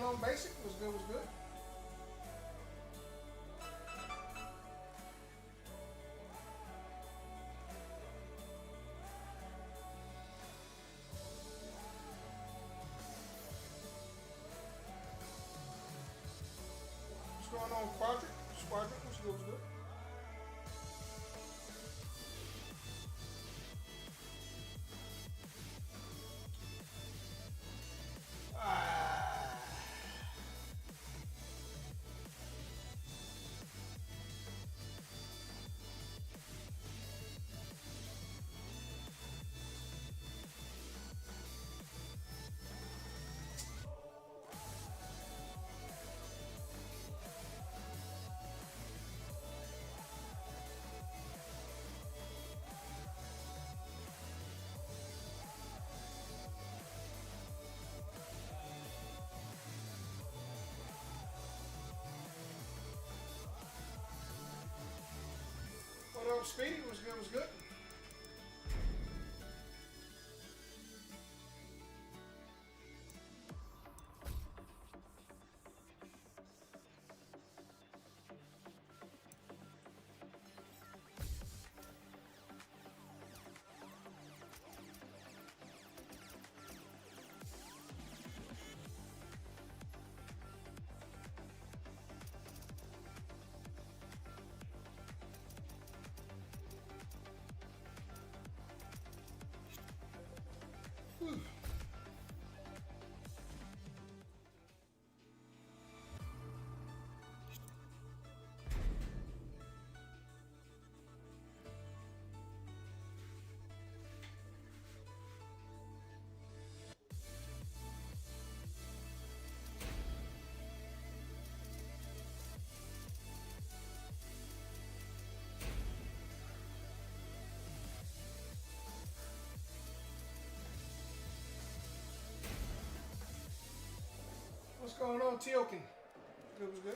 on, Basic? Was good, was good. What's going on, Quadrant? Squadron, what's good, was good. What up, Speedy? Was good, was good. Whew. What's going on, Tiokin? Good, was good.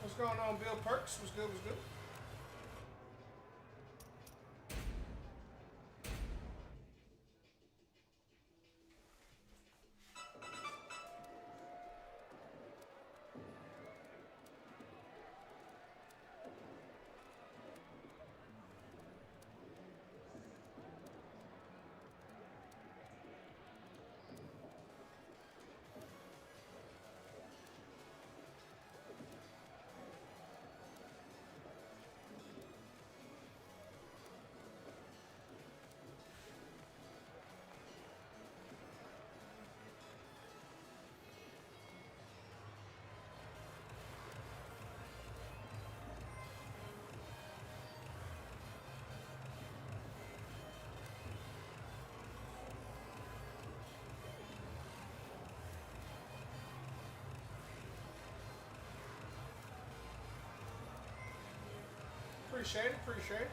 What's going on, Bill Perks? Was good, was good. Appreciate it, appreciate it.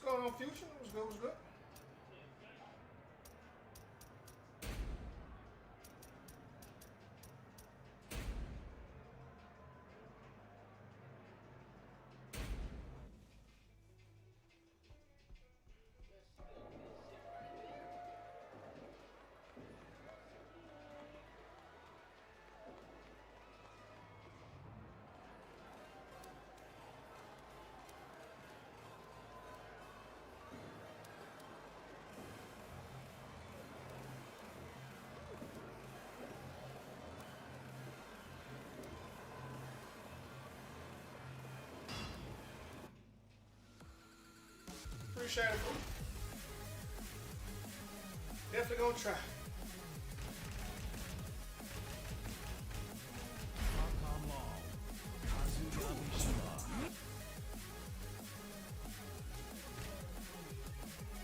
What's going on, Future? Was good, was good. Appreciate it, bro. Definitely gonna try.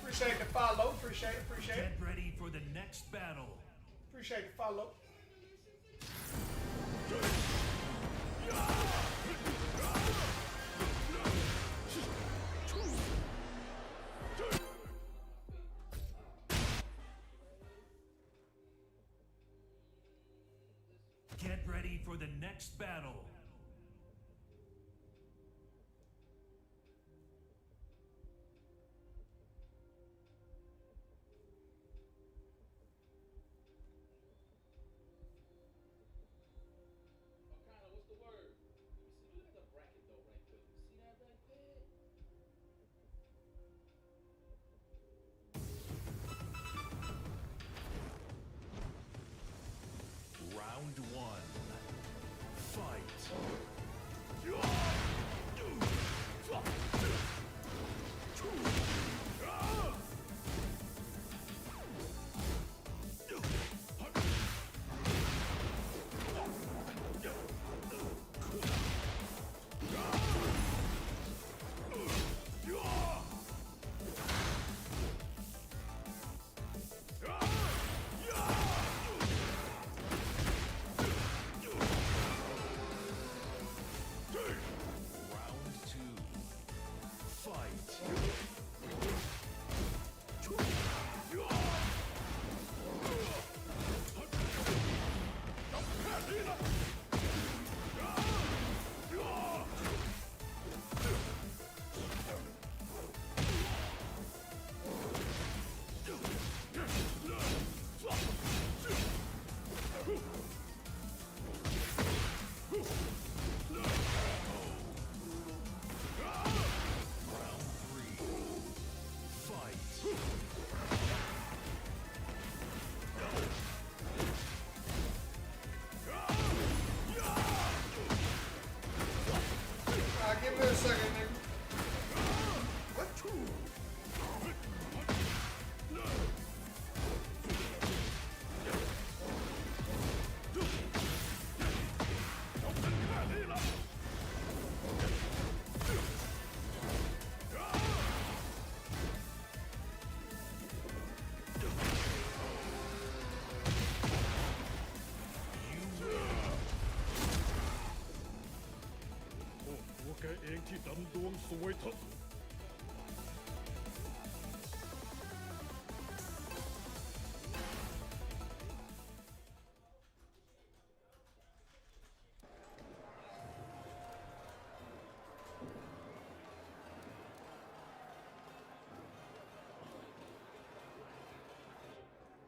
Appreciate the follow. Appreciate it. Appreciate it. Get ready for the next battle. Appreciate the follow. Get ready for the next battle. Round one. Fight. Give me a second, nigga. What?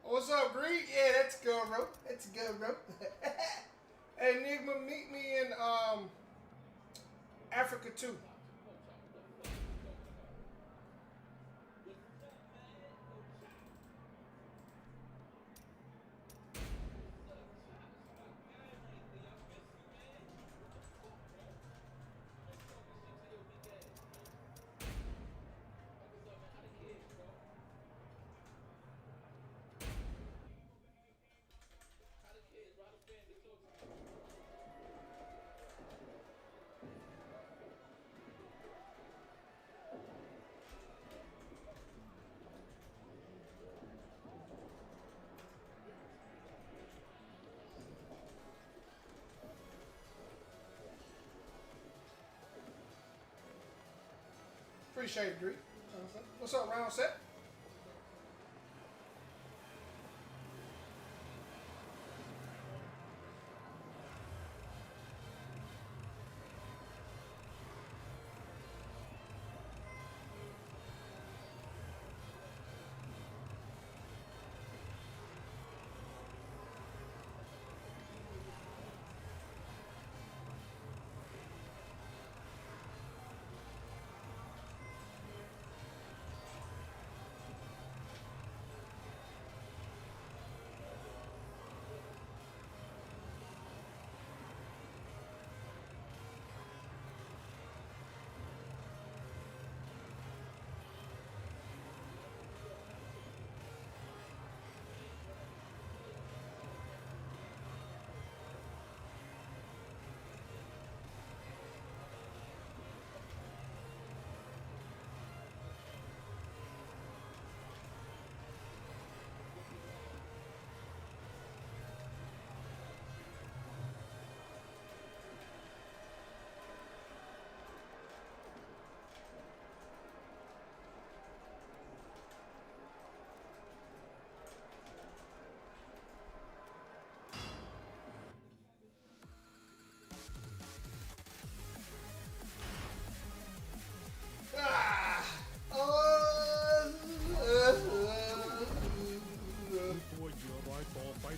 What's up, Greed? Yeah, that's good, bro. That's good, bro. Hey, Enigma, meet me in Africa too. Appreciate it, Greed. What's up, round set?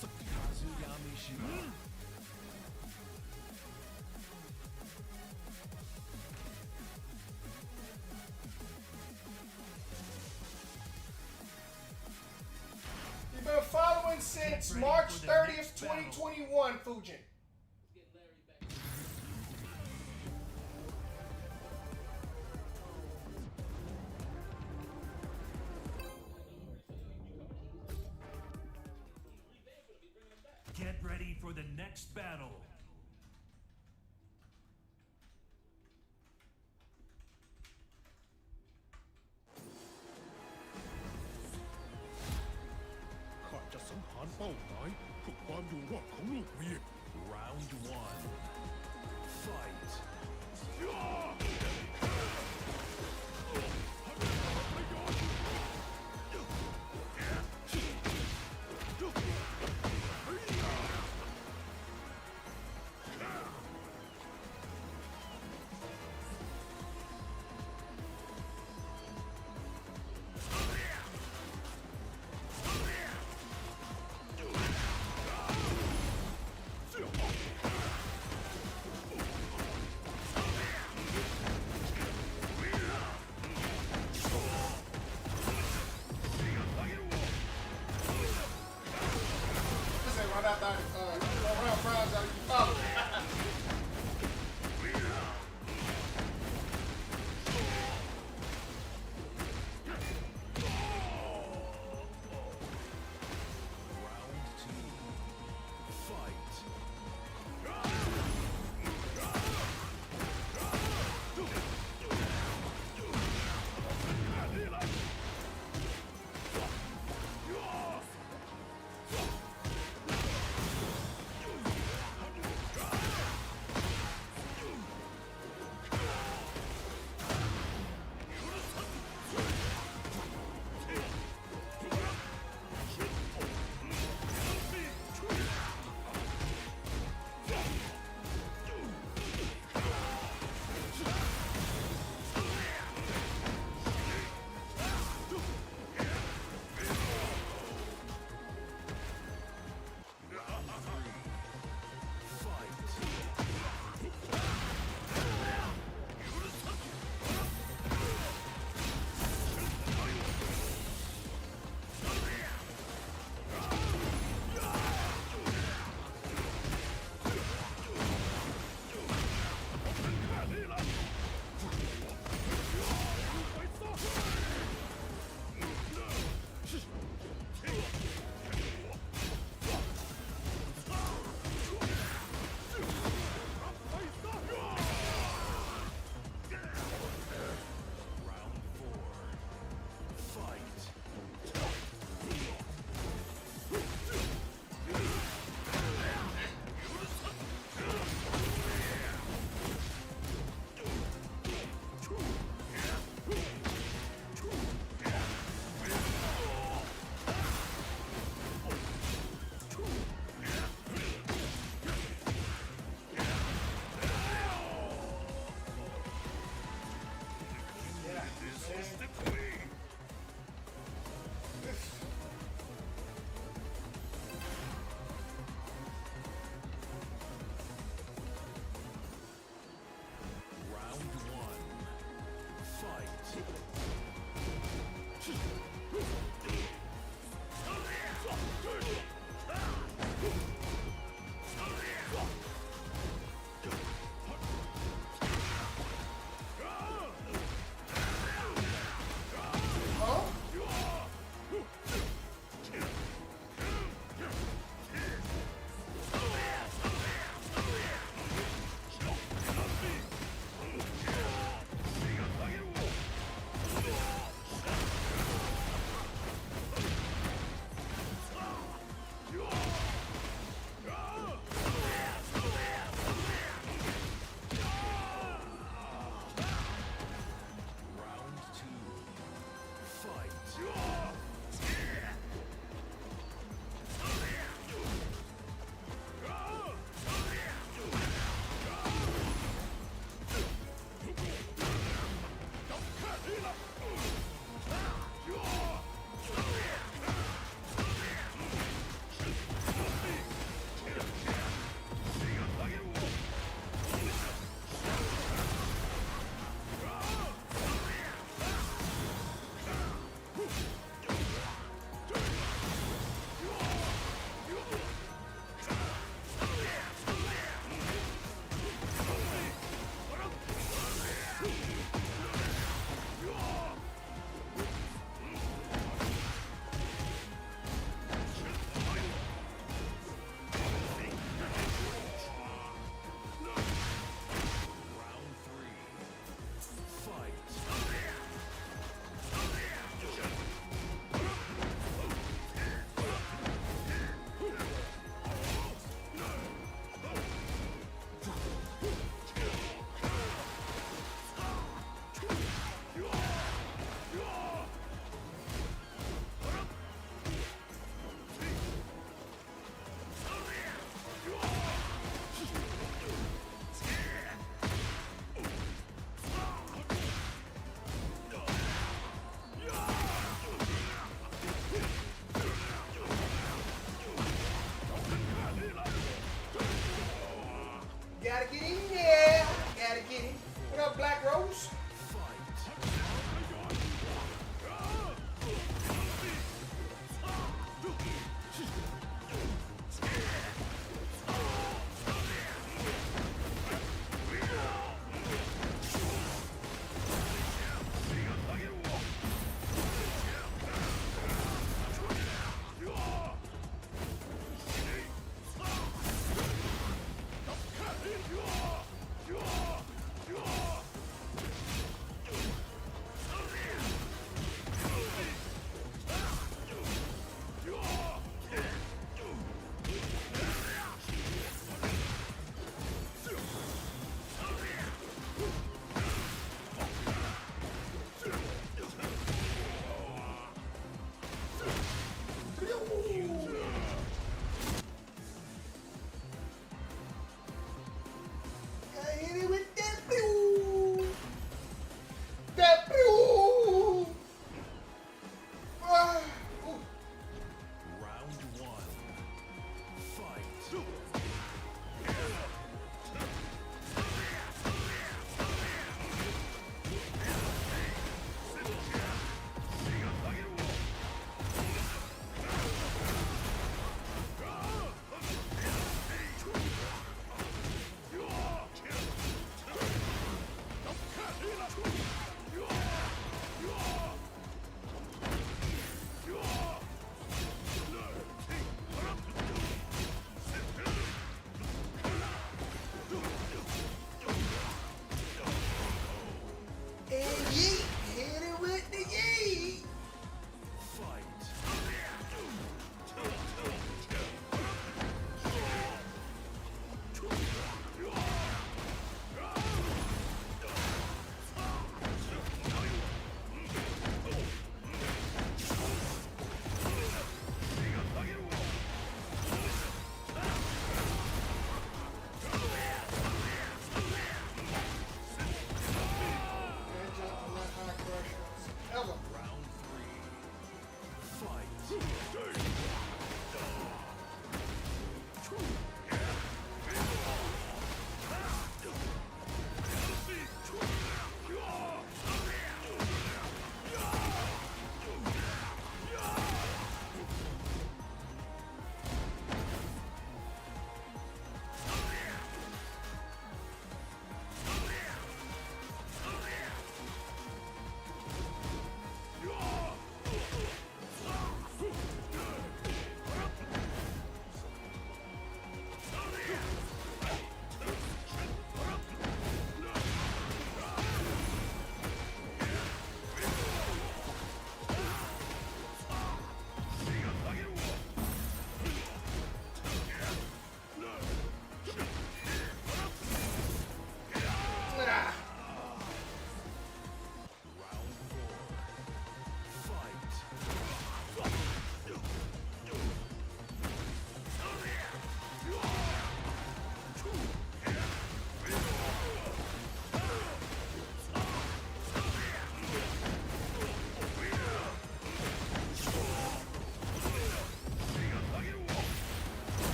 สัก คาซึยามิชิมะ You've been following since March 30th, 2021, Fujin. Get ready for the next battle. ข้าจะสังหารเป้าหมายเพื่อความอยู่รอดของลูกเมีย Round one. Fight. เ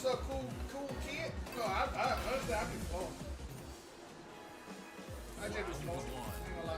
What's up, cool kid? No, I honestly, I be slow. I just be slow. Ain't gonna lie.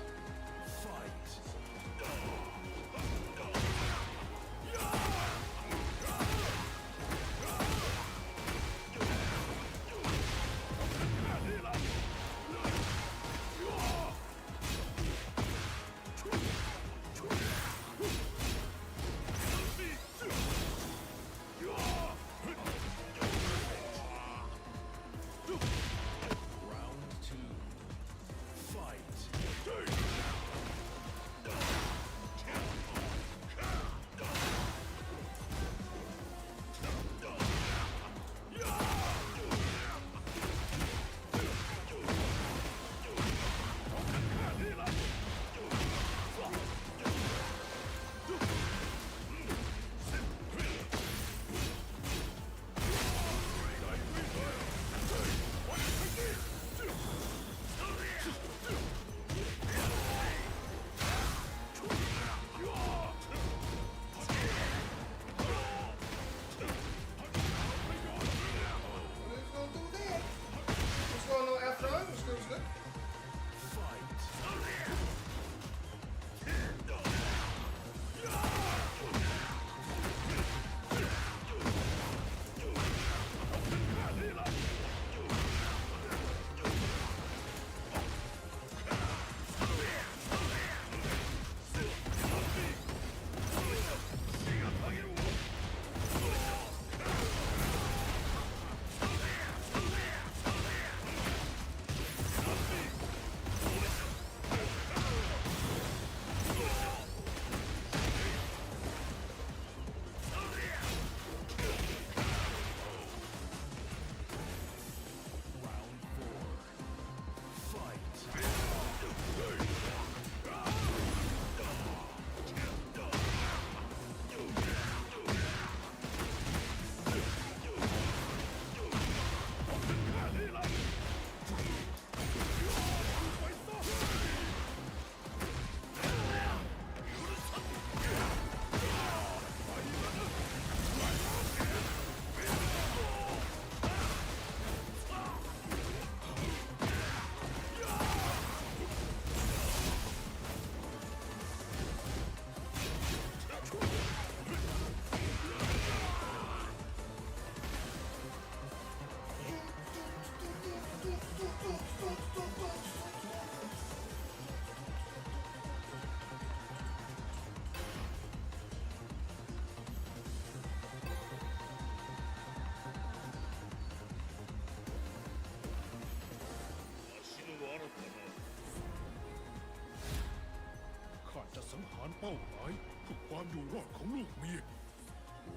ข้าจะสังหารเป้าหมายเพื่อความอยู่รอดของลูกเมีย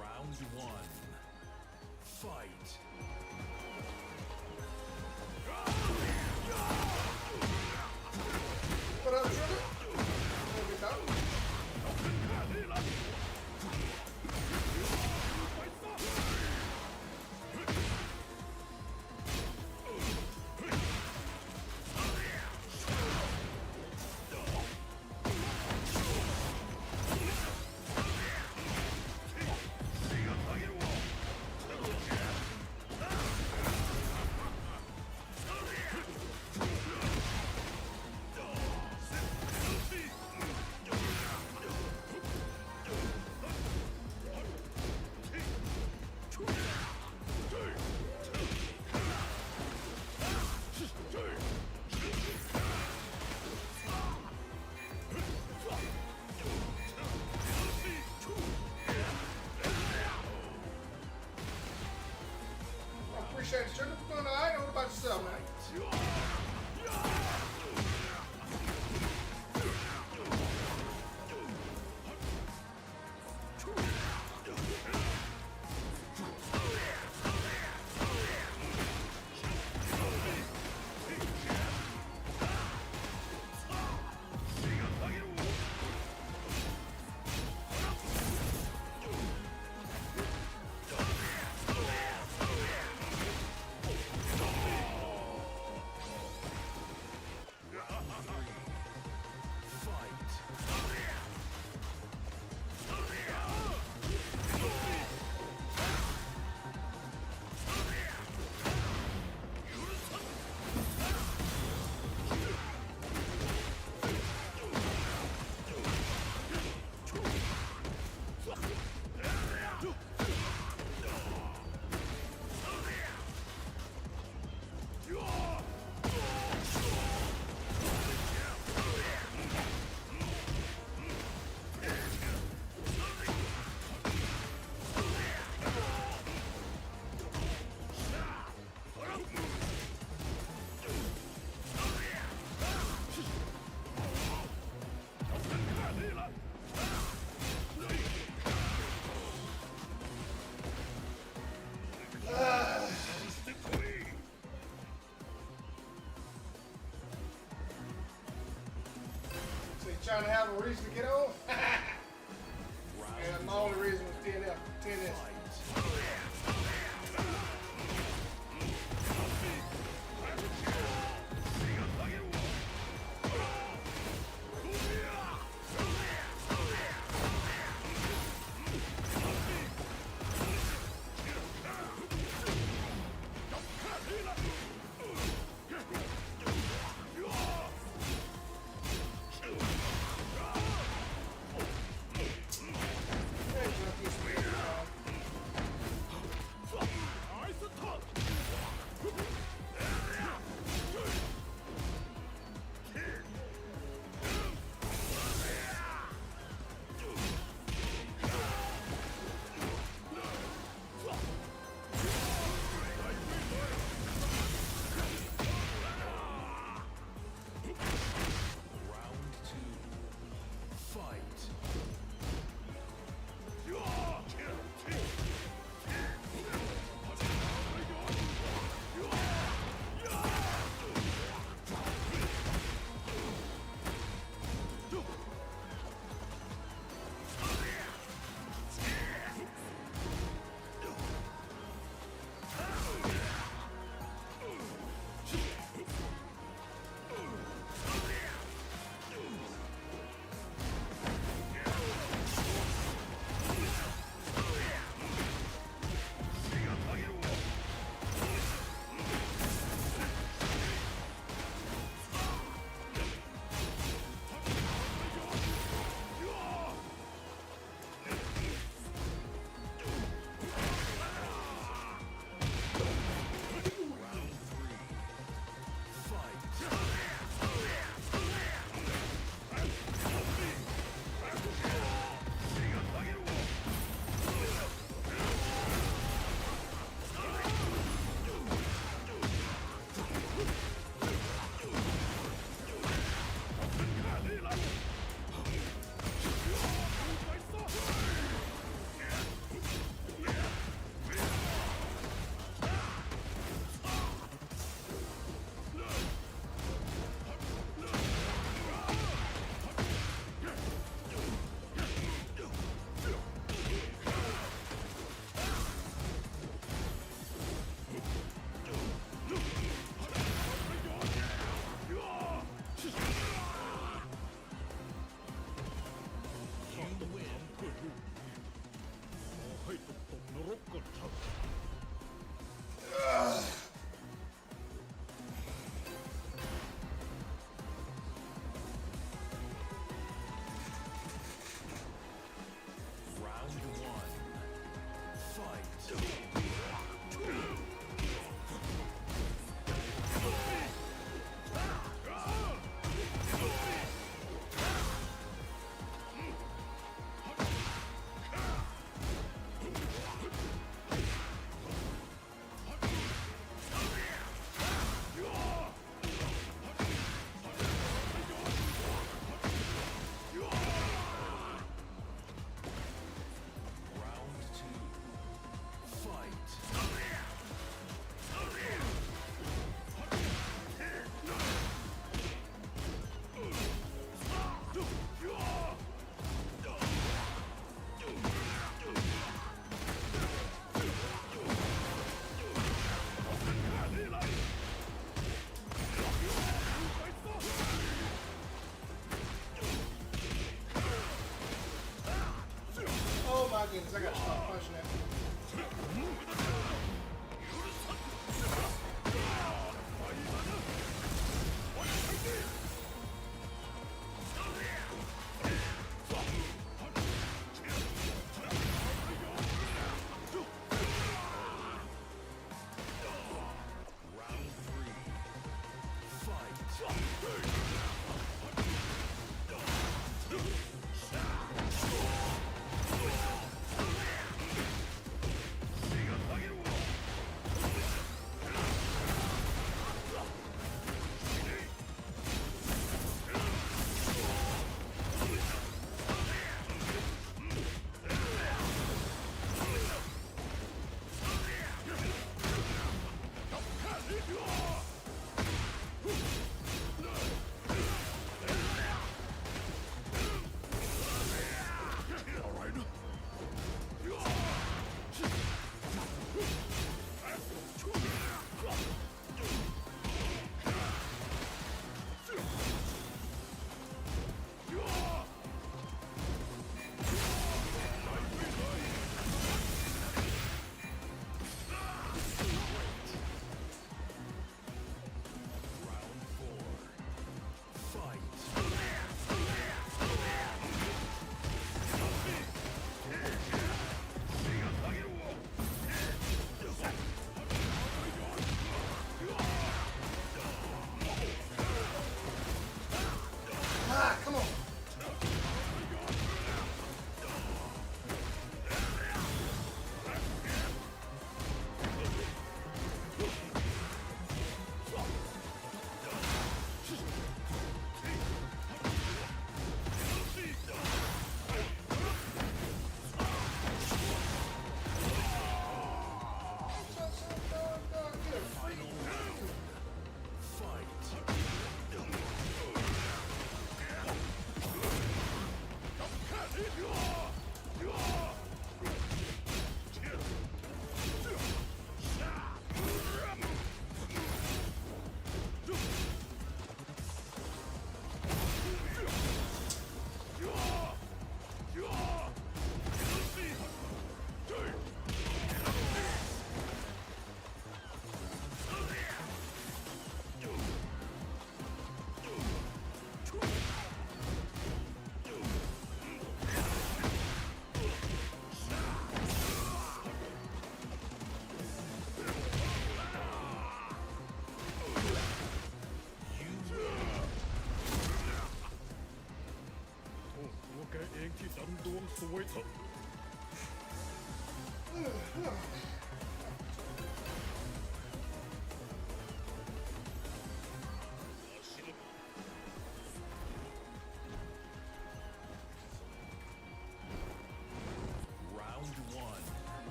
Round one. Fight. What up, Trigger? There we go. Appreciate it, Trigger. We're doing all right. What about yourself, man? trying to have a reason to get on. And my only reason was 10S.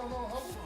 Hold on, humble.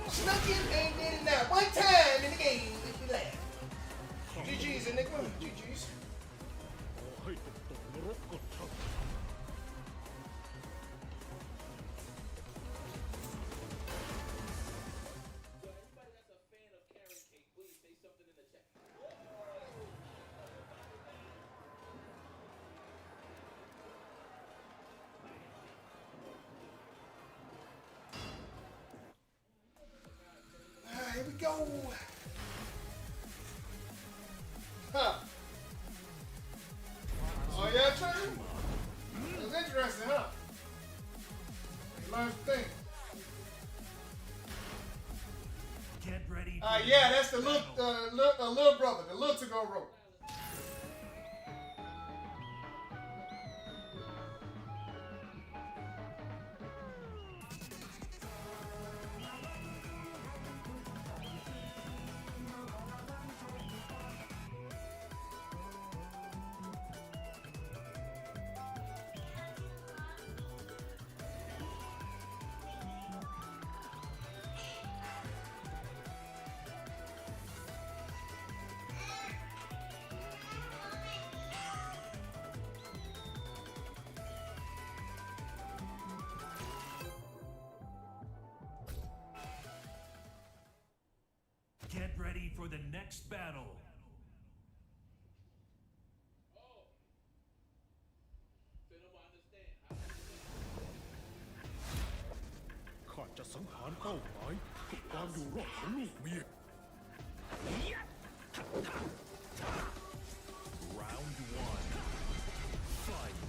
Snuck in and did it now. One time in the game. If you laugh. GG's, Enigma. GG's. ขอให้ตกนรกก็ช่าง Here we go. Huh. Oh, yeah, Trey? It was interesting, huh? You learned some things. Get ready. Yeah, that's the little brother, the little to-go rope. Get ready for the next battle. ข้าจะสังหารเป้าหมายเพื่อความอยู่รอดของลูกเมีย Round one. Fight.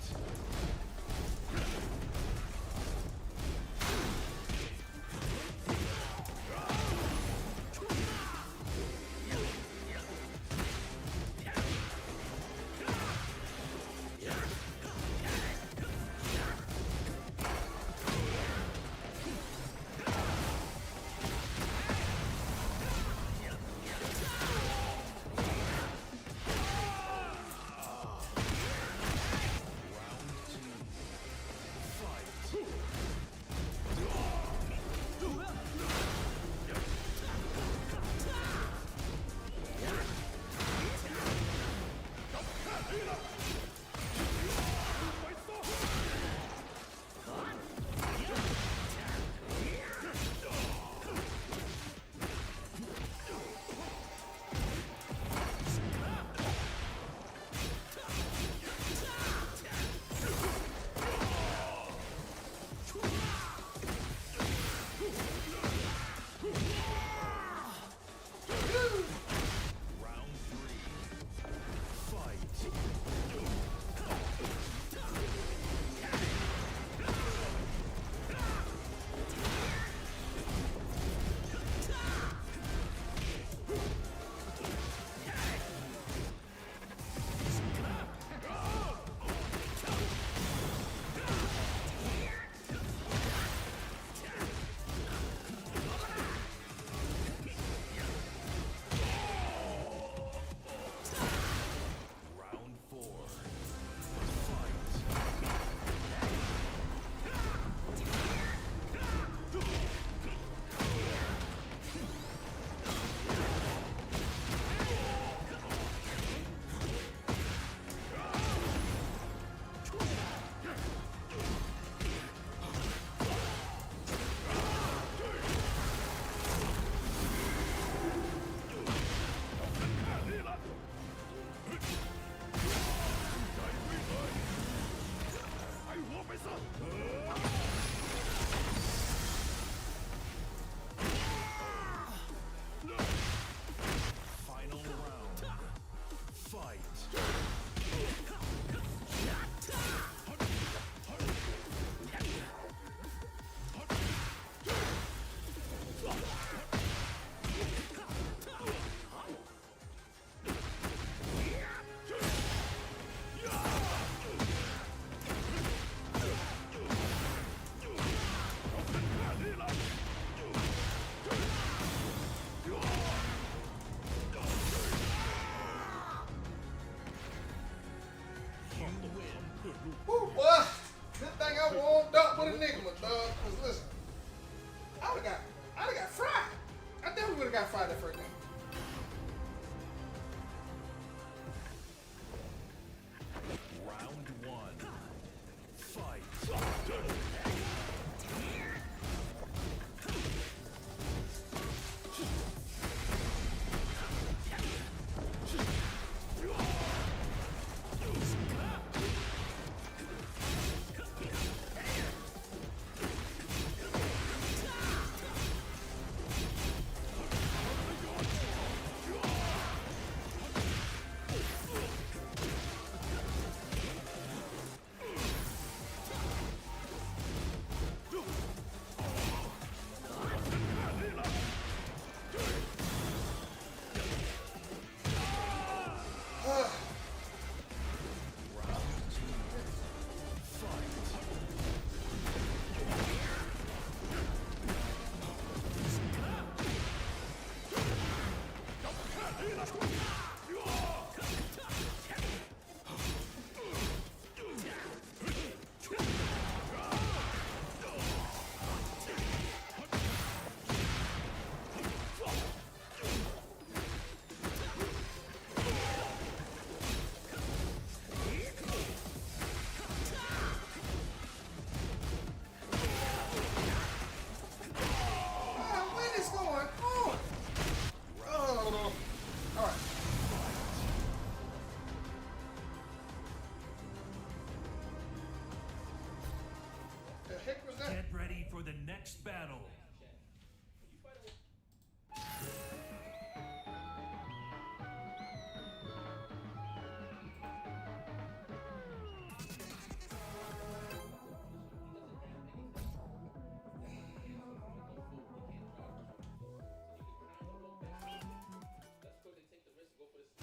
next battle.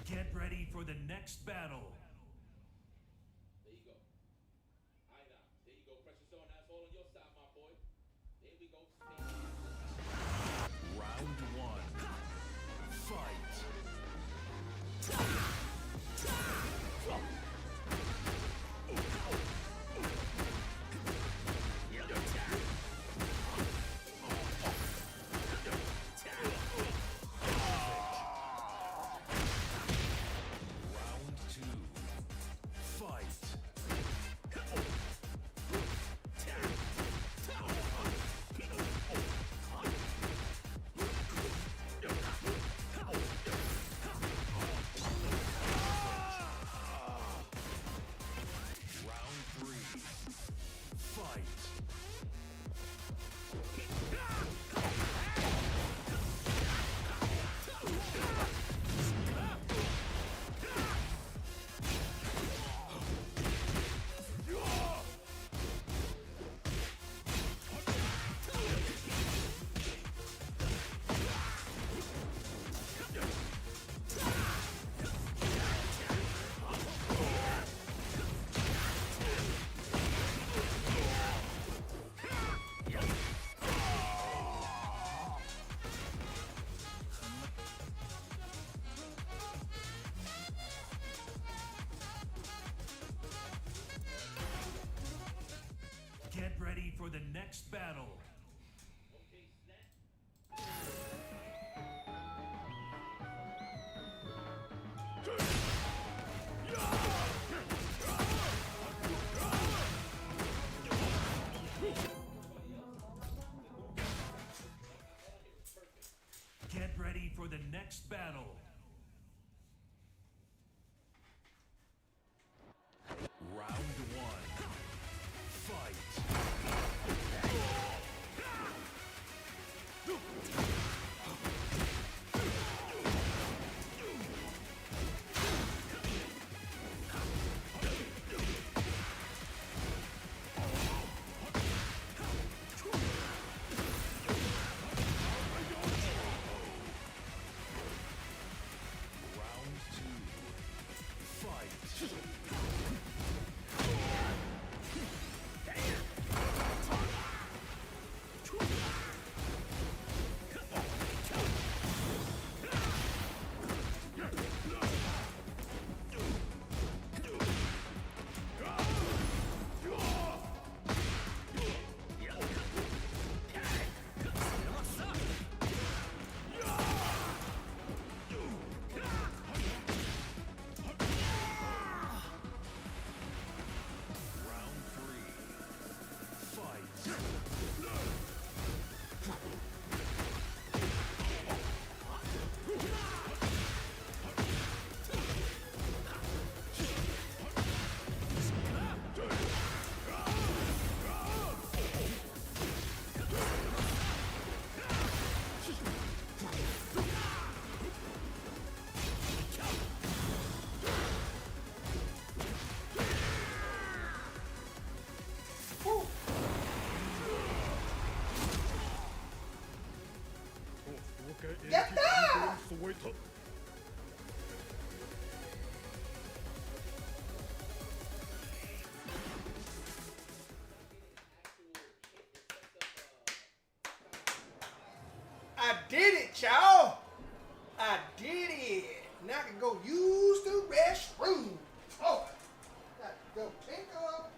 Get ready for the next battle. There you go. All right, now. There you go. Pressure zone. That's all on your side, my boy. There we go. Round one. Fight. Round two. Fight. Round three. Fight. Get ready for the next battle. Okay, snap. Get ready for the next battle. Round one. Fight. Round two. Fight. Round three. Fight. Woo. ตัวแกเอง やっ ที่ た ทำ ー ตัวสวยเถอะ I did it, y'all. I did it. Now I can go use the restroom. Oh, got to go pick up.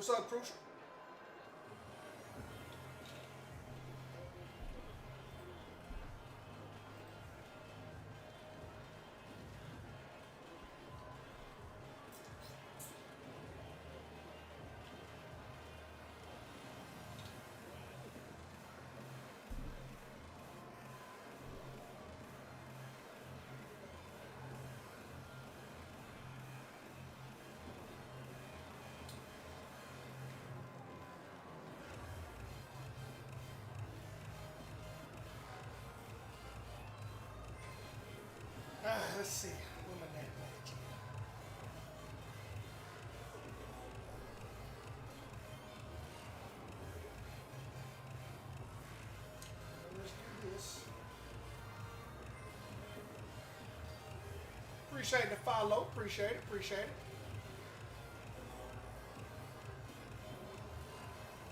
What's up, Crucial? Let's see. Where my net match? Let's do this. Appreciate the follow. Appreciate it. Appreciate it.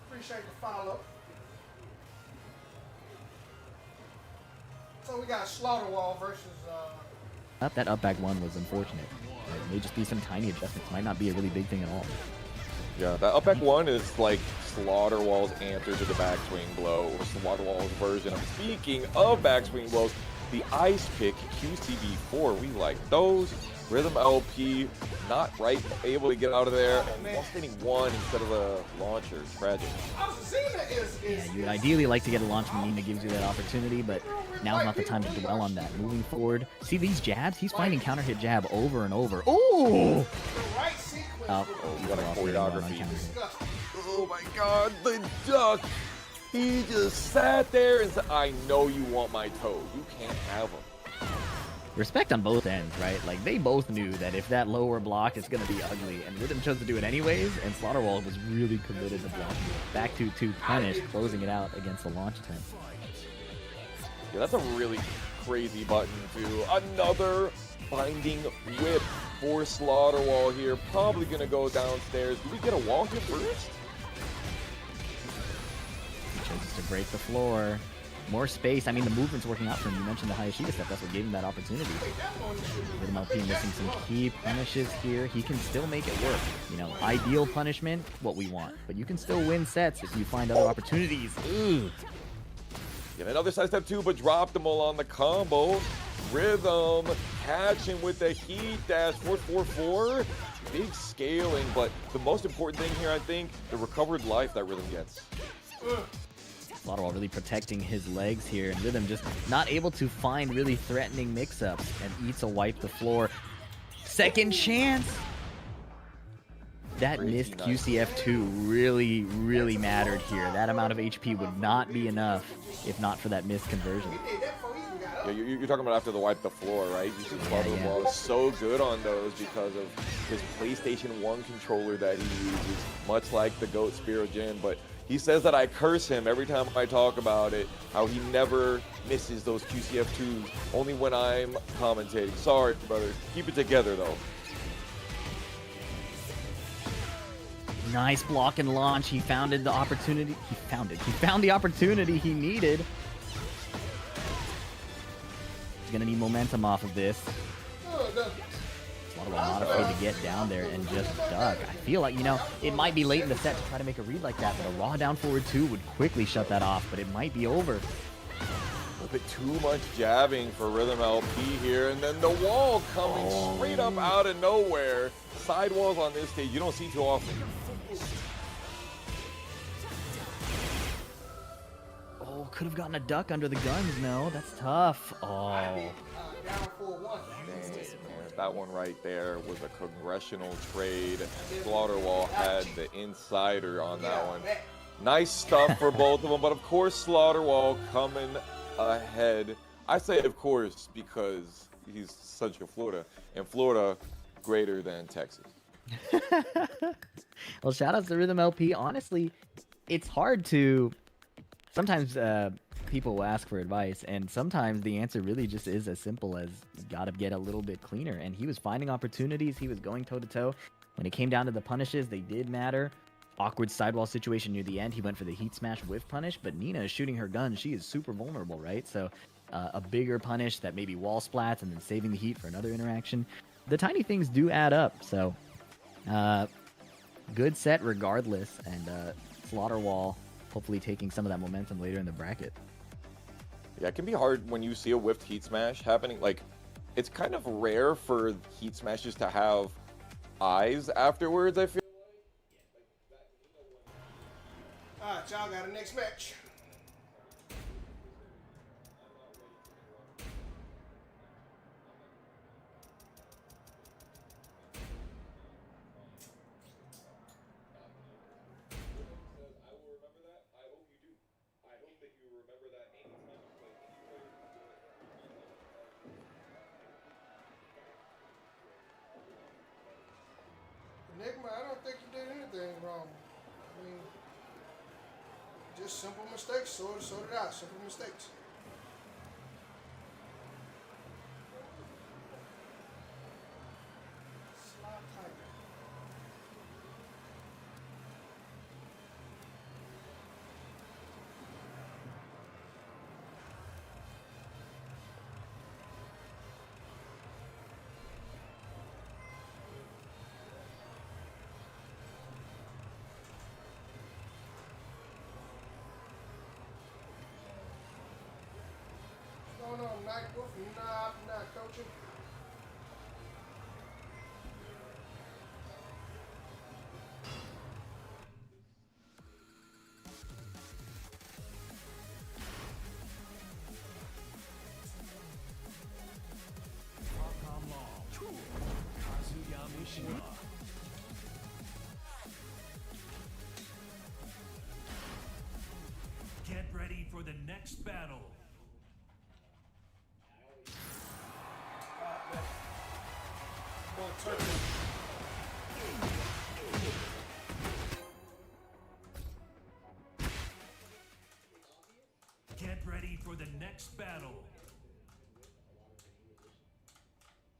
Appreciate the follow. So we got Slaughterwall versus. That up back one was unfortunate. It may just be some tiny adjustments. Might not be a really big thing at all. Yeah, that up back one is like Slaughterwall's answer to the backswing blow, or Slaughterwall's version. Speaking of backswing blows, the ice pick QCB4, we like those. Rhythm LP, not right, able to get out of there. Just hitting one instead of a launcher. Tragic. Yeah, you'd ideally like to get a launch when Nina gives you that opportunity, but now's not the time to dwell on that. Moving forward, see these jabs? He's finding counter hit jab over and over. Ooh! Oh, You got a choreography. Oh my god, the duck! He just sat there and said, I know you want my toe. You can't have them. Respect on both ends, right? Like, they both knew that if that lower block is going to be ugly, and Rhythm chose to do it anyways, and Slaughterwall was really committed to blocking it. Back to punish, closing it out against the launch attempt. Yeah, that's a really crazy button, too. Another binding whip for Slaughterwall here. Probably going to go downstairs. Do we get a wall hit first? He chooses to break the floor. More space. I mean, the movement's working out for him. You mentioned the Hayashida step. That's what gave him that opportunity. Rhythm LP missing some key punishes here. He can still make it work. You know, ideal punishment, what we want. But you can still win sets if you find other opportunities. Ooh. Get another side step too, but dropped them all on the combo. Rhythm catching with the heat dash 444. Big scaling, but the most important thing here, I think, the recovered life that Rhythm gets. Slaughterwall really protecting his legs here, and Rhythm just not able to find really threatening mix-ups, and eats a wipe the floor. Second chance! That missed QCF2 really, really mattered here. That amount of HP would not be enough if not for that missed conversion. Yeah, you're talking about after the wipe the floor, right? You see Slaughterwall is so good on those because of his PlayStation 1 controller that he uses, much like the GOAT Spiro Jin, but he says that I curse him every time I talk about it, how he never misses those QCF2s, only when I'm commentating. Sorry, brother. Keep it together, though. Nice block and launch. He found the opportunity. He found the opportunity he needed. He's going to need momentum off of this. Slaughterwall not afraid to get down there and just duck. I feel like, you know, it might be late in the set to try to make a read like that, but a raw down forward 2 would quickly shut that off, but it might be over. A little bit too much jabbing for Rhythm LP here, and then the wall coming straight up out of nowhere. Sidewalls on this stage, you don't see too often. Oh, could have gotten a duck under the guns. No, that's tough. Oh. Man, that one right there was a congressional trade. Slaughterwall had the insider on that one. Nice stuff for both of them, but of course Slaughterwall coming ahead. I say of course because he's Central Florida, and Florida greater than Texas. Well, shout outs to Rhythm LP. Honestly, it's hard to... Sometimes people will ask for advice, and sometimes the answer really just is as simple as you gotta get a little bit cleaner. And he was finding opportunities. He was going toe-to-toe. When it came down to the punishes, they did matter. Awkward sidewall situation near the end. He went for the heat smash with punish, but Nina is shooting her gun. She is super vulnerable, right? So a bigger punish that maybe wall splats and then saving the heat for another interaction. The tiny things do add up. So good set regardless, and Slaughter Wall hopefully taking some of that momentum later in the bracket. Yeah, it can be hard when you see a whiffed heat smash happening. Like, it's kind of rare for heat smashes to have eyes afterwards, I feel. All right, y'all got a next match. I will remember that. I hope you do. I hope that you remember that anytime you play any player who do it. Enigma, I don't think you did anything wrong. I mean, just simple mistakes. So did I. Simple mistakes. Slide tighter. What's going on, Night Wolf? Nah, I'm not coaching. Capcom Law. Kazuyami Shima. Get ready for the next battle. Going turkey. Get ready for the next battle.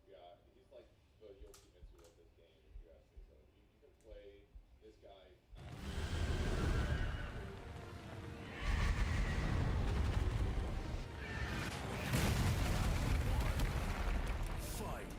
Yeah, he's like the Yoshimitsu of this game, if you ask me. So you can play this guy. Fight.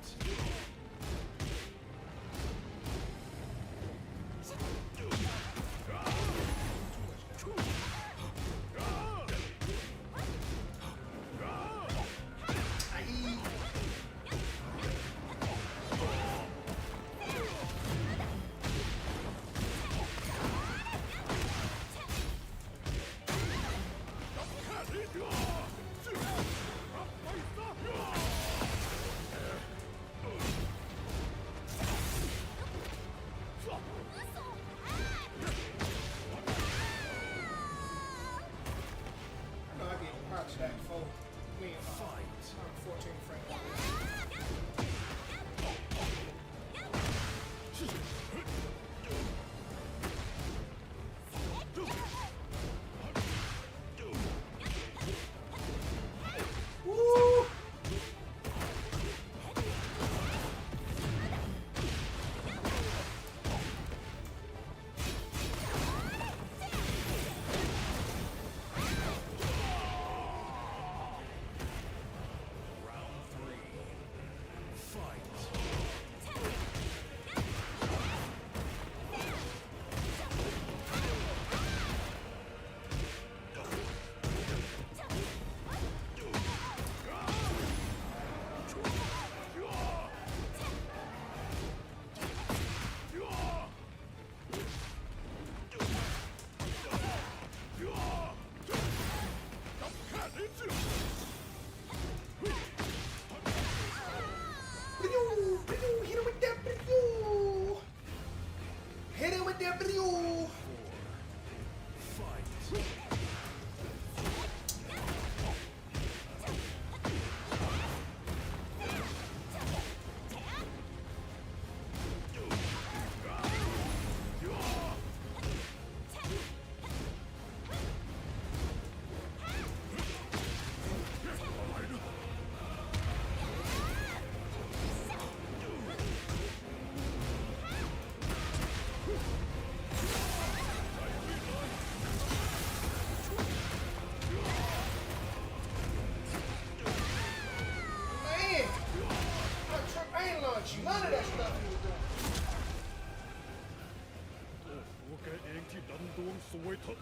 สวยเถอะ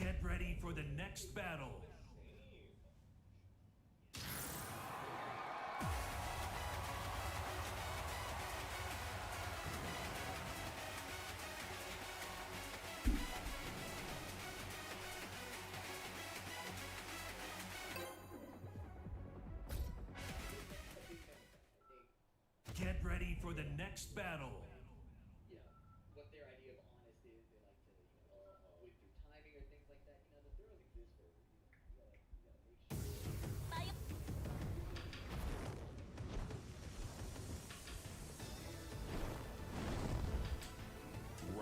Get ready for the next battle. Get ready for the next battle. You know, what their idea of honest is. They like to, win through timing or things like that. The throws exist for a reason. You gotta make sure.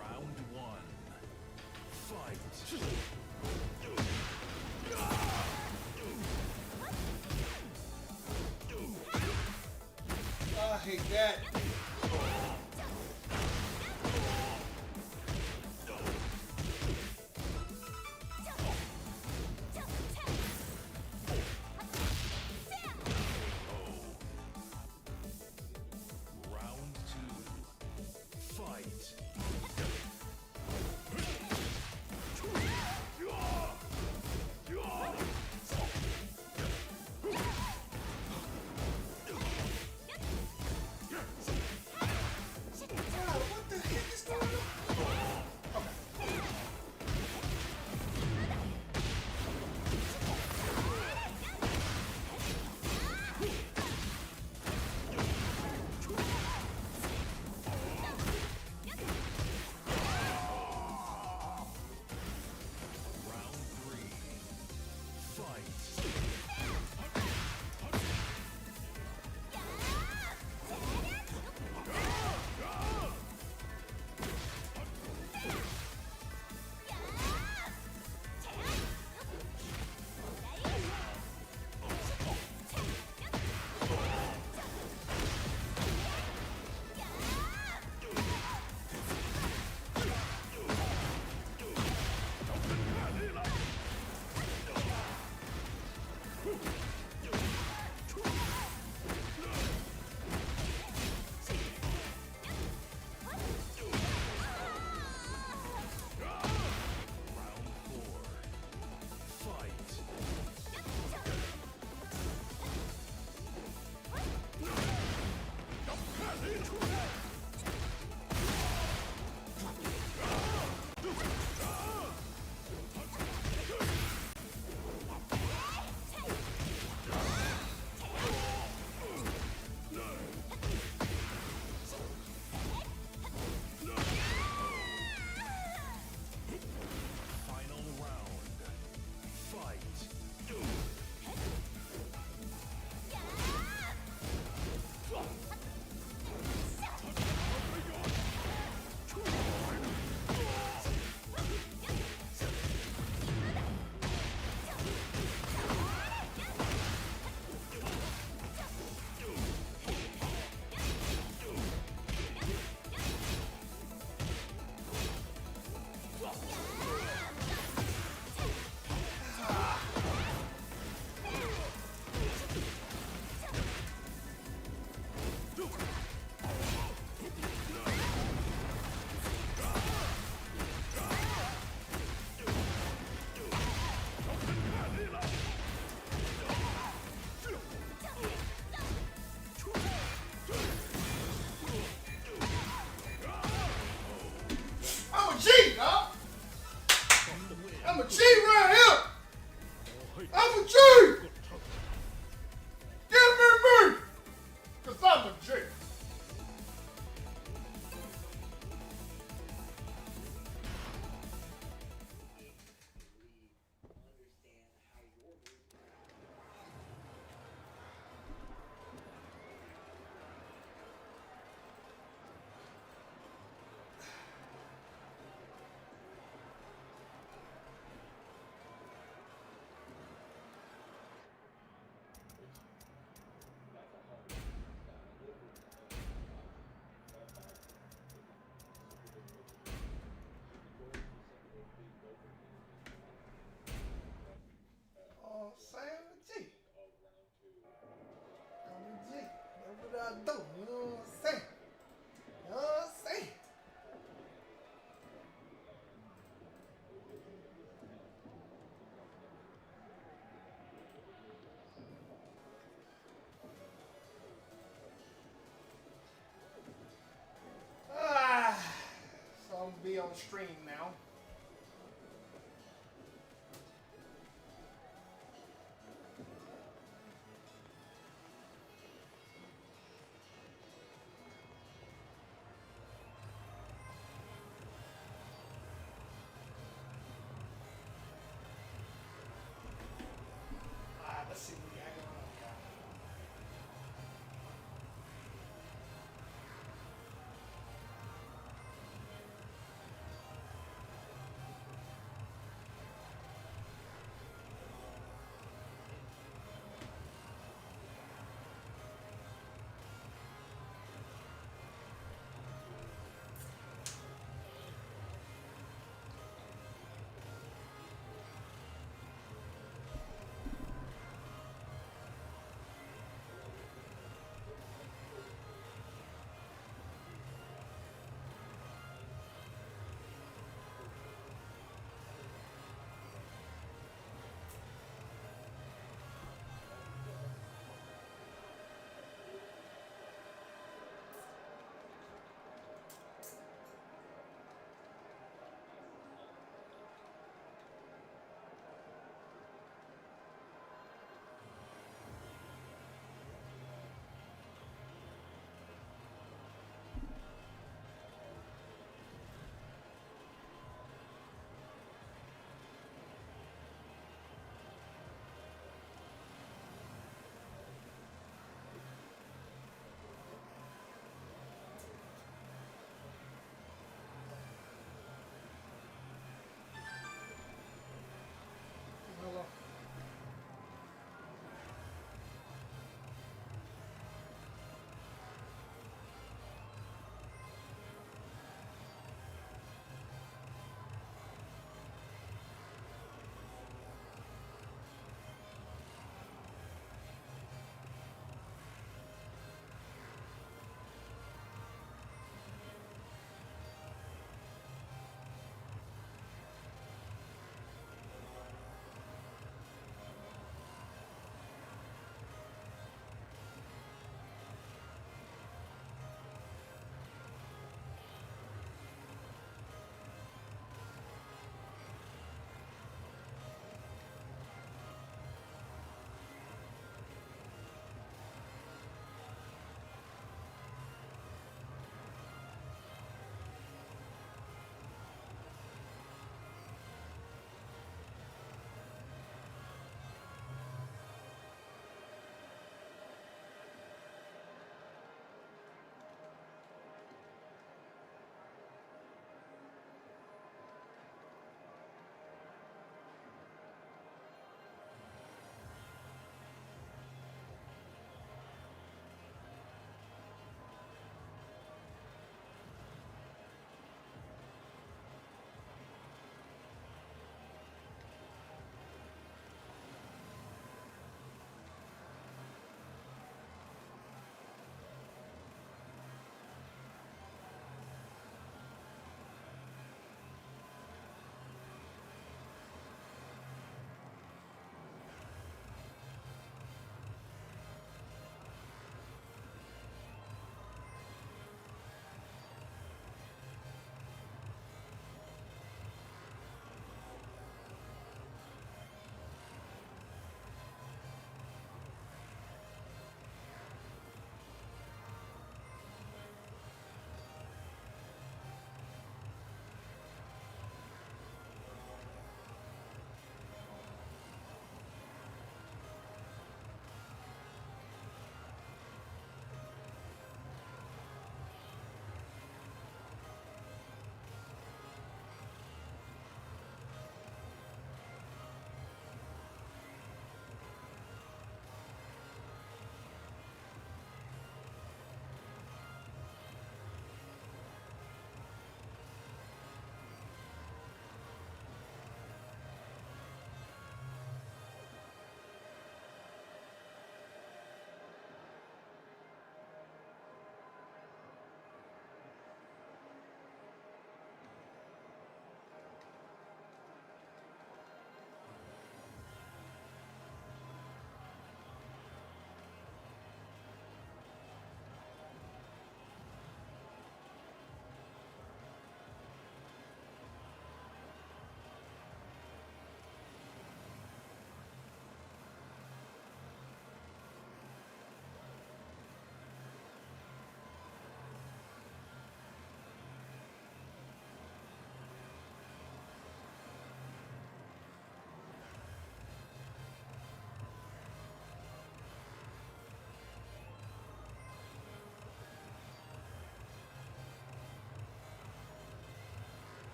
Round one. Fight. I hate that. Round two. Fight. God, what the heck is going on? Round three. Fight. Round four. Fight. Final round. Fight. I'm a G, dog. I'm a G right here. I'm a G. Give me. Cause I'm a G. Understand how your movement. stream now. Let's see what we got going on here.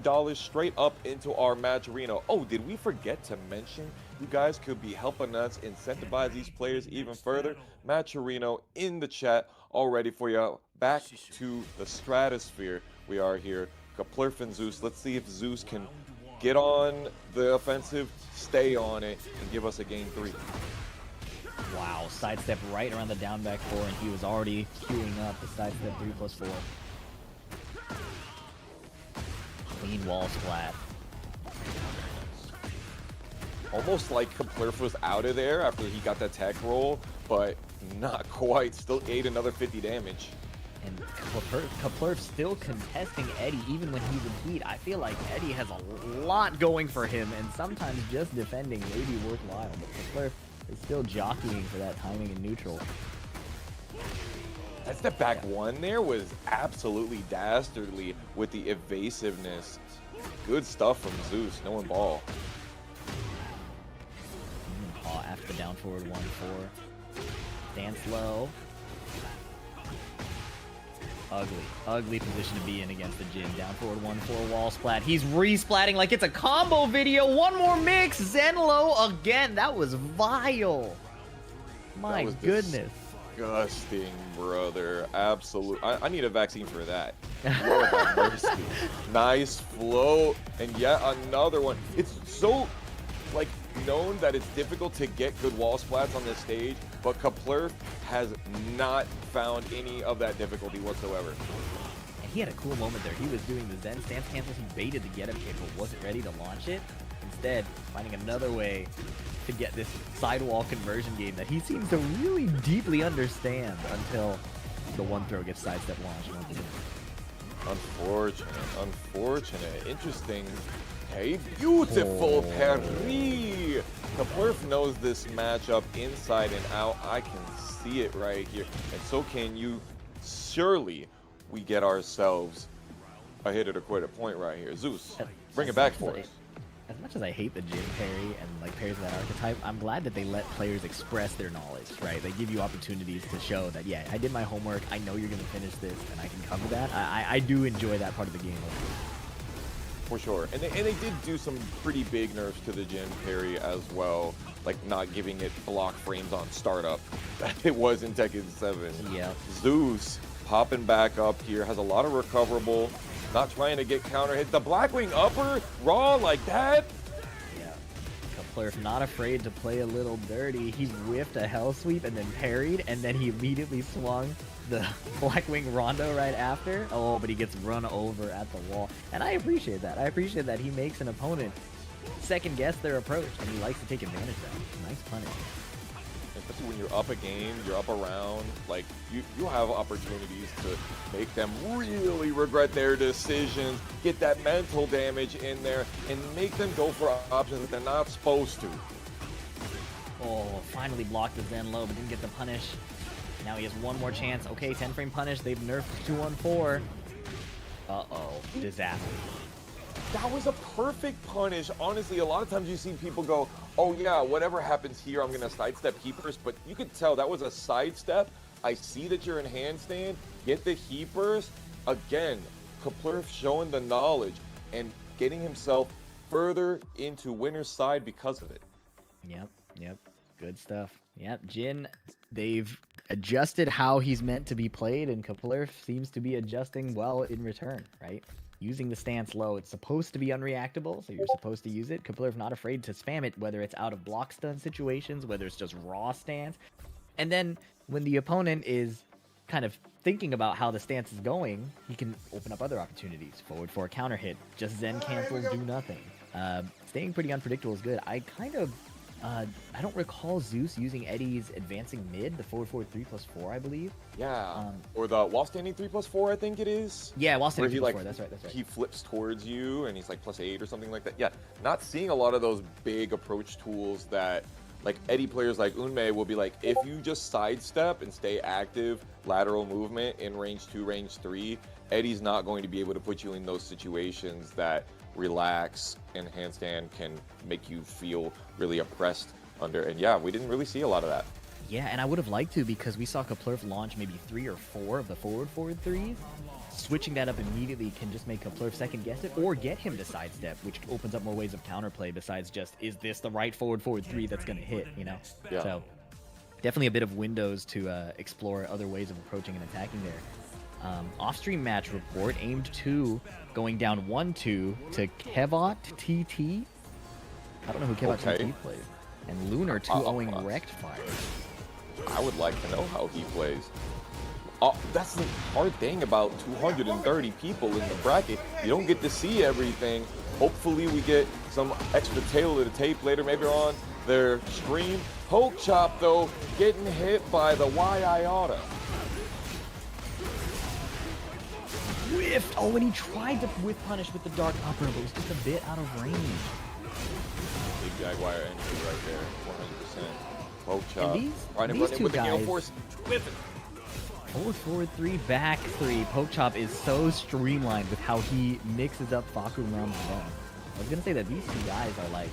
$10 straight up into our match arena. Oh, did we forget to mention you guys could be helping us incentivize these players even further? Match arena in the chat all ready for you. Back to the stratosphere. We are here. Kaplurf and Zeus. Let's see if Zeus can get on the offensive, stay on it, and give us a game 3. Wow, sidestep right around the down back 4, and he was already queuing up the sidestep 3+4. Clean wall splat. Almost like Kaplurf was out of there after he got that tech roll, but not quite. Still ate another 50 damage. And Kaplurf still contesting Eddie even when he's in heat. I feel like Eddie has a lot going for him, and sometimes just defending may be worthwhile. But Kaplurf is still jockeying for that timing in neutral. That step back 1 there was absolutely dastardly with the evasiveness. Good stuff from Zeus, no one ball. Paw after the down forward 1-4. Stance low. Ugly position to be in against the Jin. Down forward 1-4 wall splat. He's resplatting like it's a combo video. One more mix. Zenlo again. That was vile. My goodness. Disgusting, brother. Absolute. I need a vaccine for that. Lord have mercy. Nice flow. And yet another one. It's so like known that it's difficult to get good wall splats on this stage, but Kaplurf has not found any of that difficulty whatsoever. And he had a cool moment there. He was doing the Zen stance cancels. He baited the get up kick, but wasn't ready to launch it. Instead, finding another way to get this sidewall conversion game that he seems to really deeply understand until the one throw gets sidestep launched once again. Unfortunate. Interesting. Hey, beautiful parry. Kaplurf knows this matchup inside and out. I can see it right here. And so can you. Surely we get ourselves a hit it or quit it point right here. Zeus, bring it back for us. As much as I hate the Jin parry and like parries of that archetype, I'm glad that they let players express their knowledge, right? They give you opportunities to show that, yeah, I did my homework, I know you're going to finish this, and I can cover that. I do enjoy that part of the game. For sure. And they did do some pretty big nerfs to the Jin parry as well, like not giving it block frames on startup that it was in Tekken 7. Yeah. Zeus popping back up here, has a lot of recoverable, not trying to get counter hit. The Blackwing upper, raw like that. Yeah. Kaplurf not afraid to play a little dirty. He whiffed a hell sweep and then parried, and then he immediately swung the Blackwing Rondo right after. Oh, but he gets run over at the wall. And I appreciate that. I appreciate that he makes an opponent second guess their approach, and he likes to take advantage of that. Nice punish. Especially when you're up a game, you're up around, like you have opportunities to make them really regret their decisions, get that mental damage in there, and make them go for options that they're not supposed to. Oh, finally blocked the Zen low, but didn't get the punish. Now he has one more chance. Okay, 10 frame punish. They've nerfed 2-on-4. Uh-oh, disaster. That was a perfect punish. Honestly, a lot of times you see people go, oh yeah, whatever happens here, I'm gonna sidestep heapers, but you could tell that was a sidestep. I see that you're in handstand, get the heapers. Again, Kaplurf showing the knowledge and getting himself further into winner's side because of it. Yep, good stuff. Yep, Jin, they've adjusted how he's meant to be played, and Kaplurf seems to be adjusting well in return, right? Using the stance low, it's supposed to be unreactable, so you're supposed to use it. Kaplurf not afraid to spam it, whether it's out of block stun situations, whether it's just raw stance. And then when the opponent is kind of thinking about how the stance is going, he can open up other opportunities. Forward for a counter hit, just Zen cancels, do nothing. Staying pretty unpredictable is good. I don't recall Zeus using Eddie's advancing mid, the forward 3+4, I believe. Yeah, or the while standing 3+4, I think it is. Yeah, while standing 3+4, like, that's right. He flips towards you and he's like +8 or something like that. Yeah, not seeing a lot of those big approach tools that like Eddie players like Unmei will be like, if you just sidestep and stay active, lateral movement in range 2, range 3, Eddie's not going to be able to put you in those situations that relax and handstand can make you feel really oppressed under. And yeah, we didn't really see a lot of that. Yeah, and I would have liked to, because we saw Kaplurf launch maybe 3 or 4 of the forward threes. switching that up immediately can just make Kepler second guess it or get him to sidestep, which opens up more ways of counterplay besides just, is this the right forward 3 that's going to hit, you know? Yeah. So definitely a bit of windows to explore other ways of approaching and attacking there. Off-stream match report, aimed 2, going down 1-2 to Kevot TT. I don't know who Kevot TT plays. And Lunar 2-0ing Rectfire. I would like to know how he plays. That's the hard thing about 230 people in the bracket. You don't get to see everything. Hopefully we get some extra tail to the tape later, maybe on their stream. Poke Chop, though, getting hit by the Y Iota. Whiffed! Oh, and he tried to whiff punish with the Dark Upper, but it was just a bit out of range. Big Jaguar entry right there, 100%. Poke Chop. And these running two with the Gale guys- Force. Whiff it. Forward 3, back 3. Poke Chop is so streamlined with how he mixes up Fakum Ram's run. I was going to say that these two guys are like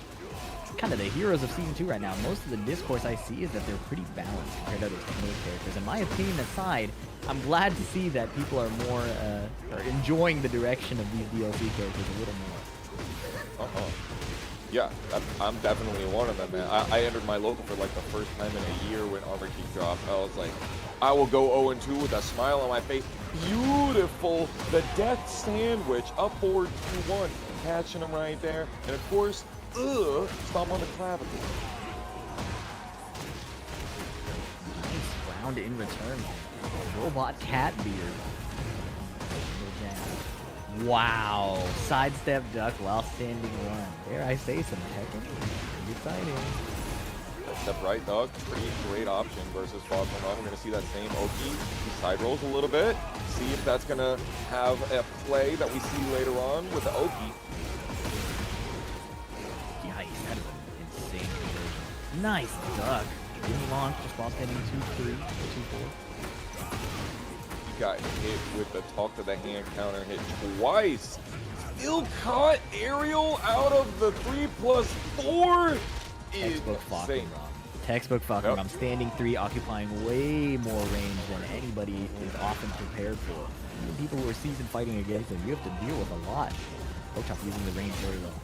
kind of the heroes of Season 2 right now. Most of the discourse I see is that they're pretty balanced compared to other main characters. In my opinion aside, I'm glad to see that people are more are enjoying the direction of these DLC characters a little more. Yeah, I'm definitely one of them, man. I entered my local for like the first time in a year when Armor King dropped. I was like, I will go 0-2 with a smile on my face. Beautiful. The death sandwich up forward 2-1. Catching him right there. And of course, stomp on the clavicle. Nice round in return. Robot Cat Beard. Wow. Sidestep duck while standing run. Dare I say some Tekken? Pretty exciting. Step right, dog. Pretty great option versus Falcon. We're going to see that same Oki. He side rolls a little bit. See if that's going to have a play that we see later on with the Oki. Yikes, that is an insane conversion. Nice duck. Didn't launch just while standing 2-3, 2-4. He got hit with the talk to the hand counter hit twice. Still caught aerial out of the 3+4. Textbook Insane. Fakum Ram. Textbook Fakum Ram. Standing 3, occupying way more range than anybody is often prepared for. Even people who are seasoned fighting against him, you have to deal with a lot. Poke Chop using the range very well.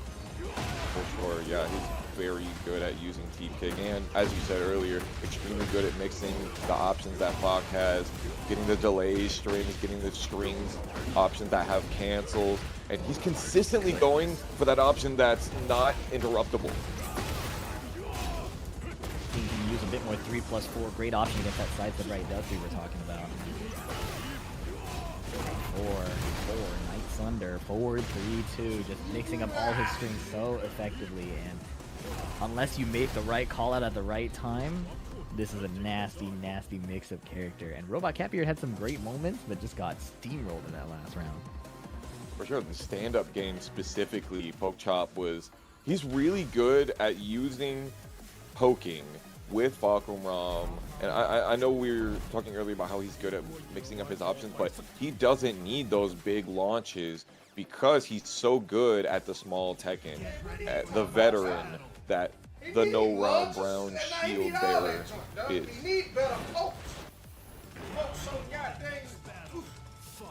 For sure, yeah, he's very good at using Teep Kick, and as you said earlier, extremely good at mixing the options that Fok has, getting the delays strings, getting the strings options that have cancels, and he's consistently going for that option that's not interruptible. He can use a bit more 3+4. Great option against that sidestep right duck we were talking about. 4, Night Thunder, forward 3-2, just mixing up all his strings so effectively, and unless you make the right call out at the right time, this is a nasty, nasty mix of character. And Robot Catbeard had some great moments, but just got steamrolled in that last round. For sure, the stand-up game specifically, Poke Chop he's really good at using poking with Fakum Ram. And I know we were talking earlier about how he's good at mixing up his options, but he doesn't need those big launches because he's so good at the small Tekken, at the veteran that the no Ron Brown shield bearer is.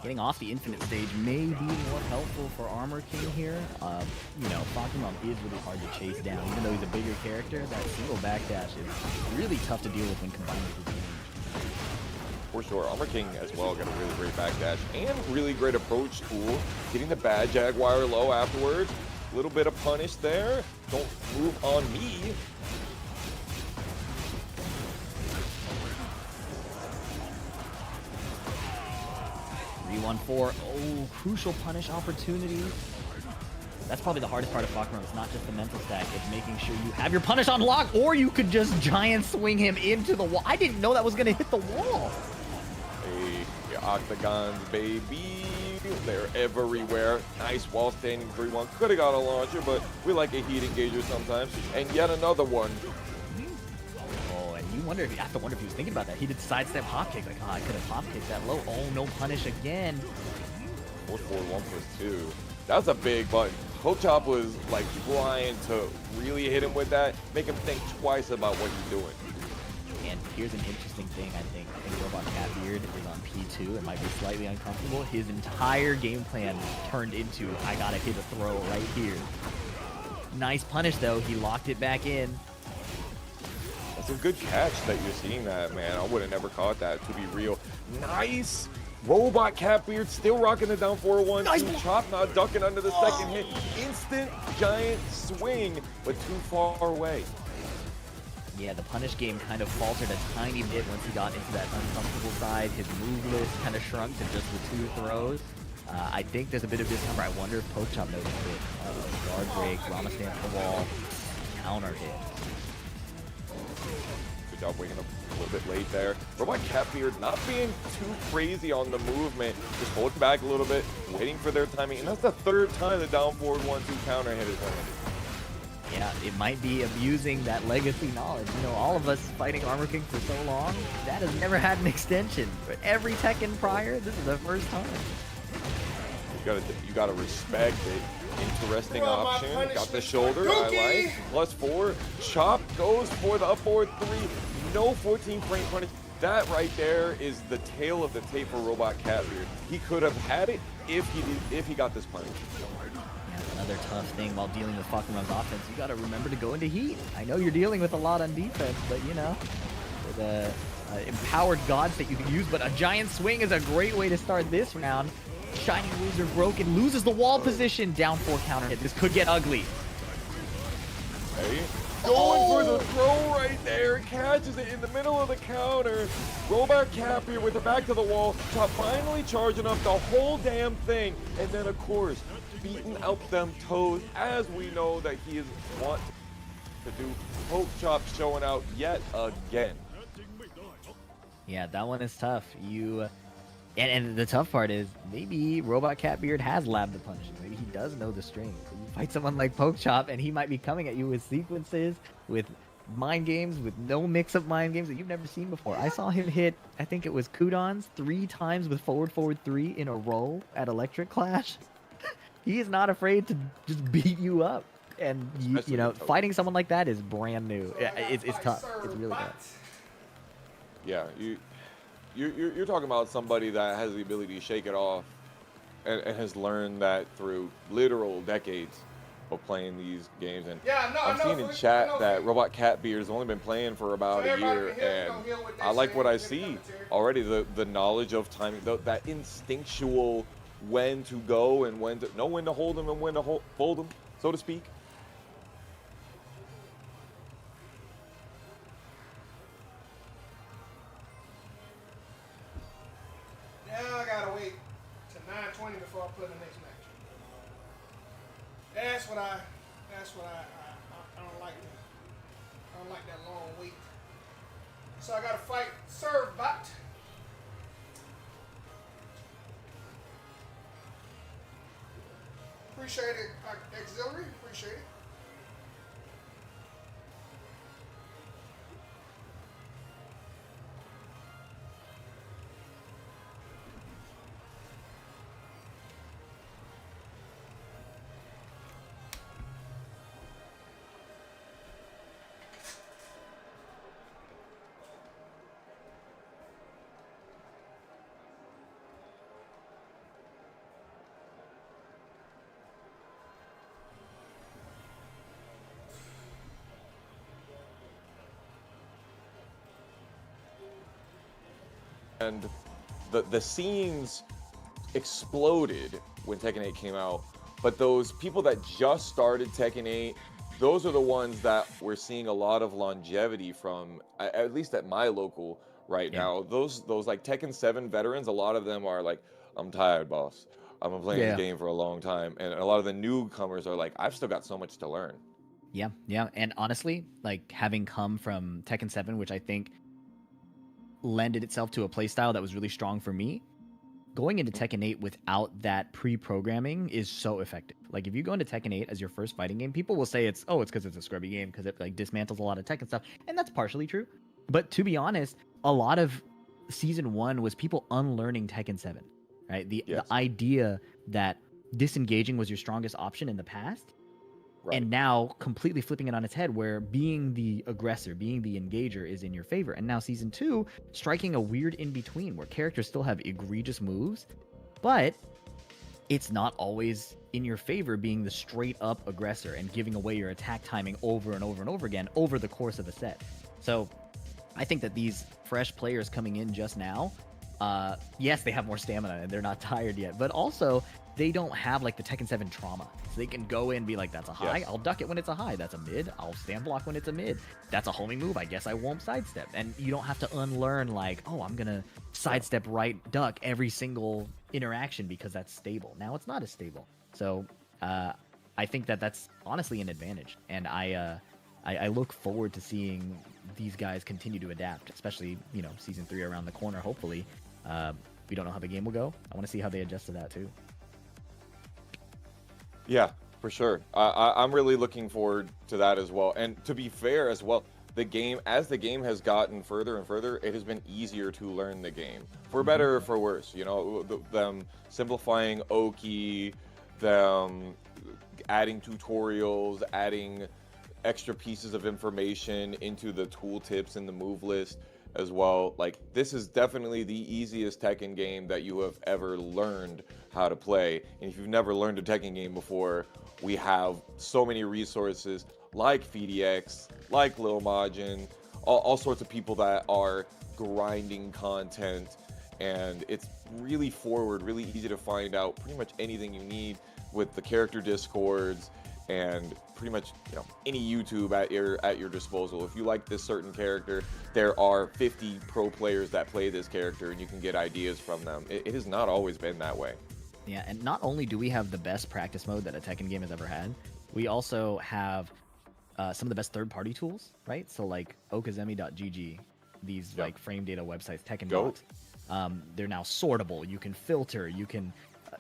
Getting off the infinite stage may be more helpful for Armor King here. You know, Fakum Ram is really hard to chase down. Even though he's a bigger character, that single backdash is really tough to deal with when combined with his range. For sure, Armor King as well got a really great backdash and really great approach tool. Getting the bad Jaguar low afterwards. A little bit of punish there. Don't move on me. 3-1-4. Oh, crucial punish opportunity. That's probably the hardest part of Fakum Ram. It's not just the mental stack. It's making sure you have your punish on lock, or you could just giant swing him into the wall. I didn't know that was going to hit the wall. Hey, octagons, baby. They're everywhere. Nice wall standing 3-1. Could have got a launcher, but we like a heat engager sometimes. And yet another one. Oh, and you have to wonder if he was thinking about that. He did sidestep hop kick. Like, oh, I could have hop kicked that low. Oh, no punish again. 4-4, 1+2. That's a big button. Poke Chop was like trying to really hit him with that, make him think twice about what he's doing. And here's an interesting thing, I think. I think Robot Catbeard is on P2 and might be slightly uncomfortable. His entire game plan turned into, I gotta hit a throw right here. Nice punish, though. He locked it back in. That's a good catch that you're seeing that, man. I would have never caught that, to be real. Nice! Robot Catbeard still rocking the down 4-1. Nice. Chop not ducking under the second hit. Instant giant swing, but too far away. Yeah, the punish game kind of faltered a tiny bit once he got into that uncomfortable side. His move list kind of shrunk to just the 2 throws. I think there's a bit of discomfort. I wonder if Poke Chop noticed it. Guard break, Rama stand the wall, counter hit. Good job waking up a little bit late there. Robot Catbeard not being too crazy on the movement, just holding back a little bit, waiting for their timing, and that's the 3rd time the down forward 1-2 counter hit is landed. Yeah, it might be abusing that legacy knowledge. You know, all of us fighting Armor King for so long, that has never had an extension. But every Tekken prior, this is the first time. You gotta respect it. Interesting Throw my option. Got the punishment, shoulder. Dookie. I like. +4. Chop goes for the up forward 3. No 14 frame punish. That right there is the tail of the tape for Robot Catbeard. He could have had it if he got this punish. Yeah, another tough thing while dealing with Fakuran's offense. You gotta remember to go into heat. I know you're dealing with a lot on defense, but you know, the empowered gods that you can use. But a giant swing is a great way to start this round. Shining Wizard broken, loses the wall position, down 4 counter hit. This could get ugly. Hey, going for the throw right there, catches it in the middle of the counter. Robot Catbeard with the back to the wall, Chop finally charging up the whole damn thing, and then of course, beating out them toes, as we know that he is want to do. Poke Chop showing out yet again. Yeah, that one is tough. And the tough part is maybe Robot Catbeard has labbed the punishing. Maybe he does know the string. You fight someone like Poke Chop, and he might be coming at you with sequences, with mind games, with no mix-up mind games that you've never seen before. I saw him hit, I think it was Kudons 3 times with forward 3 in a row at Electric Clash. He is not afraid to just beat you up. And, you know, fighting someone like that is brand new. It's tough. It's really tough. Yeah, You're talking about somebody that has the ability to shake it off and has learned that through literal decades of playing these games. And Yeah, no, I'm I know, seeing in Felipe, I chat know, that Felipe. Robot Catbeard has only been playing for about So a everybody year, can hear- and gonna hear what they I like saying what I in the see commentary. already. The knowledge of timing, that instinctual when to go and when to know when to hold them and when to fold them, so to speak. Now I gotta wait to 9:20 before I play the next match. That's what I don't like. I don't like that long wait. So I gotta fight Servbot. Appreciate it, auxiliary. Appreciate it. And the scenes exploded when Tekken 8 came out, but those people that just started Tekken 8, those are the ones that we're seeing a lot of longevity from, at least at my local right now. Those like Tekken 7 veterans, a lot of them are like, I'm tired, boss. I've been playing this game for a long time. And a lot of the newcomers are like, I've still got so much to learn. Yeah. And honestly, like having come from Tekken 7, which I think lended itself to a playstyle that was really strong for me, going into Tekken 8 without that pre-programming is so effective. Like if you go into Tekken 8 as your first fighting game, people will say it's because it's a scrubby game because it like dismantles a lot of Tekken stuff, and that's partially true. But to be honest, a lot of season 1 was people unlearning Tekken 7, right? The idea that disengaging was your strongest option in the past Right. And now completely flipping it on its head, where being the aggressor, being the engager is in your favor. And now season 2, striking a weird in between where characters still have egregious moves, but it's not always in your favor being the straight up aggressor and giving away your attack timing over and over and over again over the course of a set. So I think that these fresh players coming in just now, yes, they have more stamina and they're not tired yet, but also they don't have like the Tekken 7 trauma. So they can go in and be like, that's a high, I'll duck it when it's a high. That's a mid, I'll stand block when it's a mid. That's a homing move, I guess I won't sidestep. And you don't have to unlearn like, oh, I'm gonna sidestep right duck every single interaction because that's stable. Now it's not as stable. So I think that that's honestly an advantage. And I look forward to seeing these guys continue to adapt, especially, you know, season 3 around the corner, hopefully. We don't know how the game will go. I want to see how they adjust to that too. Yeah, for sure. I'm really looking forward to that as well. And to be fair as well, as the game has gotten further and further, it has been easier to learn the game, for better or for worse. You know, them simplifying Oki, them adding tutorials, adding extra pieces of information into the tooltips and the move list as well. Like, this is definitely the easiest Tekken game that you have ever learned how to play. And if you've never learned a Tekken game before, we have so many resources like FDX, like Lil Majin, all sorts of people that are grinding content, and it's really forward, really easy to find out pretty much anything you need with the character discords and pretty much, you know, any YouTube at your disposal. If you like this certain character, there are 50 pro players that play this character, and you can get ideas from them. It has not always been that way. Yeah, and not only do we have the best practice mode that a Tekken game has ever had, we also have some of the best third-party tools, right? So like okazemi.gg, these like frame data websites, Tekken docs, they're now sortable. You can filter, you can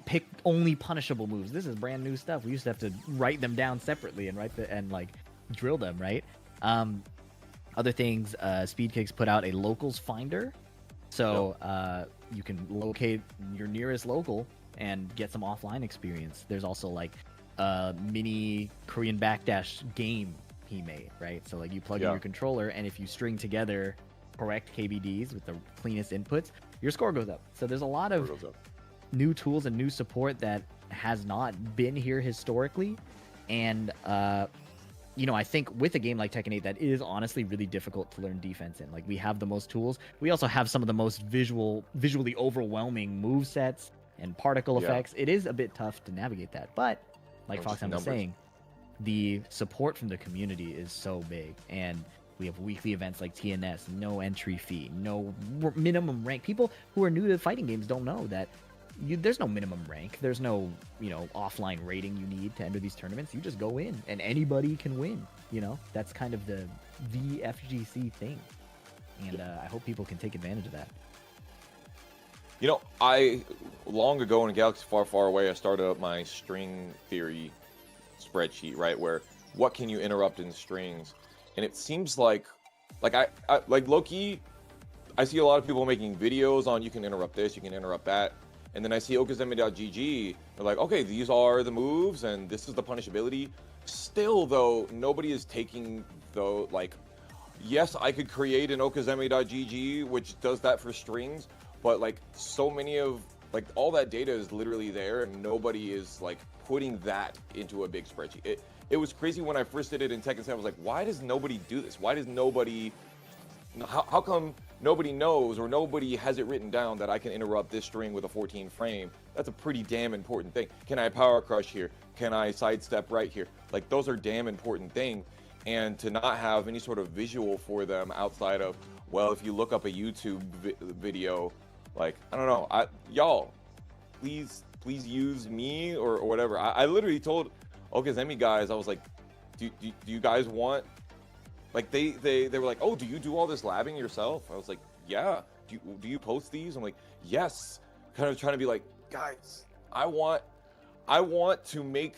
pick only punishable moves. This is brand new stuff. We used to have to write them down separately and like drill them, right? Other things, Speedkicks put out a locals finder, so you can locate your nearest local and get some offline experience. There's also like a mini Korean backdash game he made, right? So like you plug in your controller, and if you string together correct KBDs with the cleanest inputs, your score goes up. So there's a lot of new tools and new support that has not been here historically. And you know, I think with a game like Tekken 8 that is honestly really difficult to learn defense in. Like, we have the most tools. We also have some of the most visually overwhelming move sets and particle effects. It is a bit tough to navigate that. But like Foxhound was saying, the support from the community is so big. And we have weekly events like TNS, no entry fee, no minimum rank. People who are new to fighting games don't know that there's no minimum rank. There's no, you know, offline rating you need to enter these tournaments. You just go in, and anybody can win. You know, that's kind of the FGC thing. And I hope people can take advantage of that. You know, long ago in a galaxy far, far away, I started up my string theory spreadsheet, right? Where what can you interrupt in strings? And it seems like I like low-key, I see a lot of people making videos on you can interrupt this, you can interrupt that. And then I see okazemi.gg, they're like, okay, these are the moves and this is the punishability. Still, though, nobody is taking, though, like, yes, I could create an okazemi.gg, which does that for strings, but, like, so many of, like, all that data is literally there, and nobody is, like, putting that into a big spreadsheet. It was crazy when I first did it in Tekken 7. I was like, why does nobody do this? Why does nobody... How come nobody knows or nobody has it written down that I can interrupt this string with a 14 frame? That's a pretty damn important thing. Can I power crush here? Can I sidestep right here? Like, those are damn important things. And to not have any sort of visual for them outside of, well, if you look up a YouTube video, like, I don't know, y'all, please use me or whatever. I literally told Okazemi guys, I was like, do you guys want... Like, they were like, oh, do you do all this labbing yourself? I was like, yeah. Do you post these? I'm like, yes. Kind of trying to be like, guys, I want to make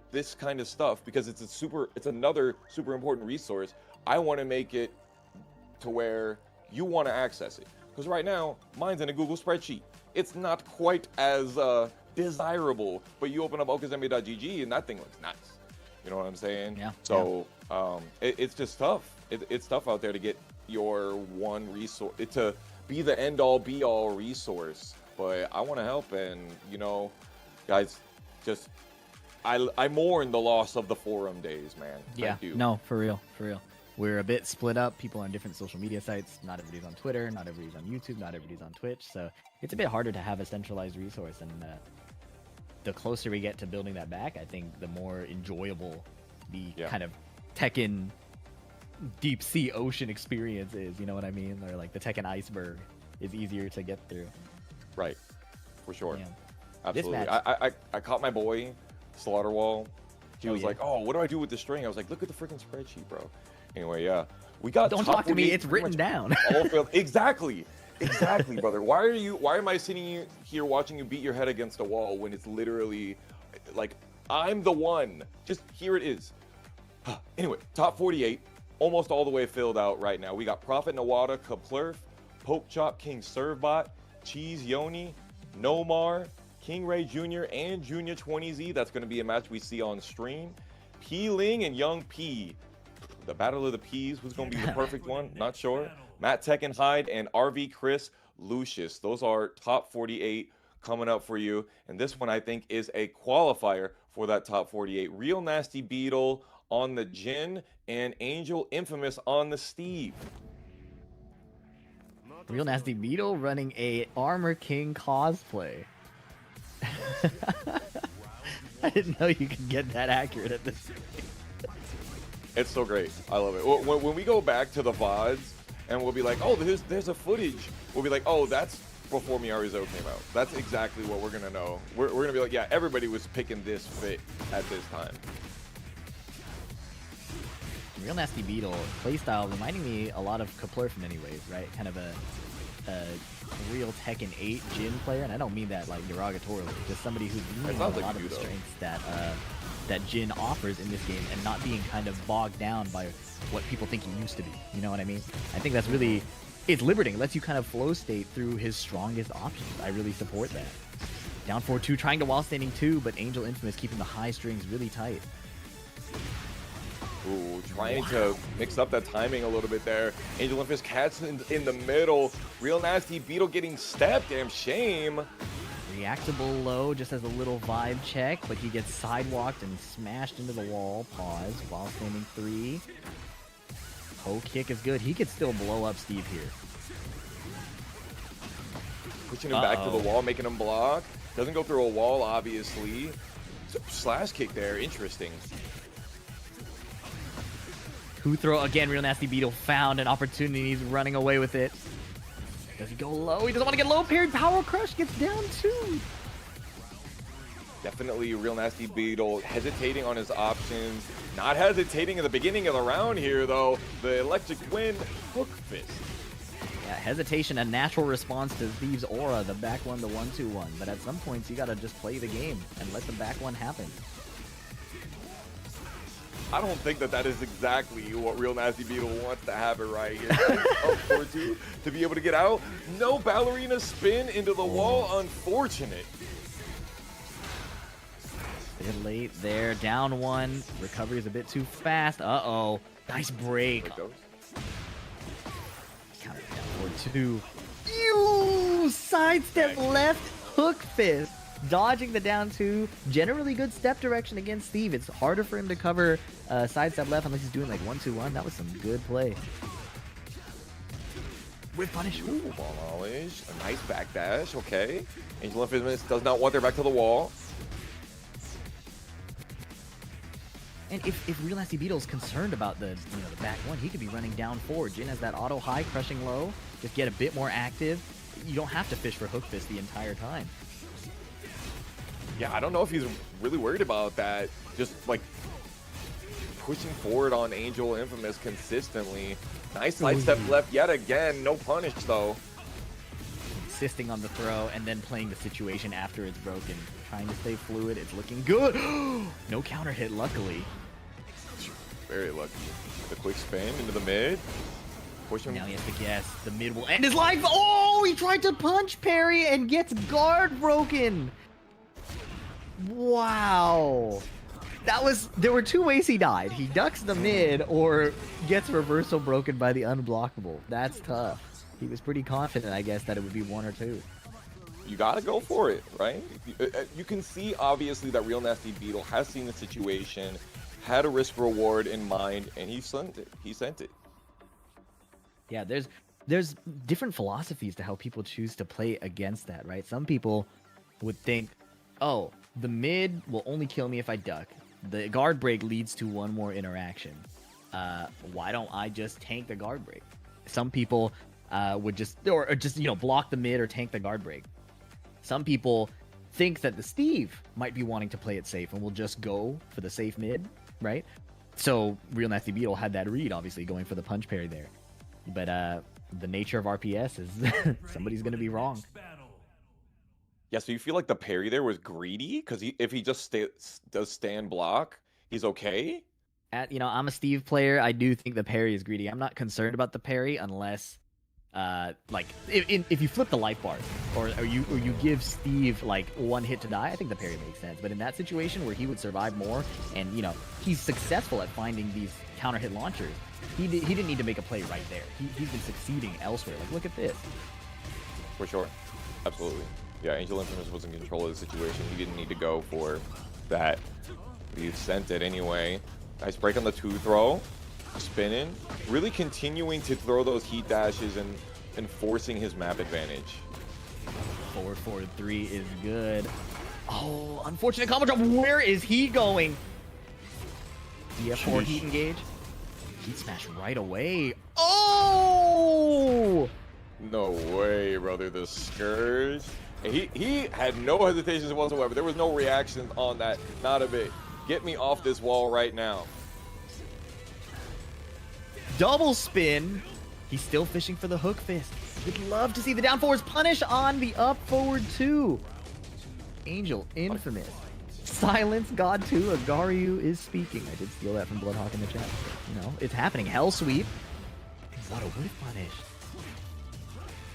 this kind of stuff because it's another super important resource. I want to make it to where you want to access it. Because right now, mine's in a Google spreadsheet. It's not quite as desirable, but you open up okazemi.gg and that thing looks nice. You know what I'm saying? Yeah. So it's just tough. It's tough out there to get your one resource, to be the end all be all resource. But I want to help, and you know, guys, just I mourn the loss of the forum days, man. Yeah. I do. No, for real, for real. We're a bit split up. People on different social media sites. Not everybody's on Twitter. Not everybody's on YouTube. Not everybody's on Twitch. So it's a bit harder to have a centralized resource. And the closer we get to building that back, I think the more enjoyable the kind of Tekken deep sea ocean experience is. You know what I mean? Or like the Tekken iceberg is easier to get through. Right. For sure. Yeah. Absolutely. match- I caught my boy Slaughterwall. He Oh, was yeah. like, "Oh, what do I do with the string?" I was like, "Look at the freaking spreadsheet, bro." Anyway, yeah, we got. Don't top talk to me. 48 It's pretty written much down. all field. Exactly, brother. Why am I sitting here watching you beat your head against a wall when it's literally like I'm the one? Just here it is. Anyway, top 48, almost all the way filled out right now. We got Prophet Nawada, Kaplurf, Poke Chop, King Servbot, Cheese Yoni, Nomar, King Ray Jr. and Junior 20Z. That's going to be a match we see on stream. P Ling and Young P. The Battle of the P's. Who's going to be the perfect one? Not sure. Matt Tekken Hyde and RV Chris Lucius. Those are top 48 coming up for you. And this one I think is a qualifier for that top 48. Real Nasty Beetle on the Jin and Angel Infamous on the Steve. Real Nasty Beetle running a Armor King cosplay. I didn't know you could get that accurate at this point. It's so great. I love it. When we go back to the VODs and we'll be like, oh, there's a footage. We'll be like, oh, that's before Miyaruzo came out. That's exactly what we're going to know. We're going to be like, yeah, everybody was picking this fit at this time. Real Nasty Beetle playstyle reminding me a lot of Kaplurf in many ways, right? Kind of a real Tekken 8 Jin player, and I don't mean that like derogatorily. Just somebody who's using a sounds lot like of you, the though. strengths that Jin offers in this game, and not being kind of bogged down by what people think he used to be. You know what I mean? I think that's really, it's liberating. It lets you kind of flow state through his strongest options. I really support that. Down 4-2, trying to wall standing 2, but Angel Infamous keeping the high strings really tight. Ooh, trying to mix up that timing a little bit there. Angel Infamous Cats in the middle. Real Nasty Beetle getting stepped. Damn shame. Reactable low just as a little vibe check, but he gets sidewalked and smashed into the wall. Pause. While standing 3. Poke kick is good. He could still blow up Steve here. Pushing him back to the wall, making him block. Doesn't go through a wall, obviously. Slash kick there. Interesting. Who throw again? Real Nasty Beetle found an opportunity. He's running away with it. Does he go low? He doesn't want to get low. Parried Power Crush gets down 2. Definitely Real Nasty Beetle hesitating on his options. Not hesitating at the beginning of the round here, though. The Electric Wind Hook Fist. Yeah, hesitation, a natural response to Steve's aura, the back one, the 1-2-1. But at some points, you gotta just play the game and let the back one happen. I don't think that is exactly what Real Nasty Beetle wants to happen right here. Up 4-2 to be able to get out. No ballerina spin into the wall. Unfortunate. Bit late there, down 1. Recovery is a bit too fast. Uh-oh. Nice break. Like those. Counter down 4-2. Ew! Sidestep left hook fist. Dodging the down 2. Generally good step direction against Steve. It's harder for him to cover sidestep left unless he's doing like 1-2-1. That was some good play. With punish. Ooh, ball knowledge. A nice backdash. Okay. Angel Infamous does not want their back to the wall. And if Real Nasty Beetle's concerned about the the back one, he could be running down 4. Jin has that auto high, crushing low. Just get a bit more active. You don't have to fish for hook fist the entire time. Yeah, I don't know if he's really worried about that. Just like pushing forward on Angel Infamous consistently. Nice side step left yet again. No punish though. Insisting on the throw and then playing the situation after it's broken. Trying to stay fluid. It's looking good. No counter hit, luckily. Very lucky. The quick spin into the mid. Push him. Now he has to guess. The mid will end his life. Oh, he tried to punch parry and gets guard broken. Wow. There were two ways he died. He ducks the mid or gets reversal broken by the unblockable. That's tough. He was pretty confident, I guess, that it would be one or two. You gotta go for it, right? You can see obviously that Real Nasty Beetle has seen the situation, had a risk reward in mind, and he sent it. Yeah, there's different philosophies to how people choose to play against that, right? Some people would think, oh, the mid will only kill me if I duck. The guard break leads to one more interaction. Why don't I just tank the guard break? Some people would just block the mid or tank the guard break. Some people think that the Steve might be wanting to play it safe and will just go for the safe mid, right? So Real Nasty Beetle had that read, obviously, going for the punch parry there. But the nature of RPS is somebody's going to be wrong. Yeah, so you feel like the parry there was greedy? Because if he just does stand block, he's okay? I'm a Steve player. I do think the parry is greedy. I'm not concerned about the parry unless... if you flip the life bar or you give Steve like one hit to die, I think the parry makes sense. But in that situation where he would survive more and he's successful at finding these counter hit launchers, he didn't need to make a play right there. He's been succeeding elsewhere. Like, look at this. For sure. Absolutely. Yeah, Angel Infamous was in control of the situation. He didn't need to go for that. He sent it anyway. Nice break on the 2-throw. Spinning, really continuing to throw those heat dashes and forcing his map advantage. 4-4-3 is good. Oh, unfortunate combo drop. Where is he going? DF4 heat engage. Heat smash right away. Oh! No way, brother. The Scourge. He had no hesitations whatsoever. There was no reaction on that. Not a bit. Get me off this wall right now. Double spin. He's still fishing for the hook fist. Would love to see the down forwards punish on the up forward 2. Angel Infamous. Silence God 2. Agario is speaking. I did steal that from Bloodhawk in the chat. It's happening. Hell sweep. What a whiff punish.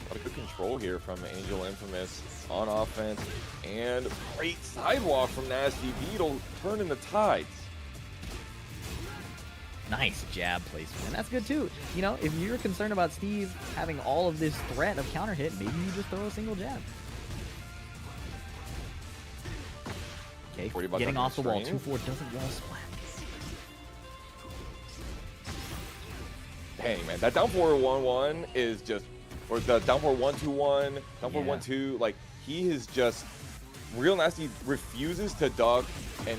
A lot of good control here from Angel Infamous on offense. And great sidewalk from Nasty Beetle, turning the tides. Nice jab placement, and that's good too. If you're concerned about Steve having all of this threat of counter hit, maybe you just throw a single jab. Okay, getting off the wall, 2-4 doesn't wall splat. Dang, man, that down forward 1-1 is just, or the down forward 1-2-1, down forward 1-2, like, he is just, Real Nasty refuses to duck, and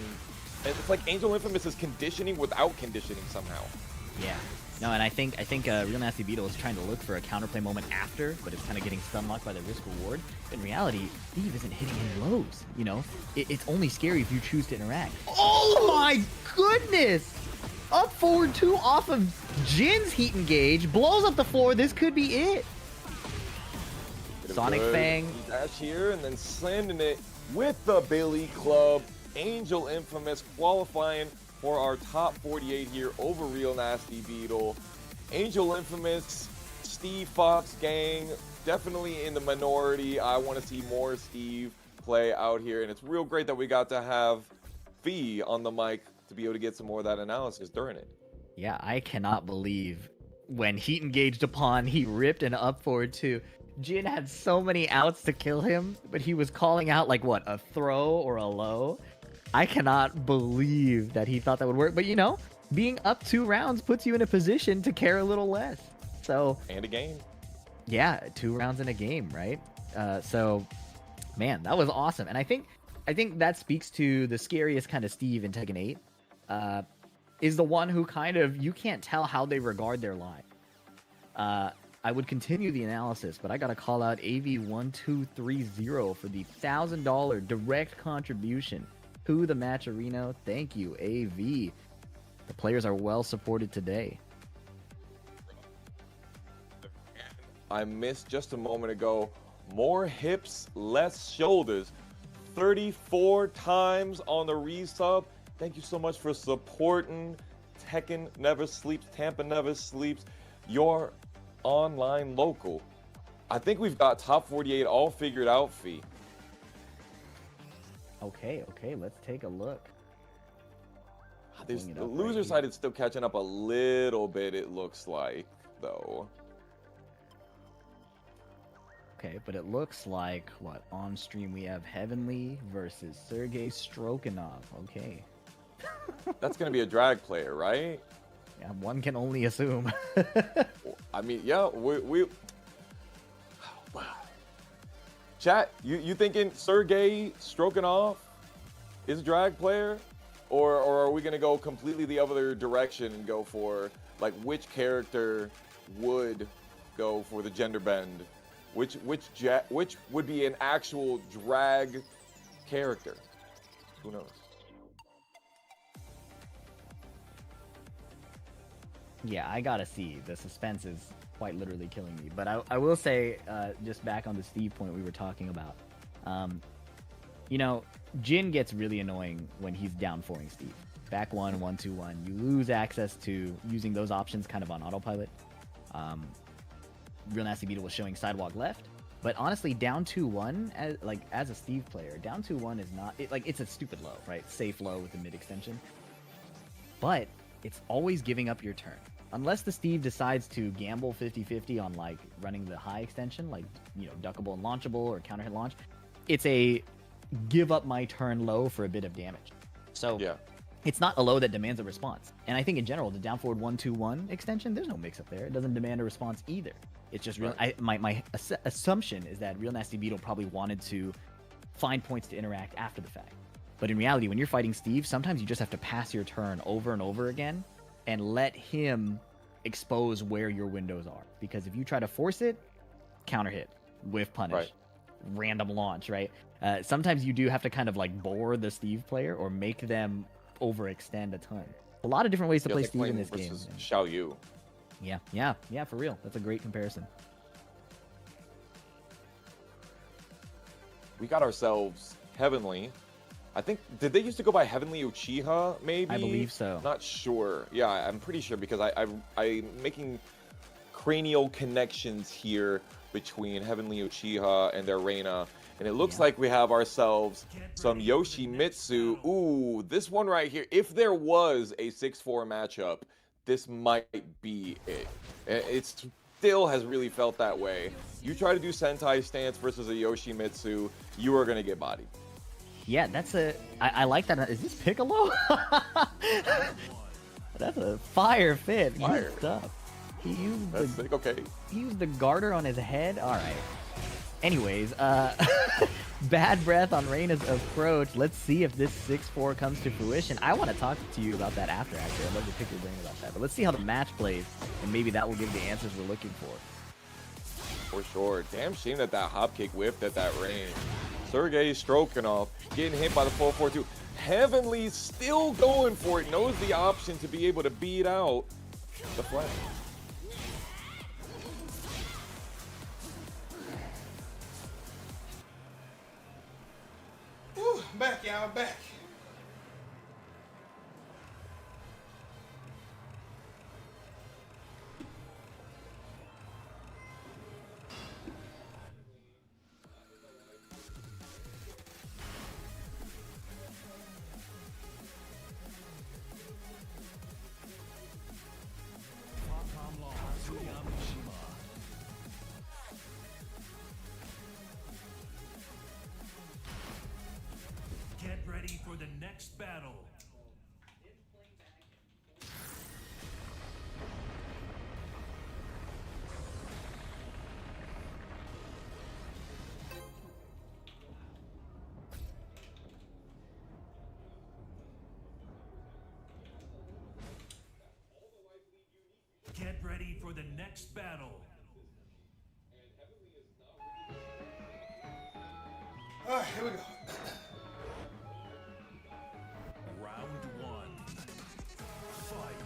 it's like Angel Infamous is conditioning without conditioning somehow. Yeah. No, and I think Real Nasty Beetle is trying to look for a counterplay moment after, but it's kind of getting stun locked by the risk reward. In reality, Steve isn't hitting any lows. It's only scary if you choose to interact. Oh my goodness! Up forward 2 off of Jin's heat engage, blows up the floor. This could be it. Sonic Fang. Dash here and then sending it with the Billy Club. Angel Infamous qualifying for our top 48 here over Real Nasty Beetle. Angel Infamous, Steve Fox gang, definitely in the minority. I want to see more Steve play out here, and it's real great that we got to have Fee on the mic to be able to get some more of that analysis during it. Yeah, I cannot believe when heat engaged upon, he ripped an up forward 2. Jin had so many outs to kill him, but he was calling out like what, a throw or a low? I cannot believe that he thought that would work. But being up 2 rounds puts you in a position to care a little less. So and a game. Yeah, 2 rounds in a game, right? So man, that was awesome. And I think that speaks to the scariest kind of Steve in Tekken 8. Is the one who kind of, you can't tell how they regard their line. I would continue the analysis, but I got to call out AV1230 for the $1,000 direct contribution to the match arena. Thank you, AV. The players are well supported today. I missed just a moment ago. More hips, less shoulders. 34 times on the resub. Thank you so much for supporting Tekken Never Sleeps, Tampa Never Sleeps, your online local. I think we've got top 48 all figured out, Fee. Okay, let's take a look. pulling it The up right loser here. side is still catching up a little bit, it looks like, though. Okay, but it looks like, what, on stream we have Heavenly versus Sergey Strokinov. Okay. That's going to be a drag player, right? Yeah, one can only assume. I mean, yeah, we wow. Chat, you thinking Sergey Strokinov is a drag player? Or are we going to go completely the other direction and go for, like, which character would go for the gender bend? Which would be an actual drag character? Who knows? Yeah, I gotta see. The suspense is quite literally killing me. But I will say, just back on the Steve point we were talking about, you know, Jin gets really annoying when he's down 4ing Steve. Back 1, 1, 2, 1. You lose access to using those options kind of on autopilot. Real Nasty Beetle was showing sidewalk left. But honestly, down 2-1, as a Steve player, down 2-1 is not... it's a stupid low, right? Safe low with the mid extension. But it's always giving up your turn. Unless the Steve decides to gamble 50-50 on, like, running the high extension, like, you know, duckable and launchable or counter hit launch, it's a give up my turn low for a bit of damage. So Yeah. it's not a low that demands a response. And I think in general, the down forward 1-2-1 extension, there's no mix up there. It doesn't demand a response either. It's just real. My assumption is that Real Nasty Beetle probably wanted to find points to interact after the fact. But in reality, when you're fighting Steve, sometimes you just have to pass your turn over and over again and let him expose where your windows are. Because if you try to force it, counter hit, whiff punish, random launch, right? Sometimes you do have to kind of like bore the Steve player or make them overextend a ton. A lot of different ways to play Steve in this game. Xiao Yu. Yeah, for real. That's a great comparison. We got ourselves Heavenly. I think, did they used to go by Heavenly Uchiha, maybe? I believe so. Not sure. Yeah, I'm pretty sure because I'm making cranial connections here between Heavenly Uchiha and their Reina. And it looks like we have ourselves some Yoshimitsu. Ooh, this one right here. If there was a 6-4 matchup, this might be it. It still has really felt that way. You try to do Sentai stance versus a Yoshimitsu, you are going to get bodied. Yeah, that's I like that. Is this Piccolo? That's a fire fit. Fire. Good stuff. He used That's sick, okay. He used the garter on his head. All right. Anyways, bad breath on Reina's approach. Let's see if this 6-4 comes to fruition. I want to talk to you about that after, actually. I'd love to pick your brain about that. But let's see how the match plays, and maybe that will give the answers we're looking for. For sure. Damn shame that hop kick whiffed at that range. Sergey Strokinov getting hit by the 4-4-2. Heavenly still going for it. Knows the option to be able to beat out the flank. Woo, back, y'all, back. Get ready for the next battle. Get ready for the next battle. All right, here we go. Round 1. Fight.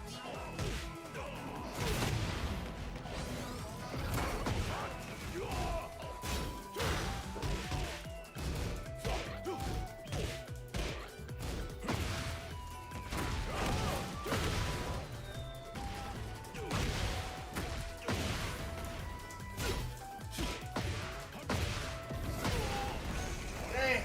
Dang.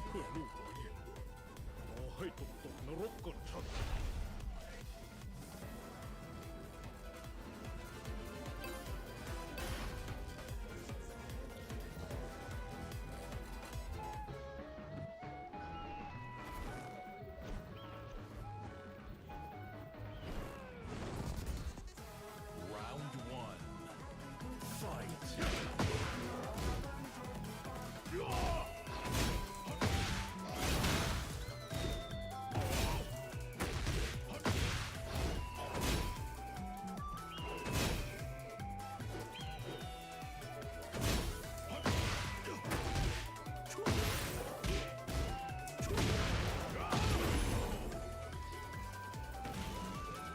เพื่อลูกไว้รอให้ตกนรกก่อนช่าง Round one. Fight.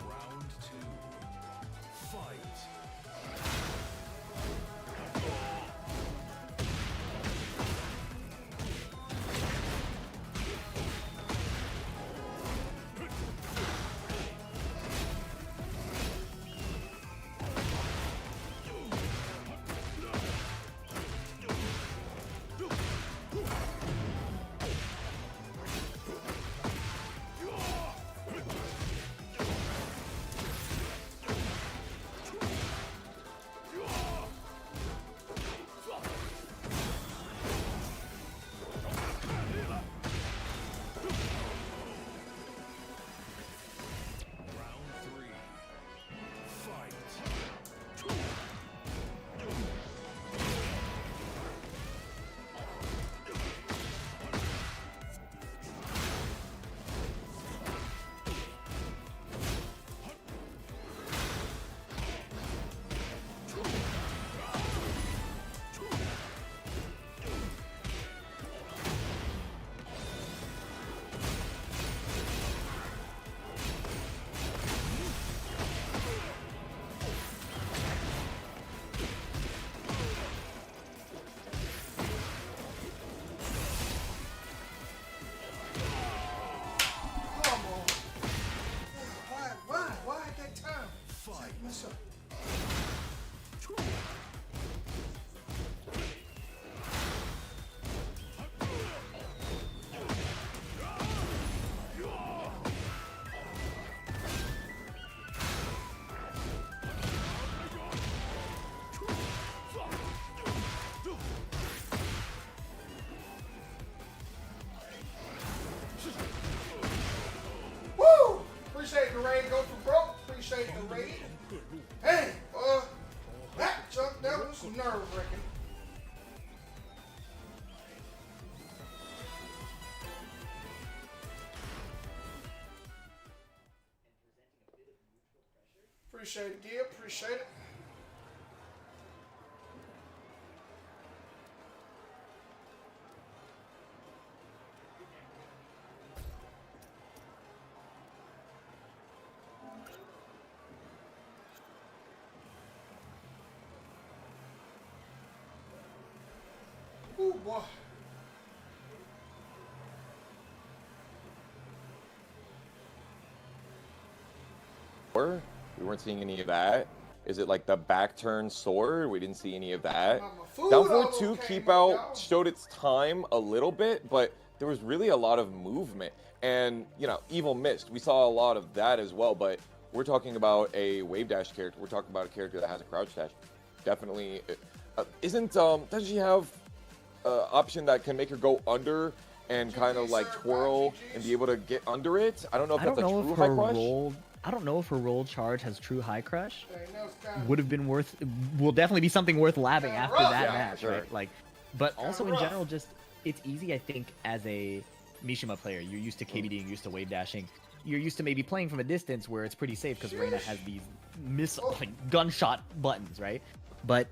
Round two. Fight. Round three. Fight. Come on. Why at that time? Fight. What's up? Woo! Appreciate the raid. Go for broke. Appreciate the raid. Hey, that junk, that was nerve-wracking. Appreciate it, Gil. Appreciate it. Ooh, boy. We weren't seeing any of that. Is it like the back turn sword? We didn't see any of that. My food Down forward almost 2 came keep up, out y'all. showed its time a little bit, but there was really a lot of movement. And, you know, Evil Mist, we saw a lot of that as well, but we're talking about a wave dash character. We're talking about a character that has a crouch dash. Definitely. Doesn't she have option that can make her go under and kind of like twirl and be able to get under it? I don't know if I that's don't a know true if high her crush. roll. I don't know if her roll charge has true high crush. Dang, that was kinda- Would have been worth. Will definitely be something worth labbing Kinda after rough, that yeah, match, sure. right? Like, but also in rough. general, just it's easy. I think as a Mishima player, you're used to KBDing, used to wave dashing. You're used to maybe playing from a distance where it's pretty safe because Reina has these like gunshot buttons, right? But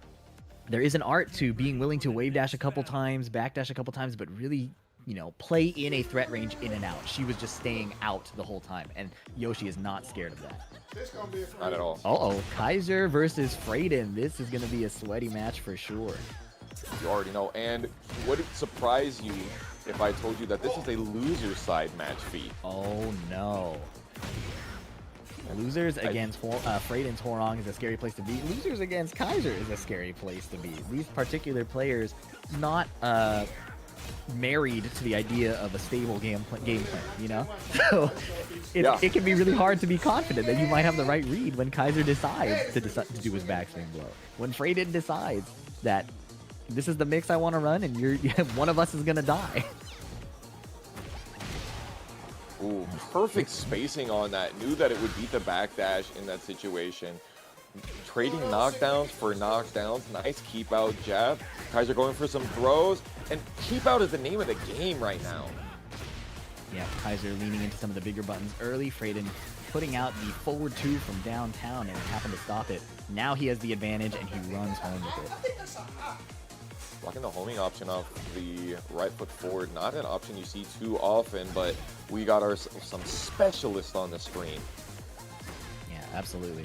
there is an art to being willing to wave dash a couple times, back dash a couple times, but really, you know, play in a threat range in and out. She was just staying out the whole time, and Yoshi is not scared of that. This gonna be a Not at all. Uh-oh, Kaiser versus Freyden. This is going to be a sweaty match for sure. You already know. And would it surprise you if I told you that this is a loser side match feat? Oh, no. Losers against Freyden's Horong is a scary place to be. Losers against Kaiser is a scary place to be. These particular players, not married to the idea of a stable game plan, you know? So Yeah. it can be really hard to be confident that you might have the right read when Kaiser decides to do his backswing blow. When Freyden decides that this is the mix I want to run and one of us is going to die. Ooh, perfect spacing on that. Knew that it would beat the backdash in that situation. Trading knockdowns for knockdowns. Nice keep out jab. Kaiser going for some throws. And keep out is the name of the game right now. Yeah, Kaiser leaning into some of the bigger buttons early. Freyden putting out the forward two from downtown and happened to stop it. Now he has the advantage and he runs home with it. Blocking the homing option off the right foot forward. Not an option you see too often, but we got some specialists on the screen. Yeah, absolutely.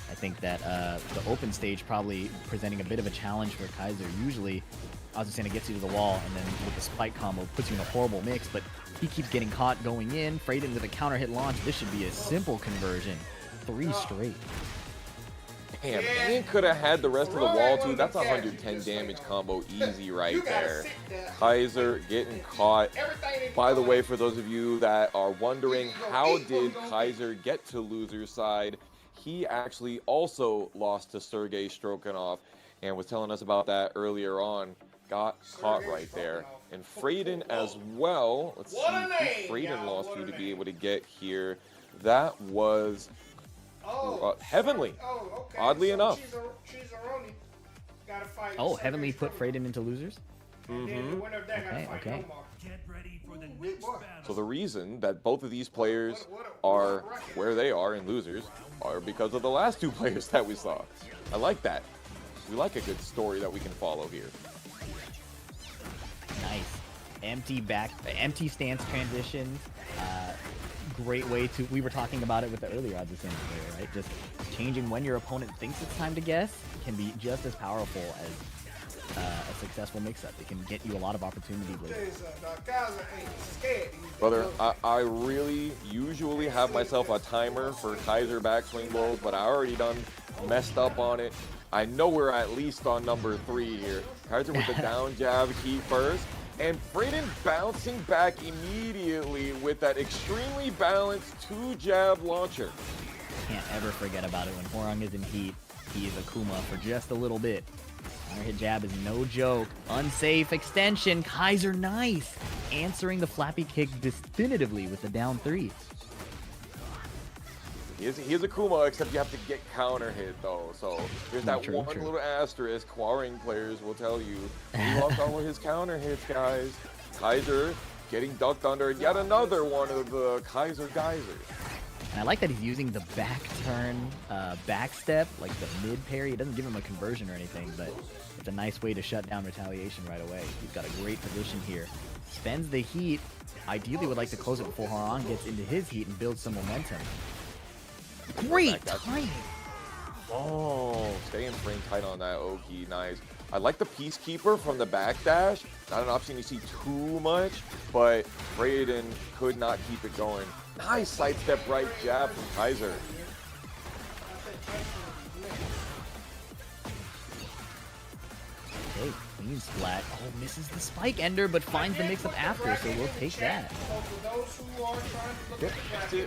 I think that the open stage probably presenting a bit of a challenge for Kaiser. Usually, Azucena gets you to the wall, and then with the spike combo puts you in a horrible mix, but he keeps getting caught going in. Freyden with a counter hit launch. This should be a simple conversion. 3 straight. Damn, and could have had the rest of the wall too. That's 110 damage combo easy right there. Kaiser getting caught. By the way, for those of you that are wondering, how did Kaiser get to loser's side? He actually also lost to Sergei Strokanov and was telling us about that earlier on. Got caught right there. And Freyden as well. Let's see who Freyden lost to be able to get here. That was Heavenly. Oddly enough. Oh, Heavenly put Freyden into losers? Mm-hmm. Okay. Get ready for the next battle. So the reason that both of these players are where they are in losers are because of the last 2 players that we saw. I like that. We like a good story that we can follow here. Nice. Empty stance transitions. Great way to, we were talking about it with the earlier Azucena player, right? Just changing when your opponent thinks it's time to guess can be just as powerful as a successful mix-up. It can get you a lot of opportunity later. Brother, I really usually have myself a timer for Kaiser backswing blows, but I already done messed up on it. I know we're at least on number 3 here. Kaiser with the down jab heat first. And Freyden bouncing back immediately with that extremely balanced 2-jab launcher. Can't ever forget about it when Hwoarang is in heat. He is a Kuma for just a little bit. Counter hit jab is no joke. Unsafe extension. Kaiser nice. Answering the flappy kick definitively with the down 3. He is a Kuma, except you have to get counter hit though. So there's that True. little asterisk. Hwoarang players will tell you he lost all of his counter hits, guys. Kaiser getting ducked under yet another one of the Kaiser geysers. And I like that he's using the back turn, back step, like the mid parry. It doesn't give him a conversion or anything, but it's a nice way to shut down retaliation right away. He's got a great position here. Spends the heat. Ideally would like to close it before Hwoarang gets into his heat and builds some momentum. Great timing. Oh, staying frame tight on that Oki, nice. I like the Peacekeeper from the backdash. Not an option you see too much, but Freyden could not keep it going. Nice sidestep right jab from Kaiser. Okay, clean splat. Oh, misses the spike ender, but finds the mix-up after, so we'll take that.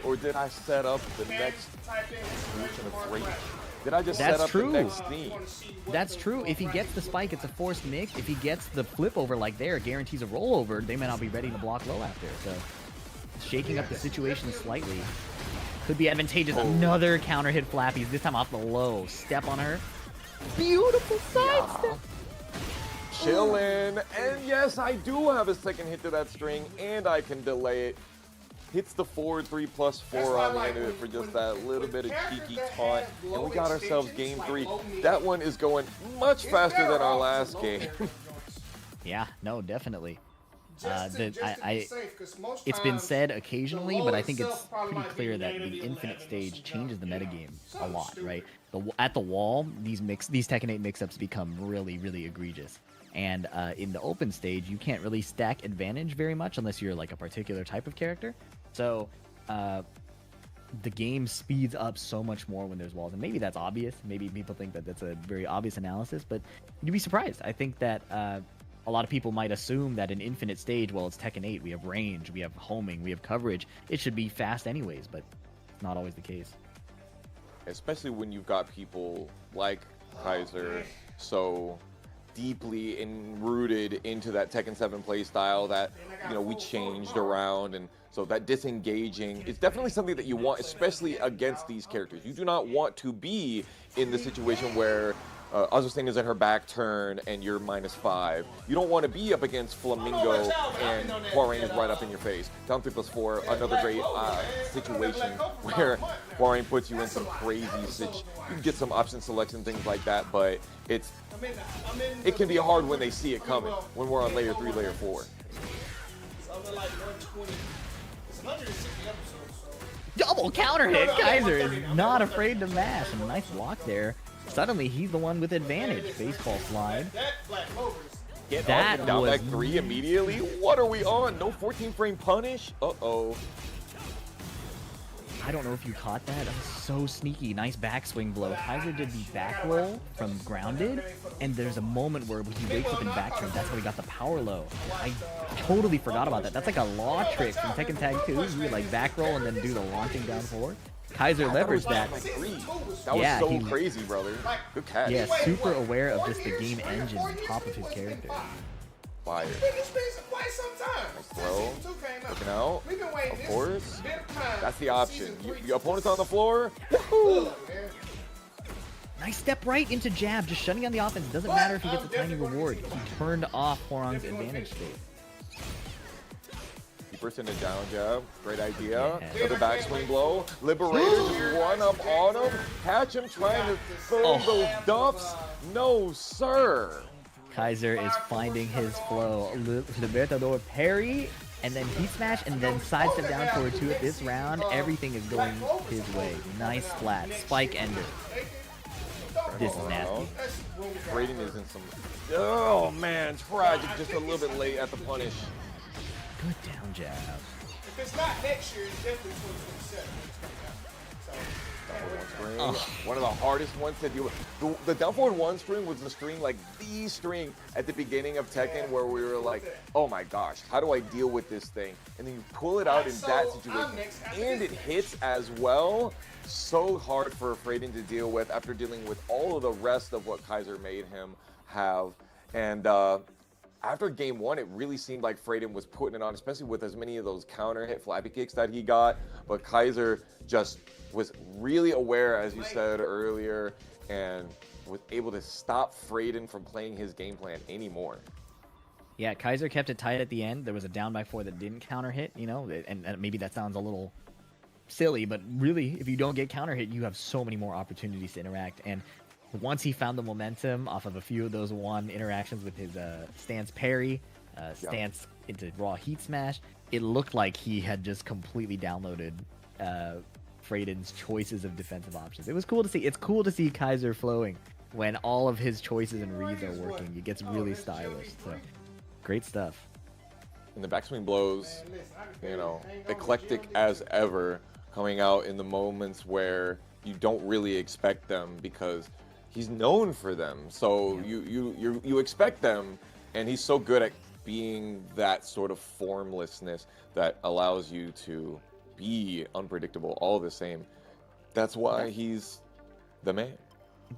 Or did I set up the next solution of Freyden? Did I just That's set up true. the next theme? That's true. If he gets the spike, it's a forced mix. If he gets the flip over like there, it guarantees a rollover. They may not be ready to block low after. So shaking up the situation slightly could be advantageous. Another counter hit flappies, this time off the low. Step on her. Beautiful sidestep. Chillin'. And yes, I do have a second hit to that string, and I can delay it. Hits the forward 3+4 on the end of it for just that little bit of cheeky taunt. And we got ourselves game 3. That one is going much faster than our last game. Yeah, no, definitely. It's been said occasionally, but I think it's pretty clear that the infinite stage changes the metagame a lot, right? At the wall, these Tekken 8 mix-ups become really, really egregious. And in the open stage, you can't really stack advantage very much unless you're like a particular type of character. So the game speeds up so much more when there's walls. And maybe that's obvious. Maybe people think that that's a very obvious analysis, but you'd be surprised. I think that a lot of people might assume that an infinite stage, well, it's Tekken 8, we have range, we have homing, we have coverage. It should be fast anyways, but it's not always the case. Especially when you've got people like Kaiser so deeply rooted into that Tekken 7 play style that, you know, we changed around, and so that disengaging is definitely something that you want, especially against these characters. You do not want to be in the situation where Azucena is at her back turn and you're -5. You don't want to be up against Flamingo and Huarain is right up in your face. Down 3+4, another great situation where Huarain puts you in some crazy situation. You can get some option selects and things like that, but it can be hard when they see it coming, when we're on layer 3, layer 4. Double counter hit. Kaiser is not afraid to mash. And a nice block there. Suddenly, he's the one with advantage. Baseball slide. Get That up and down was- back 3 immediately? What are we on? No 14-frame punish? Uh-oh. I don't know if you caught that. That was so sneaky. Nice backswing blow. Kaiser did the back roll from grounded, and there's a moment where he wakes up in back turn. That's how he got the power low. I totally forgot about that. That's like a law trick from Tekken Tag 2. You would like back roll and then do the launching down forward. Kaiser leveraged that. That was Yeah, so he- crazy, brother. Good catch. Yeah, super aware of just the game engine on top of his character. Fire. Nice throw. Looking out. Of course. That's the option. Your opponent's on the floor. Woohoo! Nice step right into jab, just shutting down the offense. Doesn't matter if he gets a tiny reward. He turned off Hwoarang's advantage state. He burst into down jab. Great idea. Yeah. Another backswing blow. Liberator just run up on him. Catch him trying to throw those duffs. No, sir. Kaiser is finding his flow. Libertador parry, and then heat smash, and then sidestep down forward 2 at this round. Everything is going his way. Nice flat. Spike ender. This is nasty. Raiden is in some... Oh, man. Tragic. Just a little bit late at the punish. Good down jab. If it's not next year, it's definitely 2027. One of the hardest ones to deal with. The down forward 1 string was the string, like the string at the beginning of Tekken, where we were like, oh my gosh, how do I deal with this thing? And then you pull it out in that situation, and it hits as well. So hard for Raiden to deal with after dealing with all of the rest of what Kaiser made him have. And after game 1, it really seemed like Raiden was putting it on, especially with as many of those counter hit flappy kicks that he got. But Kaiser just was really aware, as you said earlier, and was able to stop Raiden from playing his game plan anymore. Yeah, Kaiser kept it tight at the end. There was a down by 4 that didn't counter hit, you know, and maybe that sounds a little silly, but really, if you don't get counter hit, you have so many more opportunities to interact. And once he found the momentum off of a few of those interactions with his stance parry, stance into raw heat smash, it looked like he had just completely downloaded Raiden's choices of defensive options. It was cool to see. It's cool to see Kaiser flowing when all of his choices and reads are working. It gets really stylish. So great stuff. And the backswing blows, you know, eclectic as ever, coming out in the moments where you don't really expect them because he's known for them. So you expect them, and he's so good at being that sort of formlessness that allows you to be unpredictable all the same. That's why he's the man.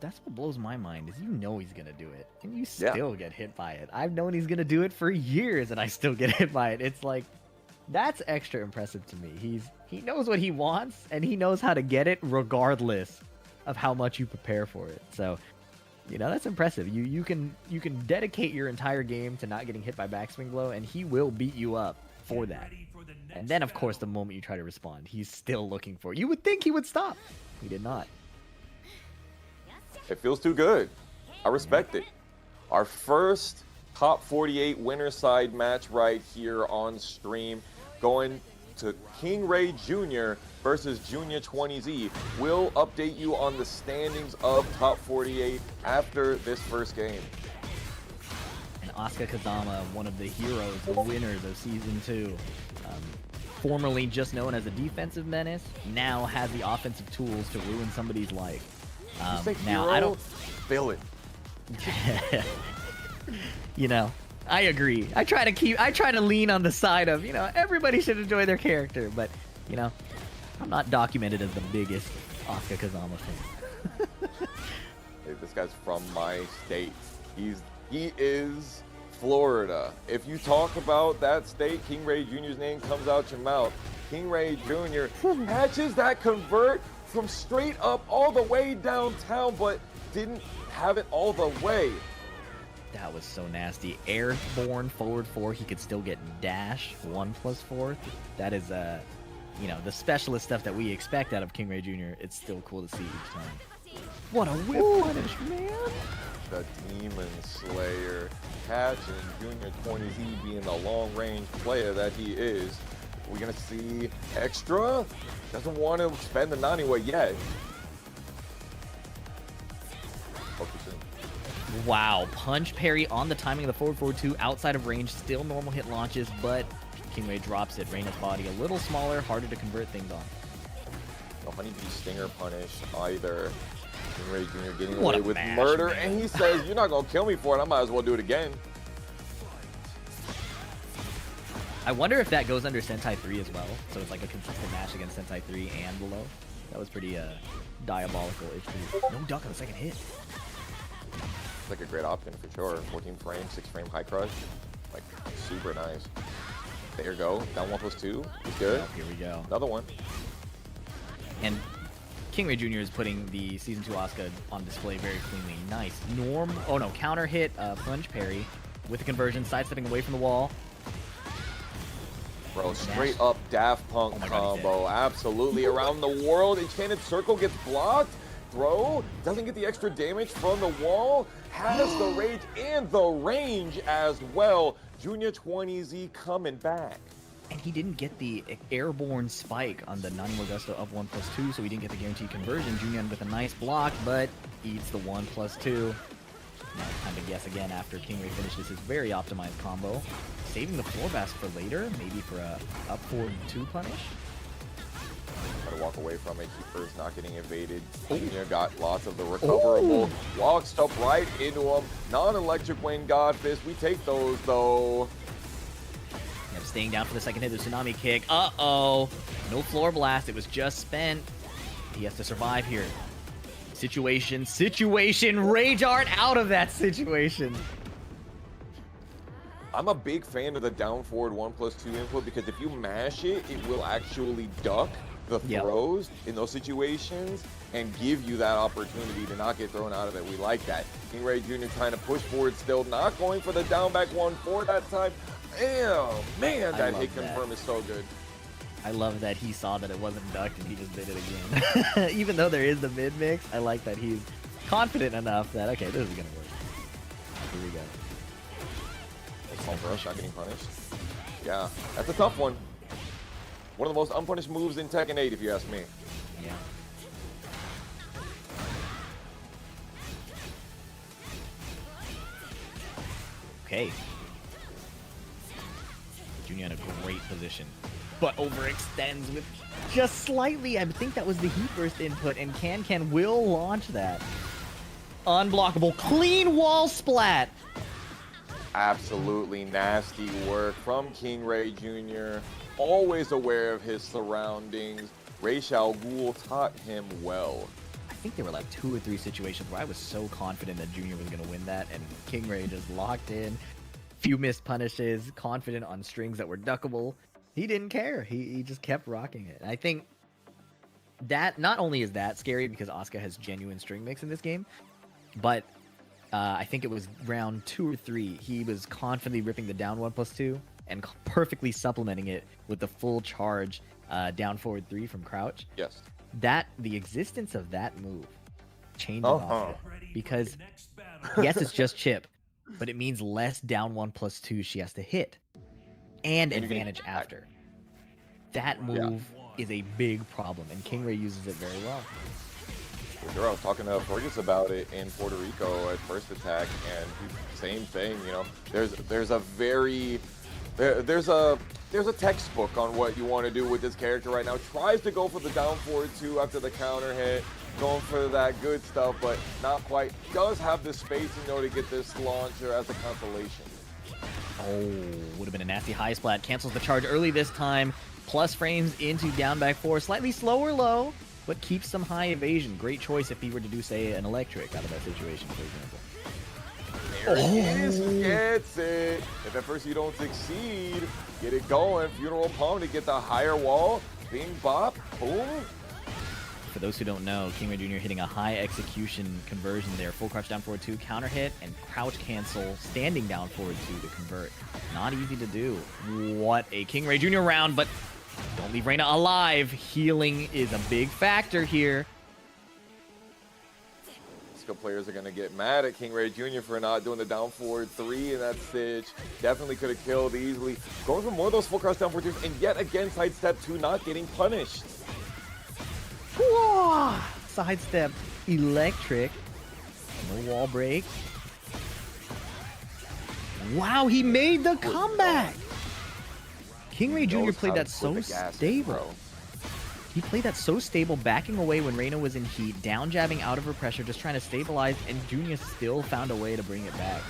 That's what blows my mind is you know he's gonna do it and you still get hit by it. I've known he's gonna do it for years and I still get hit by it. It's like, that's extra impressive to me. He knows what he wants and he knows how to get it regardless of how much you prepare for it. So, you know, that's impressive. You can dedicate your entire game to not getting hit by backswing blow and he will beat you up for that. And then of course the moment you try to respond, he's still looking for it. You would think he would stop. He did not. It feels too good. I respect it. Our first top 48 winner side match right here on stream, going to King Ray Jr. versus Junior 20Z. We'll update you on the standings of top 48 after this first game. And Asuka Kazama, one of the heroes, the winners of Season 2. Formerly just known as a defensive menace, now has the offensive tools to ruin somebody's life. You say Now, hero? I don't... Villain. You know, I agree. I try to lean on the side of, everybody should enjoy their character, but, I'm not documented as the biggest Asuka Kazama fan. Hey, this guy's from my state. He is Florida. If you talk about that state, King Ray Jr.'s name comes out your mouth. King Ray Jr. catches that convert from straight up all the way downtown, but didn't have it all the way. That was so nasty. Airborne forward 4, he could still get dash 1+4. That is, the specialist stuff that we expect out of King Ray Jr. It's still cool to see each time. What a whip punish, man! The Demon Slayer catching Junior 20Z being the long-range player that he is. We're gonna see extra. Doesn't want to spend the Naniwa yet. Focus in. Wow, punch parry on the timing of the forward forward 2 outside of range, still normal hit launches, but King Ray drops it. Reina's body a little smaller, harder to convert things on. No Honeybee Stinger punish either. King Ray Jr. getting What away a with mash, murder, man. and he says, "You're not gonna kill me for it. I might as well do it again." I wonder if that goes under Sentai 3 as well, so it's like a consistent match against Sentai 3 and below. That was pretty diabolical. No duck on the second hit. It's like a great option for sure. 14 frame, 6 frame high crush. Like, super nice. There you go. Down 1+2. He's good. Yep, here we go. Another one. And King Ray Jr. is putting the Season 2 Asuka on display very cleanly. Nice. Counter hit, punch parry with the conversion, sidestepping away from the wall. Bro, straight up Daft Punk Oh my God, he's combo. Absolutely. Around the world. Enchanted Circle gets blocked. Throw. Doesn't get the extra damage from the wall. Has the rage and the range as well. Junior 20Z coming back. And he didn't get the airborne spike on the Nani Mogusto of 1+2, so he didn't get the guaranteed conversion. Junior with a nice block, but eats the 1+2. Now it's time to guess again after King Ray finishes his very optimized combo. Saving the floor bass for later, maybe for a up forward 2 punish. Gotta walk away from it. Keeper's not getting evaded. Junior got lots of the recoverable. Walks up right into him. Non-electric wing God Fist. We take those though. Yep, staying down for the second hit, the tsunami kick. Uh-oh. No floor blast. It was just spent. He has to survive here. Situation. Rage Art out of that situation. I'm a big fan of the down forward 1+2 input because if you mash it, it will actually duck the throws in those situations and give you that opportunity to not get thrown out of it. We like that. King Ray Jr. trying to push forward still, not going for the down back 1-4 that time. Damn, man, that hit confirm is so good. I love that he saw that it wasn't ducked and he just did it again. Even though there is the mid mix, I like that he's confident enough that, okay, this is gonna work. Here we go. For us not getting punished. Yeah, that's a tough one. One of the most unpunished moves in Tekken 8, if you ask me. Yeah. Okay. Junior in a great position, but overextends with just slightly. I think that was the heat burst input, and Can will launch that. Unblockable, clean wall splat. Absolutely nasty work from King Ray Jr. Always aware of his surroundings. Ray Shao Ghul taught him well. I think there were like 2 or 3 situations where I was so confident that Junior was going to win that, and King Ray just locked in. Few missed punishes, confident on strings that were duckable. He didn't care. He just kept rocking it. And I think that not only is that scary because Asuka has genuine string mix in this game, but I think it was round 2 or 3. He was confidently ripping the down 1+2 and perfectly supplementing it with the full charge down forward 3 from crouch. Yes. The existence of that move changes Asuka because yes, it's just chip, but it means less down 1+2 she has to hit and advantage after. That move is a big problem, and King Ray uses it very well. Sure, I was talking to Fergus about it in Puerto Rico at First Attack, and same thing. You know, there's a textbook on what you want to do with this character right now. Tries to go for the down forward 2 after the counter hit, going for that good stuff, but not quite. Does have the spacing though to get this launcher as a consolation. Oh, would have been a nasty high splat. Cancels the charge early this time. Plus frames into down back 4. Slightly slower low, but keeps some high evasion. Great choice if he were to do, say, an electric out of that situation, for example. There it is, gets it. If at first you don't succeed, get it going. Funeral Palm to get the higher wall. Bing bop, boom. For those who don't know, King Ray Jr. hitting a high execution conversion there. Full crouch down forward 2, counter hit, and crouch cancel, standing down forward 2 to convert. Not easy to do. What a King Ray Jr. round, but don't leave Reina alive. Healing is a big factor here. Cisco players are going to get mad at King Ray Jr. for not doing the down forward 3 in that stitch. Definitely could have killed easily. Going for more of those full crouch down forward 2s, and yet again sidestep 2 not getting punished. Whoa! Sidestep electric. No wall break. Wow, he made the comeback! King Ray Jr. played that so stable. He played that so stable, backing away when Reina was in heat, down jabbing out of her pressure, just trying to stabilize, and Junior still found a way to bring it back.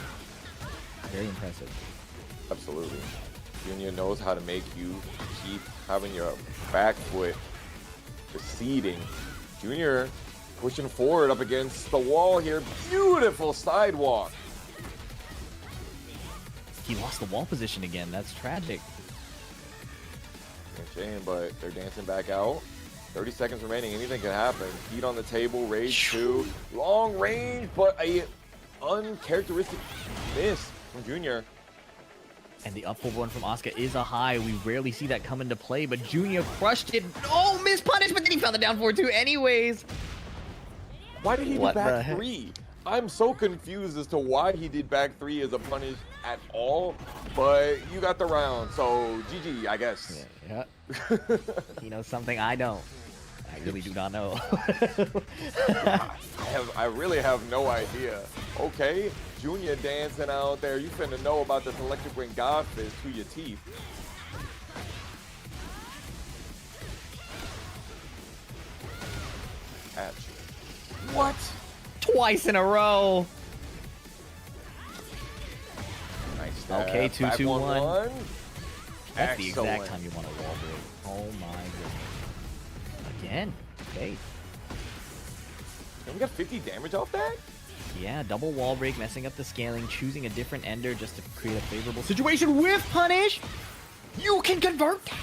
Very impressive. Absolutely. Junior knows how to make you keep having your back foot receding. Junior pushing forward up against the wall here. Beautiful sidewalk. He lost the wall position again. That's tragic. Shame, but they're dancing back out. 30 seconds remaining. Anything can happen. Heat on the table. Rage 2. Long range, but a uncharacteristic miss from Junior. And the up forward one from Asuka is a high. We rarely see that come into play, but Junior crushed it. Oh, missed punish, but then he found the down forward 2 anyways. Why did he do What the back heck? 3? I'm so confused as to why he did back 3 as a punish at all, but you got the round, so GG, I guess. Yeah. He knows something I don't. I really do not know. I really have no idea. Okay, Junior dancing out there. You finna know about this electric ring god fist to your teeth. Catch. What? Twice in a row. Nice stab. Okay, Back 2-2-1. 1-1. That's the exact Excellent. time you want a wall break. Oh my goodness. Again. Okay. And we got 50 damage off that? Yeah, double wall break, messing up the scaling, choosing a different ender just to create a favorable situation with punish. You can convert that.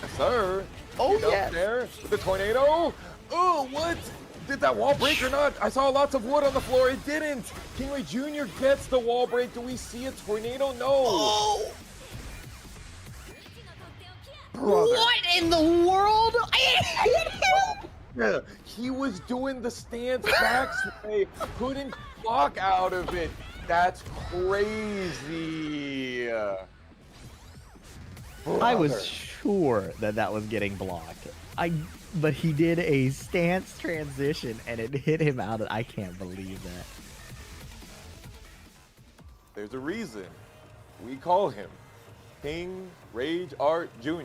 Yes, sir. Oh, Get up yes. there with the tornado. Oh, what? Did that wall break or not? I saw lots of wood on the floor. It didn't. King Ray Jr. gets the wall break. Do we see a tornado? No. Oh! Brother. What in the world? I hit him! Yeah, he was doing the stance back sway. Couldn't block out of it. That's crazy. I was Brother. sure that that was getting blocked. But he did a stance transition and it hit him out. I can't believe that. There's a reason we call him King Rage Art Jr.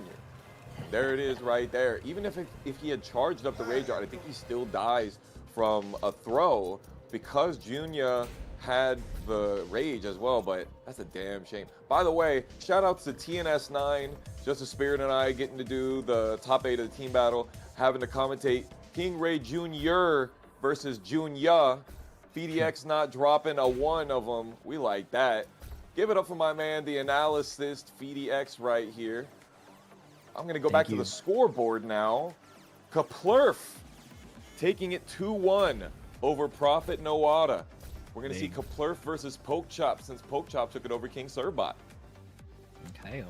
There it is right there. Even if he had charged up the Rage Art, I think he still dies from a throw because Junior had the Rage as well, but that's a damn shame. By the way, shout outs to TNS9, Just a Spirit and I getting to do the top 8 of the team battle, having to commentate King Ray Jr. versus Junior. PDX not dropping a one of them. We like that. Give it up for my man, the analyst, PDX right here. I'm going to go back to the scoreboard now. Kaplurf taking it 2-1 over Prophet Noada. We're going to see Kaplurf versus Pokechop since Pokechop took it over King Surbot. Okay.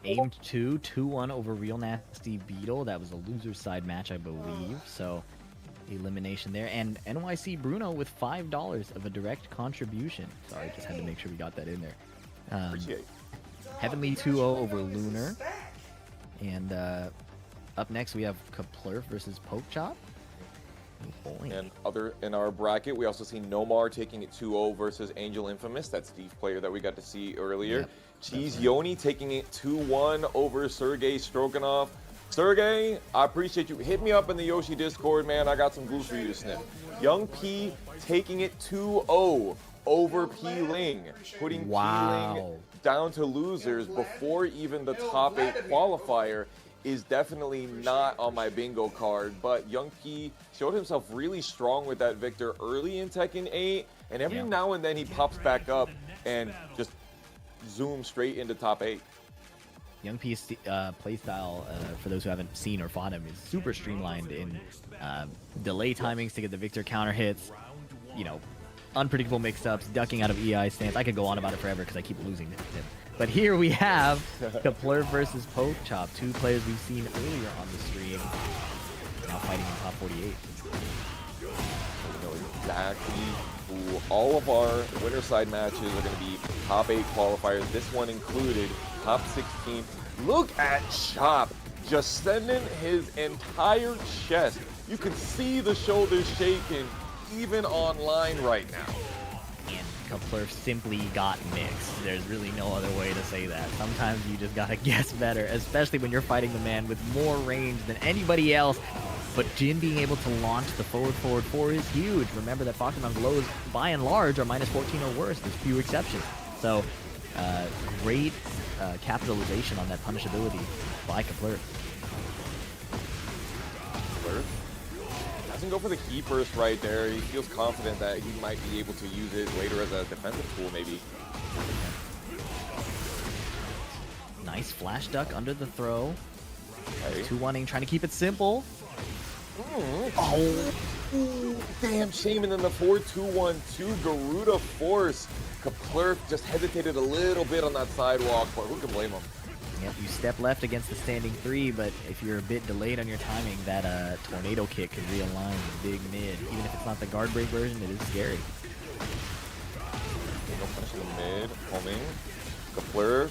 Aim 2-1 over Real Nasty Beetle. That was a loser side match, I believe. So elimination there. And NYC Bruno with $5 of a direct contribution. Sorry, just had to make sure we got that in there. Appreciate it. Heavenly 2-0 over Lunar. And up next we have Kaplurf versus Pokechop. Oh boy. And other in our bracket, we also see Nomar taking it 2-0 versus Angel Infamous. That's the player that we got to see earlier. Yep, Cheese Yoni taking it 2-1 over Sergey Stroganov. Sergey, I appreciate you. Hit me up in the Yoshi Discord, man. I got some glue for you to sniff. Young P taking it 2-0 over P-Ling, putting Wow. P-Ling down to losers before even the top 8 qualifier is definitely not on my bingo card. But Young P showed himself really strong with that victor early in Tekken 8, and every now and then he pops back up and just zooms straight into top 8. Young P's playstyle, for those who haven't seen or fought him, is super streamlined in delay timings to get the victor counter hits, you know, unpredictable mix-ups, ducking out of EI stance. I could go on about it forever because I keep losing to him. But here we have Kapler versus Poke Chop, 2 players we've seen earlier on the stream, now fighting in top 48. We know exactly who all of our winner side matches are going to be top 8 qualifiers, this one included, top 16. Look at Chop just sending his entire chest. You can see the shoulders shaking even online right now. And Kapler simply got mixed. There's really no other way to say that. Sometimes you just gotta guess better, especially when you're fighting the man with more range than anybody else. But Jin being able to launch the forward 4 is huge. Remember that Fakumam's lows, by and large, are minus 14 or worse. There's few exceptions. So, great capitalization on that punishability by Kapler. Kapler doesn't go for the key first right there. He feels confident that he might be able to use it later as a defensive tool, maybe. Nice flash duck under the throw. Okay. 2-1ing, trying to keep it simple. Oh, damn shame. And then the 4-2-1-2 Garuda force. Kapler just hesitated a little bit on that sidewalk, but who can blame him? Yep, you step left against the standing 3, but if you're a bit delayed on your timing, that tornado kick could realign the big mid. Even if it's not the guard break version, it is scary. No punish in the mid, homing. Kapler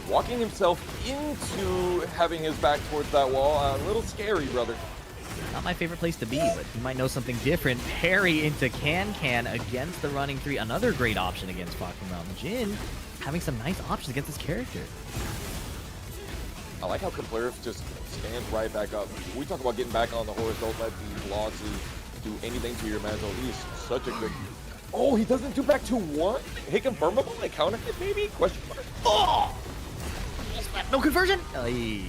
walking himself into having his back towards that wall. A little scary, brother. Not my favorite place to be, but he might know something different. Parry into Can against the running 3. Another great option against Fakumam. Jin having some nice options against this character. I like how Kapler just stands right back up. We talk about getting back on the horse. Don't let these losses do anything to your mental. He's such a good... Oh, he doesn't do back to 1? Hit confirmable? Like counter hit maybe? Question mark. Oh! No conversion? Aye.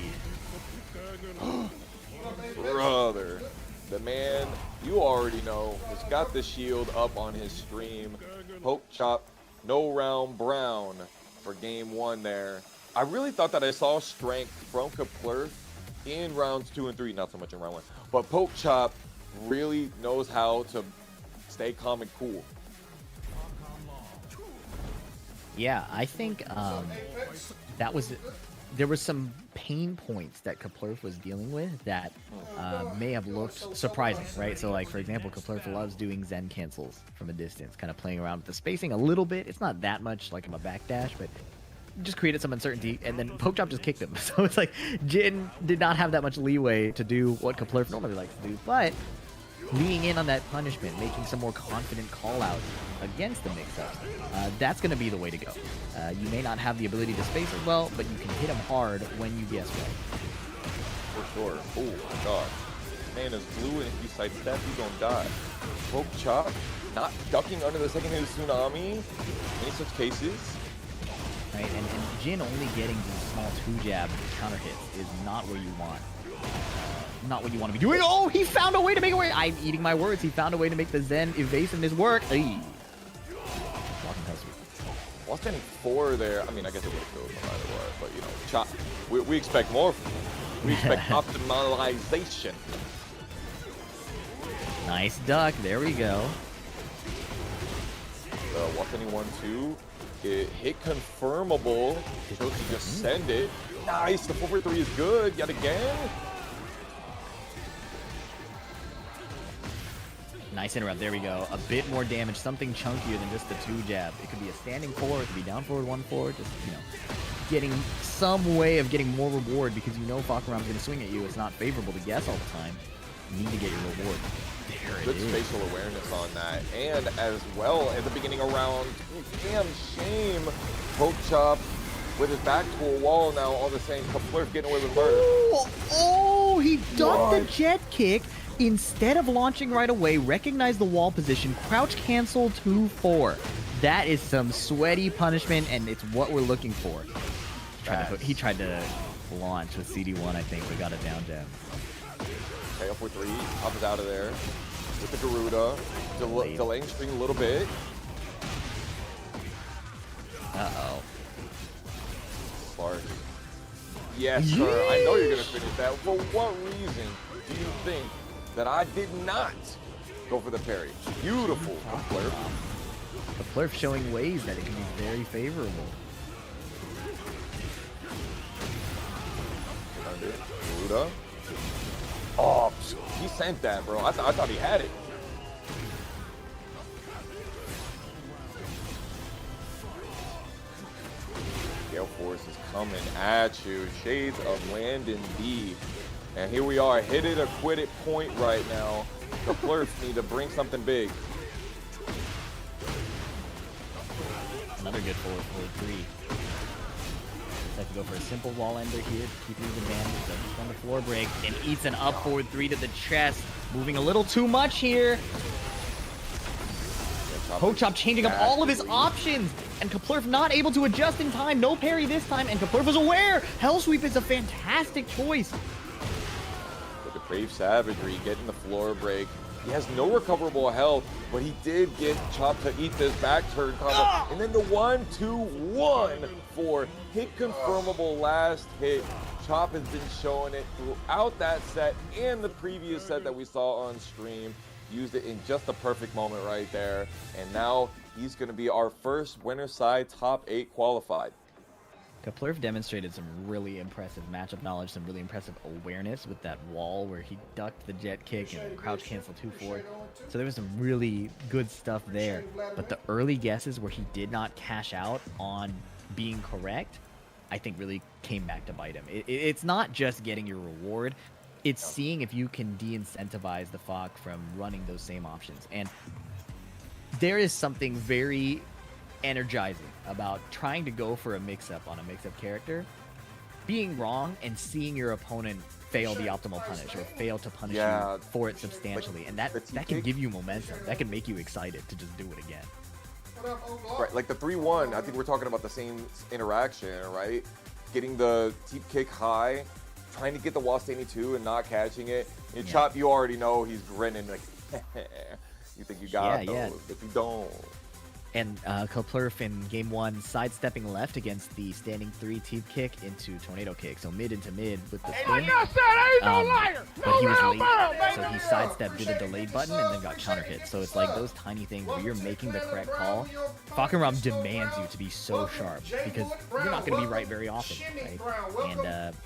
Brother, the man you already know has got the shield up on his stream. Poke Chop, no round brown for game 1 there. I really thought that I saw strength from Kapler in rounds 2 and 3, not so much in round 1. But Poke Chop really knows how to stay calm and cool. Yeah, I think there was some pain points that Kapler was dealing with that may have looked surprising, right? So, like, for example, Kapler loves doing Zen cancels from a distance, kind of playing around with the spacing a little bit. It's not that much like a backdash, but just created some uncertainty, and then Poke Chop just kicked him. So it's like Jin did not have that much leeway to do what Kapler normally likes to do, but leaning in on that punishment, making some more confident call-outs against the mix-ups, that's going to be the way to go. You may not have the ability to space as well, but you can hit him hard when you guess right. For sure. Oh my god. Man is blue, and if you sidestep, he's gonna die. Poke Chop not ducking under the second hit tsunami. Any such cases? Right, and Jin only getting these small 2-jab counter hits is not where you want. Not what you want to be doing. Oh, he found a way to make it work. I'm eating my words. He found a way to make the Zen evasiveness work. Ay. Walking past me. While standing 4 there, I mean, I guess it would have killed no matter what, but you know, Chop, we expect more. We expect optimization. Nice duck. There we go. While standing 1-2, it hit confirmable. Chose to just send it. Nice. The 4-3 is good yet again. Nice interrupt. There we go. A bit more damage. Something chunkier than just the 2-jab. It could be a standing 4. It could be down forward 1-4. Just, you know, getting some way of getting more reward because you know Fakumam's going to swing at you. It's not favorable to guess all the time. You need to get your reward. There it Good is. spatial awareness on that. And as well, at the beginning of round, damn shame, Poke Chop with his back to a wall now, all the same. Kapler getting away with murder. Oh, he ducked the jet kick, instead of launching right away, recognize the wall position, crouch cancel 2-4. That is some sweaty punishment, and it's what we're looking for. He tried to launch with CD1, I think, but got it down jab. Okay, up for 3. Up is out of there. With the Garuda. Delaying string a little bit. Uh-oh. Clark. Yes, sir. I know you're going to finish that. For what reason do you think that I did not go for the parry? Beautiful. Flurf. The Flurf showing ways that it can be very favorable. Garuda. Oh, he sent that, bro. I thought he had it. Gale Force is coming at you. Shades of Landon D. And here we are, hit it or quit it point right now. The Flirts need to bring something big. Another good forward 3. Have to go for a simple wall ender here to keep his advantage. So he's on the floor break and eats an up forward 3 to the chest. Moving a little too much here. Poke Chop changing up all of his options. And Kaplurf not able to adjust in time. No parry this time. And Kaplurf was aware. Hell Sweep is a fantastic choice. With the Brave Savagery getting the floor break. He has no recoverable health, but he did get Chop to eat this back turn combo. And then the 1-2-1 for hit confirmable last hit. Chop has been showing it throughout that set and the previous set that we saw on stream. Used it in just the perfect moment right there. And now he's going to be our first winner side top 8 qualified. Kaplurf demonstrated some really impressive matchup knowledge, some really impressive awareness with that wall where he ducked the jet kick and crouch cancel 2-4. So there was some really good stuff there. But the early guesses where he did not cash out on being correct, I think really came back to bite him. It's not just getting your reward. It's seeing if you can de-incentivize the Fok from running those same options. And there is something very energizing about trying to go for a mix-up on a mix-up character, being wrong, and seeing your opponent fail the optimal punish or fail to punish you for it substantially. And that can give you momentum. That can make you excited to just do it again. Right, like the 3-1, I think we're talking about the same interaction, right? Getting the deep kick high, trying to get the wall standing 2 and not catching it. And Chop, you already know he's grinning like, you think you got those, but you don't. And Kaplurf in game 1 sidestepping left against the standing 3 teep kick into tornado kick. So mid into mid with the spin. But he was late, so he sidestepped, did a delayed button, and then got counter hit. So it's like those tiny things where you're making the correct call. Falkenraum demands you to be so sharp because you're not going to be right very often, right? And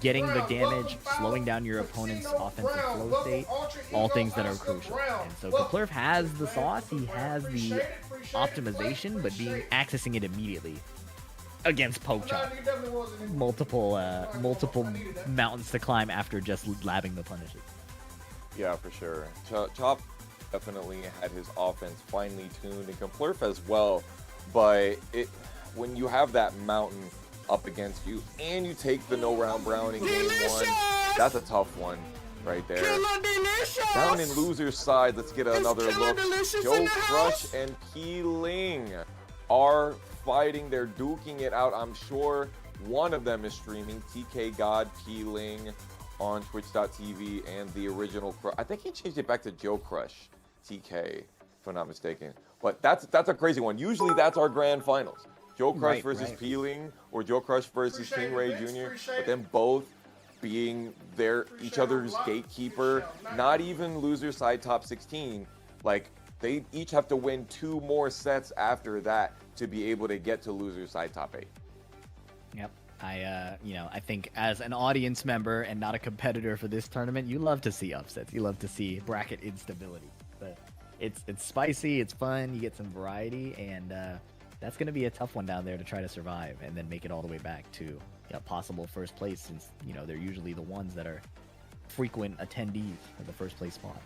getting the damage, slowing down your opponent's offensive flow state, all things that are crucial. And so Kaplurf has the sauce, he has the optimization, but accessing it immediately against Poke Chop. Multiple mountains to climb after just labbing the punishes. Yeah, for sure. Chop definitely had his offense finely tuned, and Kaplurf as well. But when you have that mountain up against you, and you take the no round brown in game 1, that's a tough one right there. Down in loser's side, let's get another look. Joe Crush and P-Ling are fighting. They're duking it out. I'm sure one of them is streaming. TK God P-Ling on twitch.tv, and the original Crush. I think he changed it back to Joe Crush TK, if I'm not mistaken. But that's a crazy one. Usually that's our grand finals. Joe Crush versus P-Ling, or Joe Crush versus King Ray Jr. But then both being each other's gatekeeper, not even loser side top 16. Like, they each have to win 2 more sets after that to be able to get to loser side top 8. Yep. I think as an audience member and not a competitor for this tournament, you love to see upsets. You love to see bracket instability. But it's spicy, it's fun, you get some variety, and that's going to be a tough one down there to try to survive and then make it all the way back to possible first place, since they're usually the ones that are frequent attendees of the first place spot.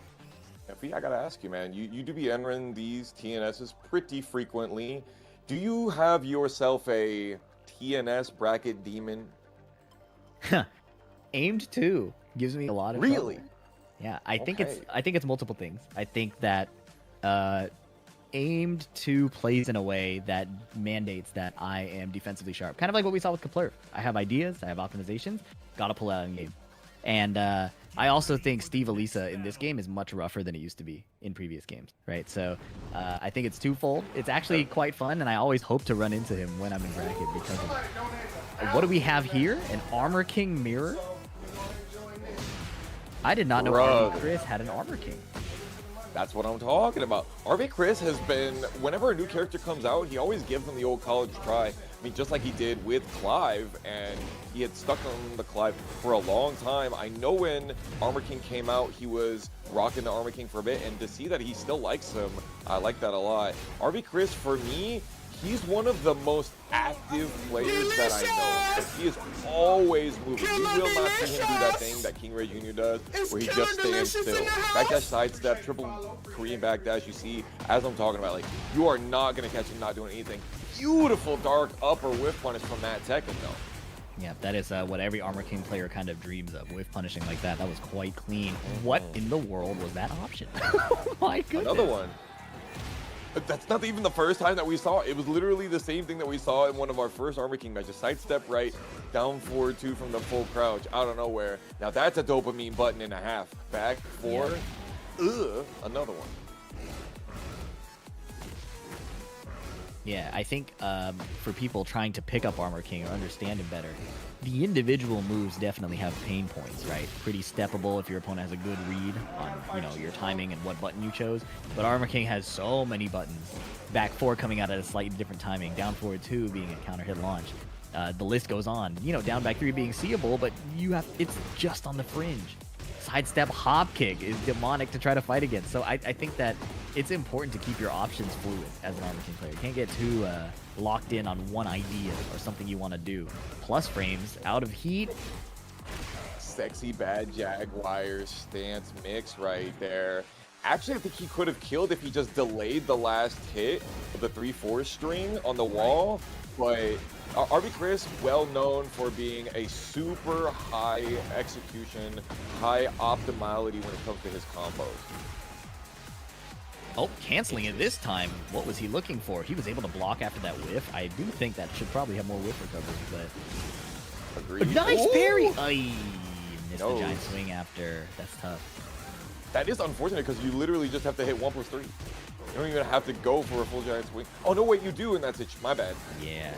I gotta ask you, man, you do be entering these TNSs pretty frequently. Do you have yourself a TNS bracket demon? Aimed to gives me a lot of really trouble. Yeah, I think Okay. it's multiple things. I think that aimed to plays in a way that mandates that I am defensively sharp. Kind of like what we saw with Kepler. I have ideas, I have optimizations, gotta pull out in game. And I also think Steve Elisa in this game is much rougher than it used to be in previous games, right? So I think it's twofold. It's actually quite fun, and I always hope to run into him when I'm in bracket because of what do we have here? An Armor King mirror? I did not know Brother. RV Chris had an Armor King. That's what I'm talking about. RV Chris has been, whenever a new character comes out, he always gives them the old college try. I mean, just like he did with Clive, and he had stuck on the Clive for a long time. I know when Armor King came out, he was rocking the Armor King for a bit, and to see that he still likes him, I like that a lot. RV Chris, for me, he's one of the most active players that I know. Like, he is always moving. You will not see him do that thing that King Ray Jr. does, where he just stands still. Backdash sidestep, triple Korean backdash, you see, as I'm talking about, like, you are not going to catch him not doing anything. Beautiful dark upper whiff punish from that Tekken, though. Yeah, that is what every Armor King player kind of dreams of. Whiff punishing like that. That was quite clean. What in the world was that option? Oh my goodness. Another one. That's not even the first time that we saw it. It was literally the same thing that we saw in one of our first Armor King matches. Sidestep right, down forward 2 from the full crouch, out of nowhere. Now that's a dopamine button and a half. Back 4. Ugh, another one. Yeah, I think for people trying to pick up Armor King or understand him better, the individual moves definitely have pain points, right? Pretty steppable if your opponent has a good read on, you know, your timing and what button you chose. But Armor King has so many buttons. Back 4 coming out at a slightly different timing. Down forward 2 being a counter hit launch. The list goes on. You know, down back 3 being seeable, but it's just on the fringe. Sidestep hop kick is demonic to try to fight against. So I think that it's important to keep your options fluid as an Armor King player. You can't get too locked in on one idea or something you want to do. Plus frames, out of heat. Sexy bad Jaguar stance mix right there. Actually, I think he could have killed if he just delayed the last hit of the 3-4 string on the wall. But RV Chris, well known for being a super high execution, high optimality when it comes to his combos. Oh, canceling it this time. What was he looking for? He was able to block after that whiff. I do think that should probably have more whiff recovery, but... Agreed. Nice Ooh! parry! Ay, missed No. the giant swing after. That's tough. That is unfortunate because you literally just have to hit 1+3. You don't even have to go for a full giant swing. Oh, no, wait, you do, and that's it. My bad. Yeah.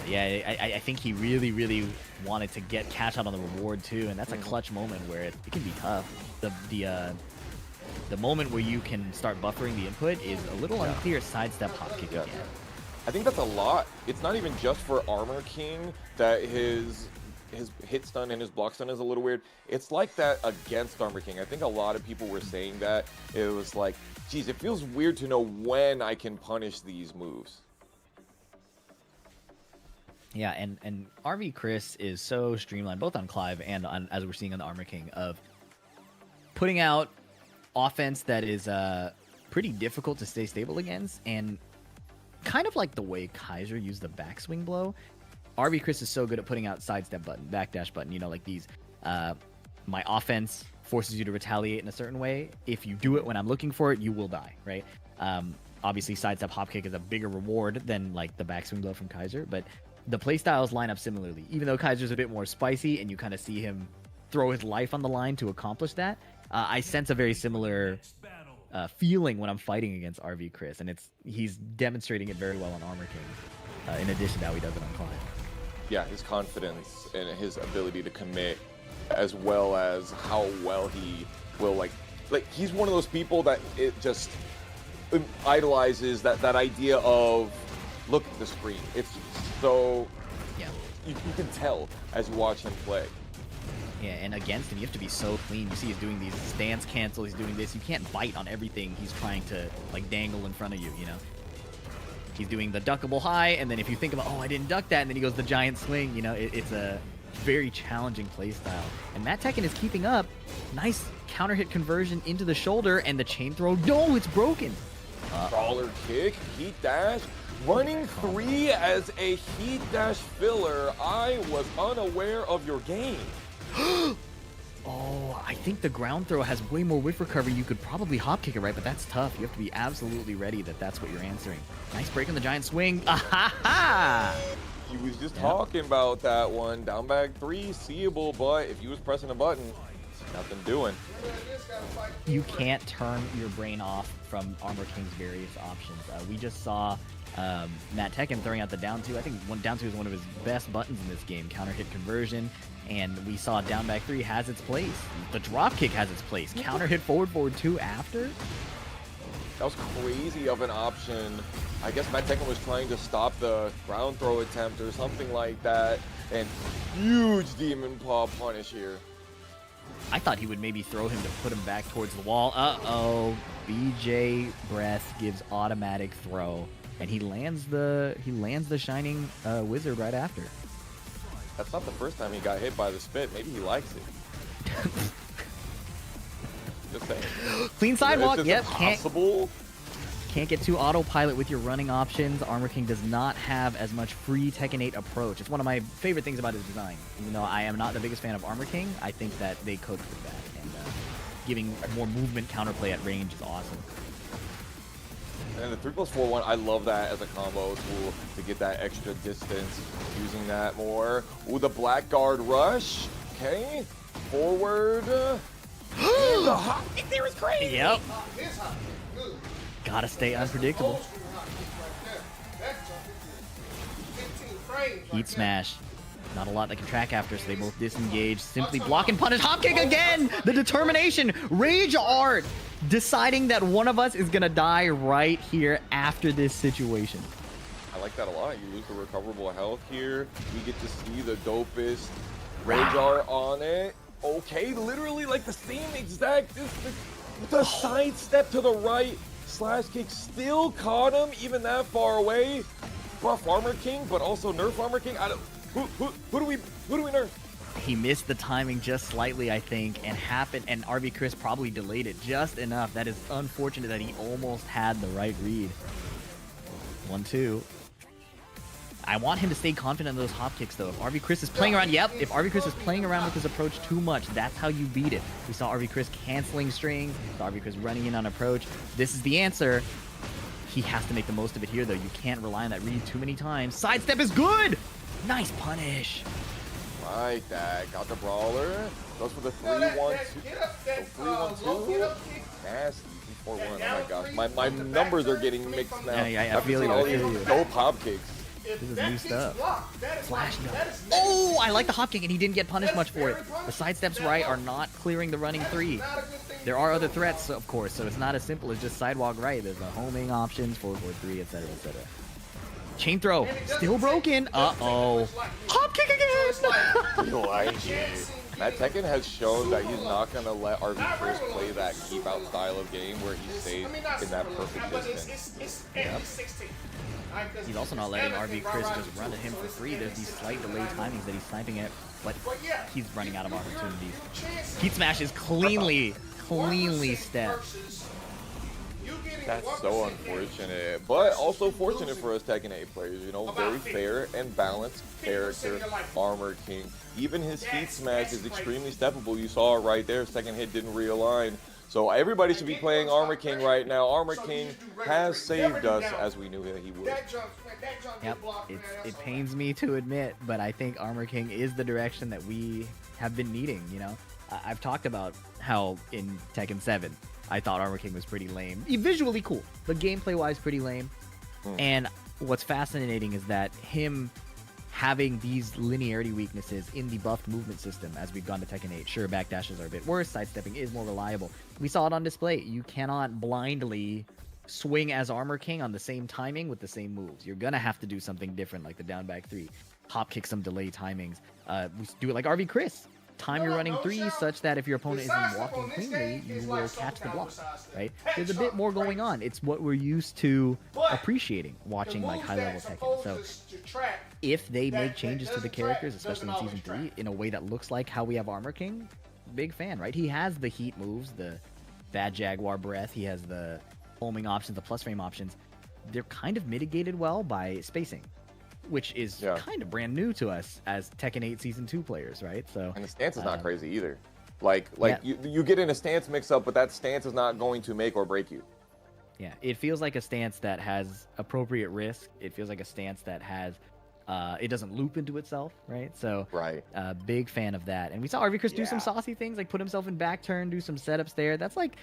I think he really, really wanted to get cash out on the reward, too, and that's a clutch moment where it can be tough. The moment where you can start buffering the input is a little unclear. Sidestep hop kick again. I think that's a lot. It's not even just for Armor King that his hit stun and his block stun is a little weird. It's like that against Armor King. I think a lot of people were saying that. It was like, geez, it feels weird to know when I can punish these moves. Yeah, and RV Chris is so streamlined, both on Clive and on, as we're seeing on the Armor King, of putting out offense that is pretty difficult to stay stable against, and kind of like the way Kaiser used the backswing blow, RV Chris is so good at putting out sidestep button, backdash button, you know, like these, my offense forces you to retaliate in a certain way. If you do it when I'm looking for it, you will die, right? Obviously, sidestep hop kick is a bigger reward than like the backswing blow from Kaiser, but the playstyles line up similarly. Even though Kaiser's a bit more spicy and you kind of see him throw his life on the line to accomplish that, I sense a very similar feeling when I'm fighting against RV Chris, and he's demonstrating it very well on Armor King, in addition to how he does it on Clive. Yeah, his confidence and his ability to commit, as well as how well he will like he's one of those people that it just idolizes that idea of look at the screen. It's so you can tell as you watch him play. Yeah, and against him, you have to be so clean. You see he's doing these stance cancel, he's doing this. You can't bite on everything he's trying to, like, dangle in front of you, you know? He's doing the duckable high, and then if you think about, oh, I didn't duck that, and then he goes the giant swing, you know? It's a very challenging playstyle. And Matt Tekken is keeping up. Nice counter hit conversion into the shoulder, and the chain throw. No, it's broken! Crawler kick, heat dash, running 3 as a heat dash filler. I was unaware of your game. Oh, I think the ground throw has way more whiff recovery. You could probably hop kick it, right? But that's tough. You have to be absolutely ready that that's what you're answering. Nice break on the giant swing. Ah-ha-ha! He was just talking about that one. Down back 3, seeable, but if he was pressing a button, nothing doing. You can't turn your brain off from Armor King's various options. We just saw Matt Tekken throwing out the down 2. I think down 2 is one of his best buttons in this game. Counter hit conversion. And we saw down back 3 has its place. The drop kick has its place. Counter hit forward 2 after. That was crazy of an option. I guess Matt Tekken was trying to stop the ground throw attempt or something like that. And huge Demon Paw punish here. I thought he would maybe throw him to put him back towards the wall. Uh-oh. BJ Breath gives automatic throw. And he lands the Shining Wizard right after. That's not the first time he got hit by the spit. Maybe he likes it. Just saying. Clean sidewalk. It's Yep. impossible. Can't get too autopilot with your running options. Armor King does not have as much free Tekken 8 approach. It's one of my favorite things about his design. Even though I am not the biggest fan of Armor King, I think that they cooked with that. And giving more movement counterplay at range is awesome. And the 3+4-1, I love that as a combo tool to get that extra distance. Using that more. Ooh, the black guard rush. Okay. Forward. The hop kick there is great. Yep. Gotta stay unpredictable. Heat smash. Not a lot that can track after, so they both disengage. Simply block and punish. Hop kick again! The determination. Rage art. Deciding that one of us is gonna die right here after this situation. I like that a lot. You lose the recoverable health here. We get to see the dopest rage art on it. Okay, literally like the same exact distance. The side step to the right. Slash kick still caught him, even that far away. Buff Armor King, but also nerf Armor King. I don't. Who do we nerf? He missed the timing just slightly, I think, and RB Chris probably delayed it just enough. That is unfortunate that he almost had the right read. 1-2. I want him to stay confident in those hop kicks, though. If RB Chris is playing around, if RB Chris is playing around with his approach too much, that's how you beat it. We saw RB Chris canceling string, saw RB Chris running in on approach. This is the answer. He has to make the most of it here, though. You can't rely on that read too many times. Sidestep is good! Nice punish. Like that. Got the brawler. Goes for the 3-1-2. 3-1-2. Nasty. 4-1. Oh my gosh. My numbers are getting mixed now. I feel you. All these dope hop kicks. This is new stuff. Flash jump. Oh, I like the hop kick, and he didn't get punished much for it. The sidesteps right are not clearing the running 3. There are other threats, of course, so it's not as simple as just sidewalk right. There's the homing options, 4-4-3, etc., etc. Chain throw, still broken. Uh-oh. Hop kick again! Matt Tekken has shown that he's not going to let RB Chris play that keep out style of game where he stays in that perfect distance. Yep. He's also not letting RB Chris just run at him for free. There's these slight delay timings that he's sniping at, but he's running out of opportunities. Heat smash is cleanly stepped. That's so unfortunate, but also fortunate for us Tekken 8 players, you know, very fair and balanced character, Armor King. Even his heat smash is extremely steppable. You saw it right there, second hit didn't realign. So everybody should be playing Armor King right now. Armor King has saved us as we knew that he would. Yep, it pains me to admit, but I think Armor King is the direction that we have been needing, you know? I've talked about how in Tekken 7, I thought Armor King was pretty lame. Visually cool, but gameplay-wise pretty lame. And what's fascinating is that him having these linearity weaknesses in the buffed movement system as we've gone to Tekken 8. Sure, backdashes are a bit worse, sidestepping is more reliable. We saw it on display. You cannot blindly swing as Armor King on the same timing with the same moves. You're gonna have to do something different, like the down back 3. Hop kick some delay timings. We do it like RV Chris. Time your running 3 such that if your opponent isn't walking cleanly, you will catch the block, right? There's a bit more going on. It's what we're used to appreciating watching like high-level Tekken. So if they make changes to the characters, especially in Season 3, in a way that looks like how we have Armor King, big fan, right? He has the heat moves, the Bad Jaguar Breath, he has the homing options, the plus frame options. They're kind of mitigated well by spacing, which is kind of brand new to us as Tekken 8 Season 2 players, right? So, and the stance is not crazy either. Like Yeah. you get in a stance mix-up, but that stance is not going to make or break you. Yeah, it feels like a stance that has appropriate risk. It feels like a stance that has, it doesn't loop into itself, right? So, Right. big fan of that. And we saw RV Chris do some Yeah. saucy things, like put himself in back turn, do some setups there. That's like,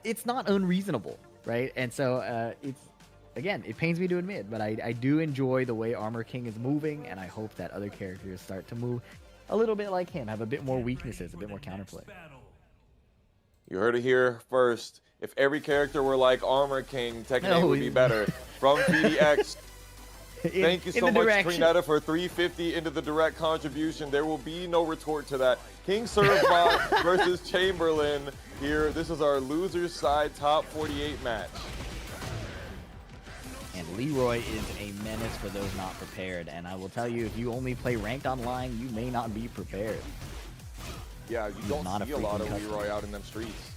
it's not unreasonable, right? And so, it's, again, it pains me to admit, but I do enjoy the way Armor King is moving, and I hope that other characters start to move a little bit like him, have a bit more weaknesses, a bit more counterplay. You heard it here first. If every character were like Armor King, Tekken 8 No, would be better. From PDX, thank you so much, Trinetta, for 350 into the direct contribution. There will be no retort to that. King Servbot versus Chamberlain here. This is our loser's side top 48 match. And Leroy is a menace for those not prepared. And I will tell you, if you only play ranked online, you may not be prepared. Yeah, you don't not a see a lot freaking of Leroy out in them streets.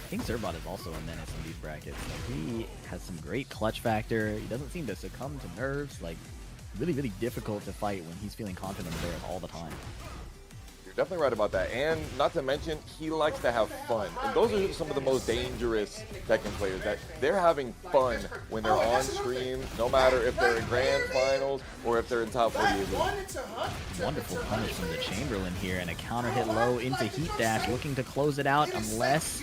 King Servbot is also a menace in these brackets. Like, he has some great clutch factor. He doesn't seem to succumb to nerves. Like, really, really difficult to fight when he's feeling confident there all the time. You're definitely right about that. And not to mention, he likes to have fun. And those are some of the most dangerous Tekken players. That they're having fun when they're on stream, no matter if they're in grand finals or if they're in top 48 league. Wonderful punish from the Chamberlain here, and a counter hit low into Heat Dash, looking to close it out unless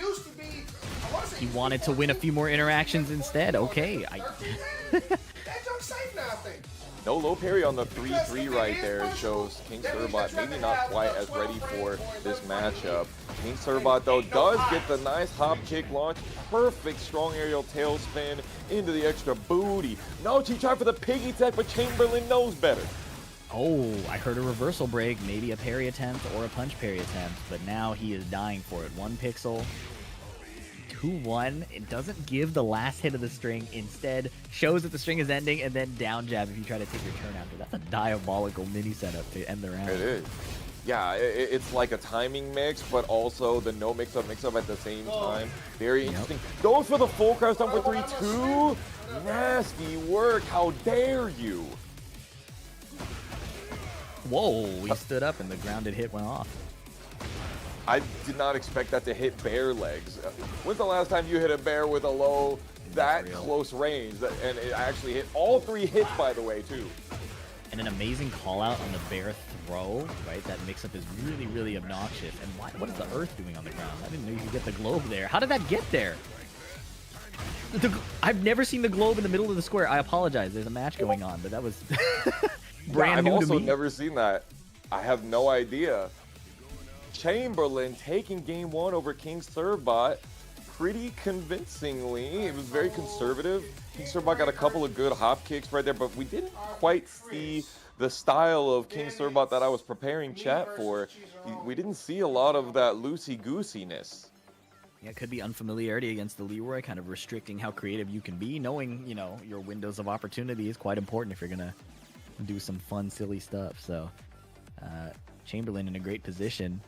he wanted to win a few more interactions instead. Okay, No low parry on the 3-3 right there shows King Servbot maybe not quite as ready for this matchup. King Servbot, though, does get the nice hop kick launch. Perfect strong aerial tailspin into the extra booty. No, he tried for the piggy tech, but Chamberlain knows better. Oh, I heard a reversal break, maybe a parry attempt or a punch parry attempt, but now he is dying for it. 1 pixel. 2-1. It doesn't give the last hit of the string. Instead, shows that the string is ending and then down jab if you try to take your turn after. That's a diabolical mini setup to end the round. It is. Yeah, it's like a timing mix, but also the no mix-up at the same time. Very interesting. Goes for the full crouch down for 3-2. Nasty work. How dare you? Whoa, he stood up and the grounded hit went off. I did not expect that to hit bear legs. When's the last time you hit a bear with a low that close range? And it actually hit all 3 hits, by the way, too. And an amazing call out on the bear throw, right? That mix-up is really, really obnoxious. And what is the Earth doing on the ground? I didn't know you could get the globe there. How did that get there? I've never seen the globe in the middle of the square. I apologize. There's a match going on, but that was brand new to me. I've also never seen that. I have no idea. Chamberlain taking game 1 over King Servbot pretty convincingly. It was very conservative. King Servbot got a couple of good hop kicks right there, but we didn't quite see the style of King Servbot that I was preparing chat for. We didn't see a lot of that loosey-goosiness. Yeah, it could be unfamiliarity against the Leroy, kind of restricting how creative you can be. Knowing, you know, your windows of opportunity is quite important if you're going to do some fun, silly stuff. So, Chamberlain in a great position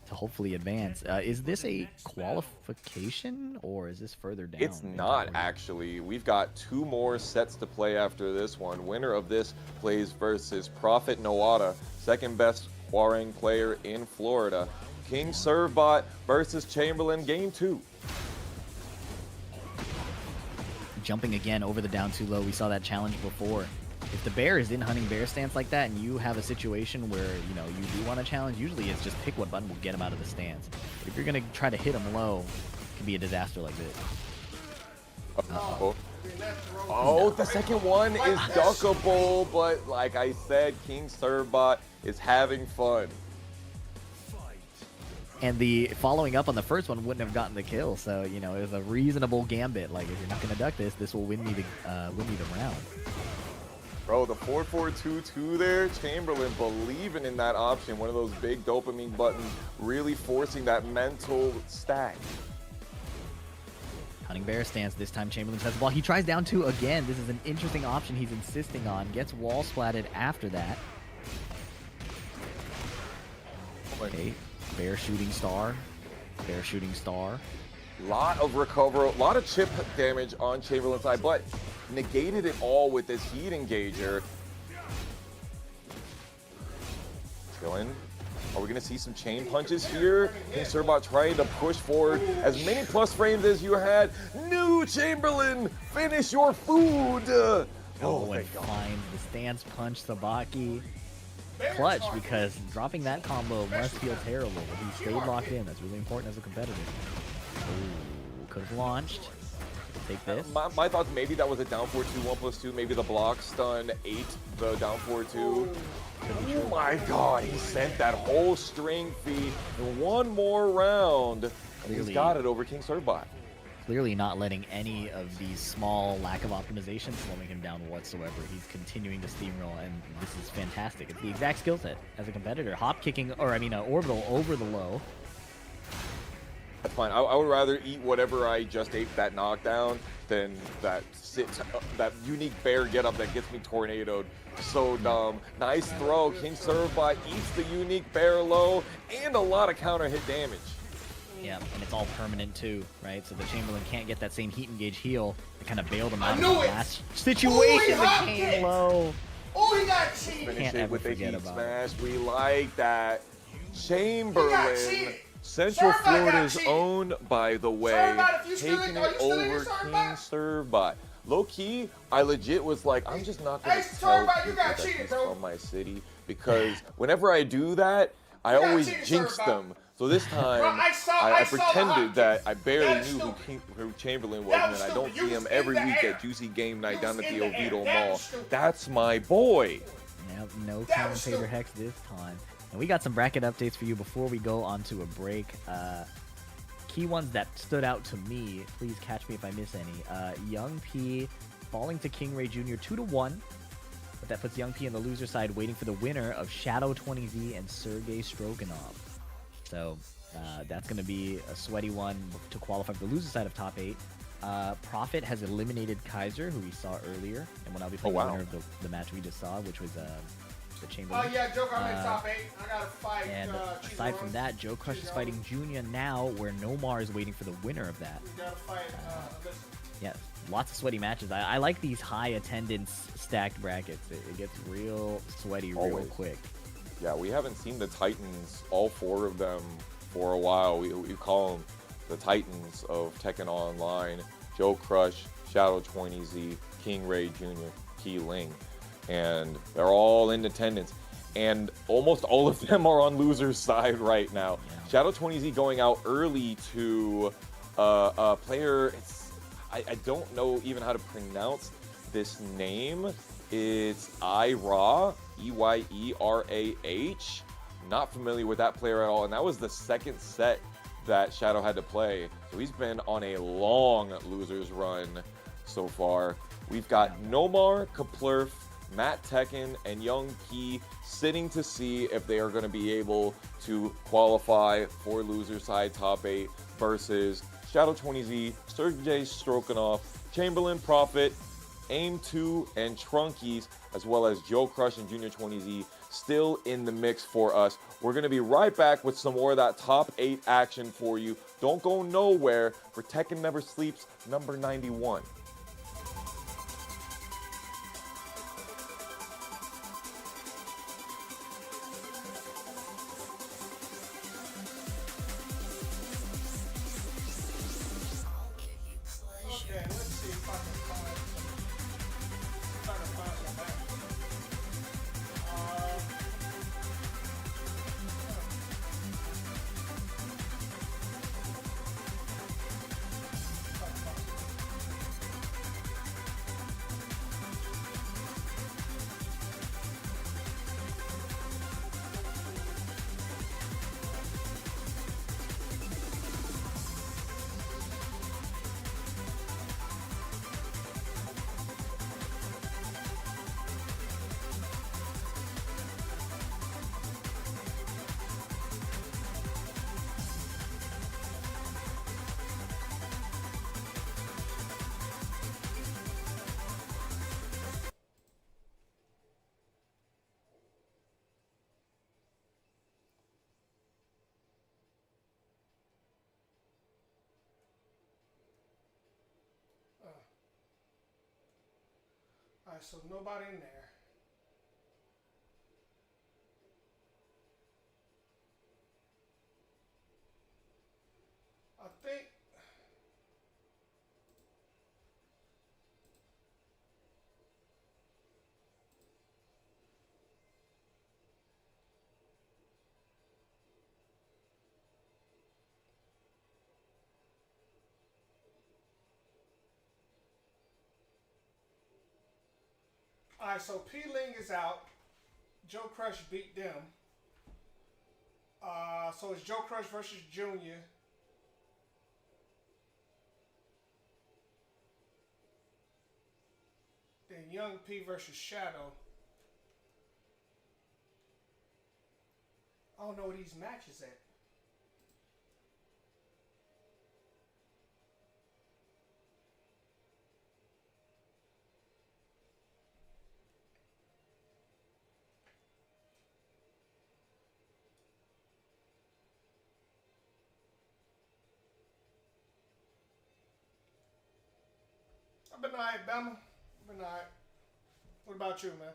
to hopefully advance. Is this a qualification or is this further down? It's not, actually. We've got 2 more sets to play after this one. Winner of this plays versus Prophet Noada, second best Hwoarang player in Florida. King Servbot versus Chamberlain, game 2. Jumping again over the down too low. We saw that challenge before. If the bear is in hunting bear stance like that and you have a situation where, you know, you do want to challenge, usually it's just pick what button will get him out of the stance. But if you're going to try to hit him low, it can be a disaster like this. Oh, the second one is duckable, but like I said, King Servbot is having fun. And the following up on the first one wouldn't have gotten the kill, so, you know, it was a reasonable gambit. Like, if you're not going to duck this, this will win me the round. Bro, the 4-4-2-2 there, Chamberlain believing in that option, one of those big dopamine buttons, really forcing that mental stack. Hunting bear stance, this time Chamberlain has the ball. He tries down 2 again. This is an interesting option he's insisting on. Gets wall splatted after that. Okay, bear shooting star. Bear shooting star. Lot of recover, a lot of chip damage on Chamberlain's side, but negated it all with this heat engager. Dylan, are we going to see some chain punches here? King Surbot trying to push forward as many plus frames as you had. New Chamberlain, finish your food. Oh, and finds the stance punch Sabaki. Clutch, because dropping that combo must feel terrible. He stayed locked in. That's really important as a competitor. Oh, could have launched. Take this. My thoughts, maybe that was a down 4-2, 1+2. Maybe the block stun ate the down 4-2. Oh my god, he sent that whole string feed in one more round. And he's got it over King Surbot. Clearly not letting any of these small lack of optimization slowing him down whatsoever. He's continuing to steamroll, and this is fantastic. It's the exact skill set as a competitor. Hop kicking, or I mean, orbital over the low. That's fine. I would rather eat whatever I just ate that knockdown than that unique bear getup that gets me tornadoed. So dumb. Nice throw. King Surbot eats the unique bear low and a lot of counter hit damage. Yeah, and it's all permanent too, right? So the Chamberlain can't get that same heat engage heal that kind of bailed him out of the last situation. The came low. Oh, he got cheated. Finish it with the heat smash. We like that. Chamberlain, Central Florida's own, by the way, taking it over King Surbot. Low key, I legit was like, I'm just not gonna tell people that he's from my city, because whenever I do that, I always jinx them. So this time, I pretended that I barely knew who Chamberlain was, and I don't see him every week at Juicy Game Night down at the Oviedo Mall. That's my boy. Yep, no commentator hex this time. And we got some bracket updates for you before we go on to a break. Key ones that stood out to me, please catch me if I miss any. Young P falling to King Ray Jr. 2-1. But that puts Young P on the loser side, waiting for the winner of Shadow 20Z and Sergey Stroganov. So that's going to be a sweaty one to qualify for the loser side of top 8. Prophet has eliminated Kaiser, who we saw earlier, and will now be playing the winner of the match we just saw, which was the Chamberlain. Oh yeah, Joker, I'm in top 8. I gotta fight. And aside from that, Joe Crush is fighting Junya now, where Nomar is waiting for the winner of that. We gotta fight. Yeah, lots of sweaty matches. I like these high attendance stacked brackets. It gets real sweaty real quick. Yeah, we haven't seen the Titans, all 4 of them, for a while. We call them the Titans of Tekken Online. Joe Crush, Shadow 20Z, King Ray Jr., Key Ling. And they're all in attendance. And almost all of them are on loser's side right now. Yeah. Shadow 20Z going out early to a player, I don't know even how to pronounce this name. It's Ira, Eyerah. Not familiar with that player at all, and that was the second set that Shadow had to play. So he's been on a long losers run so far. We've got Nomar, Kaplurf, Matt Tekken, and Young Key sitting to see if they are going to be able to qualify for loser side top 8 versus Shadow 20Z, Sergey Stroganov, Chamberlain, Prophet, AIM2, and Trunkies, as well as Joe Crush and Junior 20Z still in the mix for us. We're going to be right back with some more of that top 8 action for you. Don't go nowhere for Tekken Never Sleeps number 91. Alright, so nobody in there. All right, so P-Ling is out. Joe Crush beat them. So it's Joe Crush versus Junior. Then Young P versus Shadow. I don't know where these matches at. I've been alright, Bama. I've been alright. What about you, man?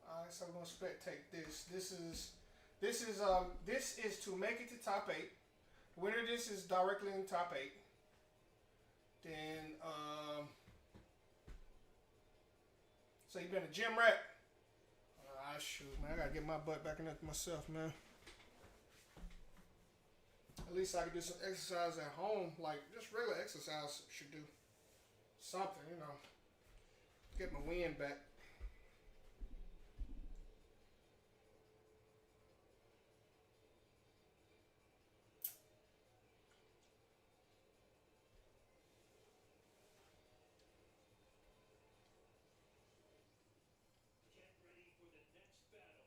Alright, so we're gonna spectate this. This is to make it to top 8. The winner of this is directly in top 8. Then so you been a gym rat? Shoot, man, I gotta get my butt back in there myself, man. At least I can do some exercise at home, like just regular exercise should do something, you know. Get my wind back. Get ready for the next battle.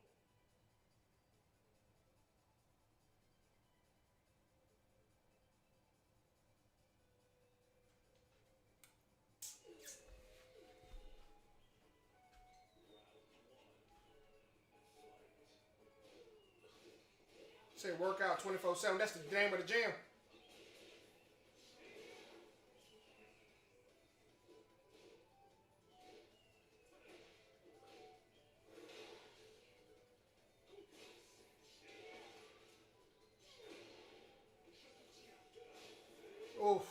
Say workout 24/7. That's the name of the gym. Oof.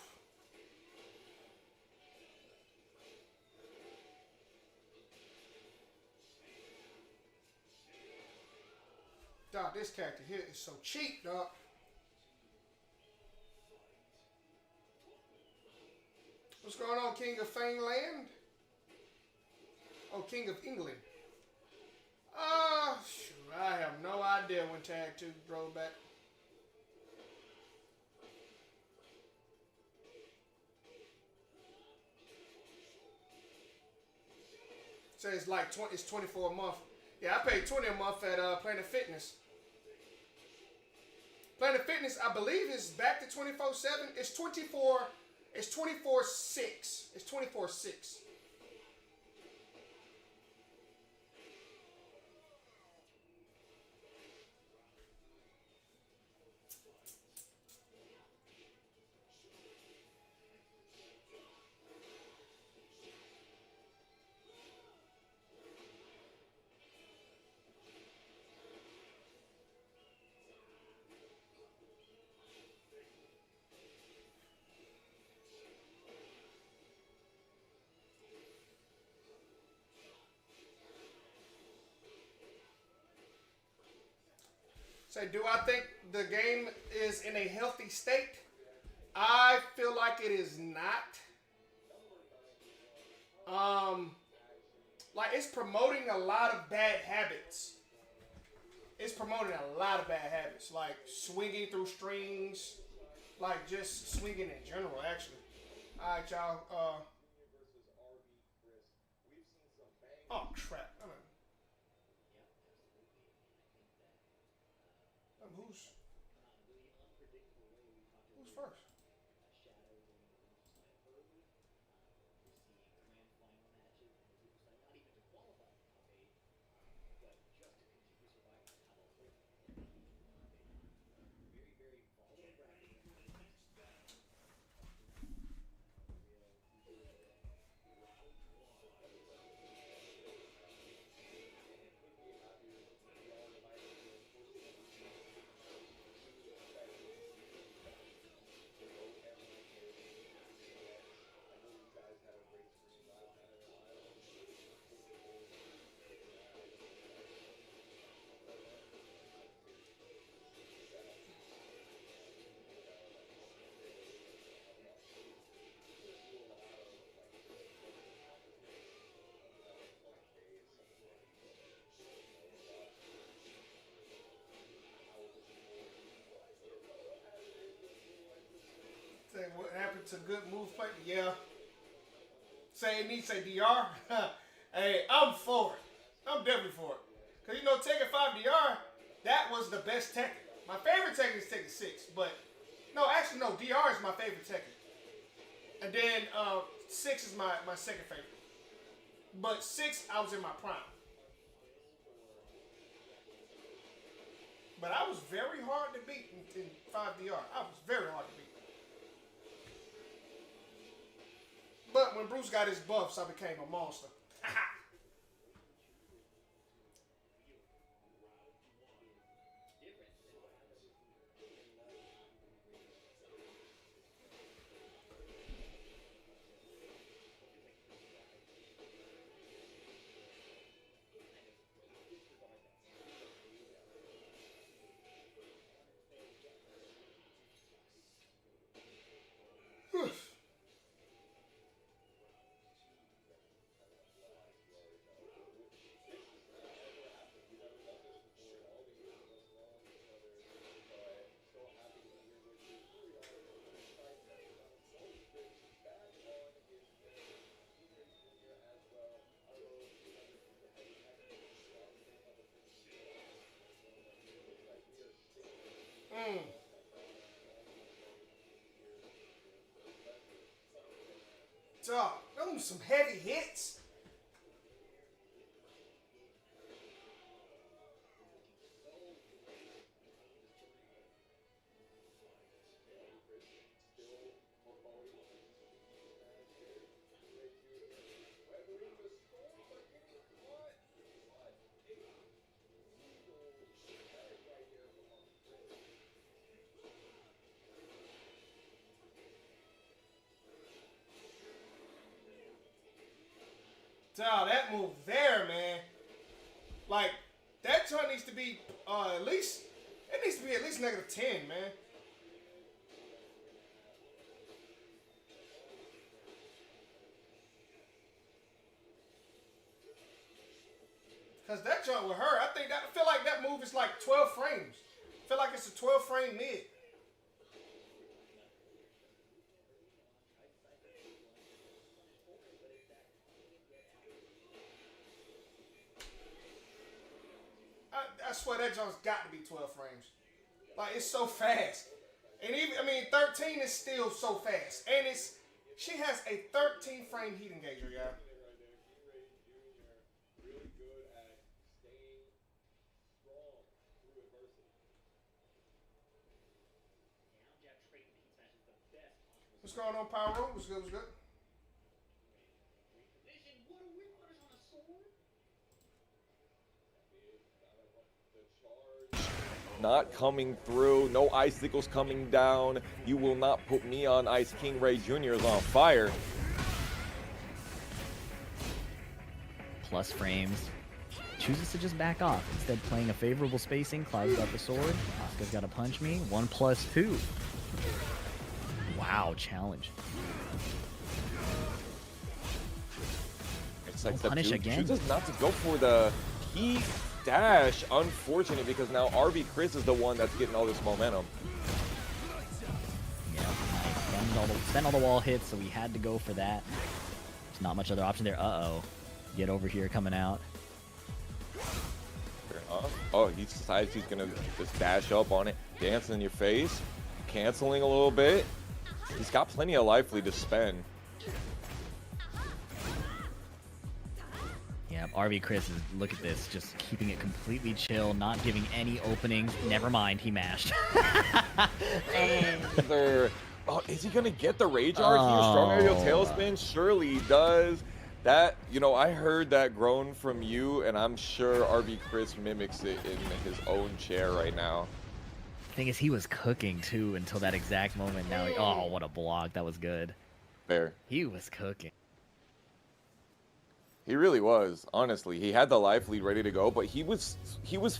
Dog, this character here is so cheap, dog. What's going on, King of Fangland? Oh, King of England. Shoot, I have no idea when Tag 2 drove back. Say it's like 20, it's 24 a month. Yeah, I paid 20 a month at Planet Fitness. Planet Fitness, I believe, is back to 24/7. It's 24. It's 24/6. It's 24/6. Say, do I think the game is in a healthy state? I feel like it is not. Like it's promoting a lot of bad habits. It's promoting a lot of bad habits, like swinging through strings, like just swinging in general, actually. All right, y'all. Oh crap! Who's first? Say what happened to good move play? Yeah. Say it needs say DR. Hey, I'm for it. I'm definitely for it. Cause you know Tekken 5 DR, that was the best Tekken. My favorite Tekken is Tekken 6, but no, actually no, DR is my favorite Tekken. And then 6 is my second favorite. But 6, I was in my prime. But I was very hard to beat in 5DR. I was very hard to beat. But when Bruce got his buffs, I became a monster. Dog, those were some heavy hits. Dog, that move there, man. Like, that joint needs to be at least, it needs to be at least -10, man. Because that joint with her, I feel like that move is like 12 frames. I feel like it's a 12 frame mid. I swear that joint's got to be 12 frames. Like, it's so fast. And even, 13 is still so fast. And she has a 13 frame heat engager, y'all. What's going on, Power Room? What's good? What's good? Not coming through. No icicles coming down. You will not put me on ice. King Ray Jr. is on fire. Plus frames. Chooses to just back off. Instead playing a favorable spacing. Cloud's got the sword. Asuka's got to punch me. 1+2. Wow, challenge. It's like punish again. Chooses not to go for the key dash. Unfortunate, because now RB Chris is the one that's getting all this momentum. Yeah, nice. Spent all the wall hits, so we had to go for that. There's not much other option there. Uh-oh. Get over here coming out. Oh, he decides he's gonna just dash up on it, dance in your face, canceling a little bit. He's got plenty of life lead to spend. Yeah, RV Chris is, look at this, just keeping it completely chill, not giving any openings. Never mind, he mashed. Oh, is he gonna get the Rage Art here? Strong aerial tailspin? Surely he does. That, I heard that groan from you, and I'm sure RV Chris mimics it in his own chair right now. Thing is, he was cooking too until that exact moment. Now, oh, what a block! That was good. Fair. He was cooking. He really was. Honestly, he had the life lead ready to go, but he was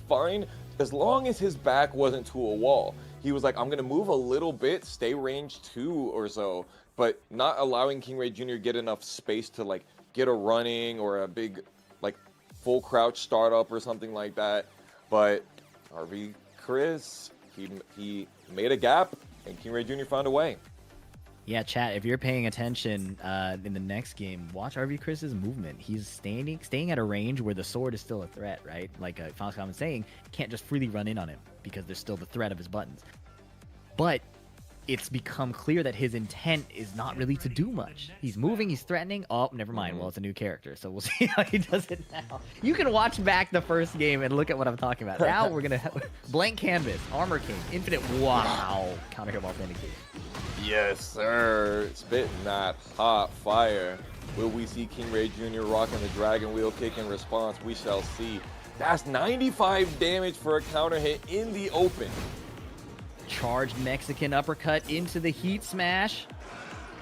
fine as long as his back wasn't to a wall. He was like, I'm gonna move a little bit, stay range 2 or so, but not allowing King Ray Jr. get enough space to like get a running or a big like full crouch startup or something like that. But RV Chris, he made a gap, and King Ray Jr. found a way. Yeah, chat, if you're paying attention in the next game, watch RV Chris's movement. He's staying at a range where the sword is still a threat, right? Like Foxcom was saying, can't just freely run in on him because there's still the threat of his buttons. But it's become clear that his intent is not really to do much. He's moving, he's threatening. Oh, never mind. Well, it's a new character, so we'll see how he does it now. You can watch back the first game and look at what I'm talking about. Now we're going to blank canvas, Armor King, Infinite. Wow. Counter hit authentication. Yes, sir. Spitting that hot fire. Will we see King Ray Jr. rocking the Dragon Wheel kick in response? We shall see. That's 95 damage for a counter hit in the open. Charged Mexican uppercut into the heat smash.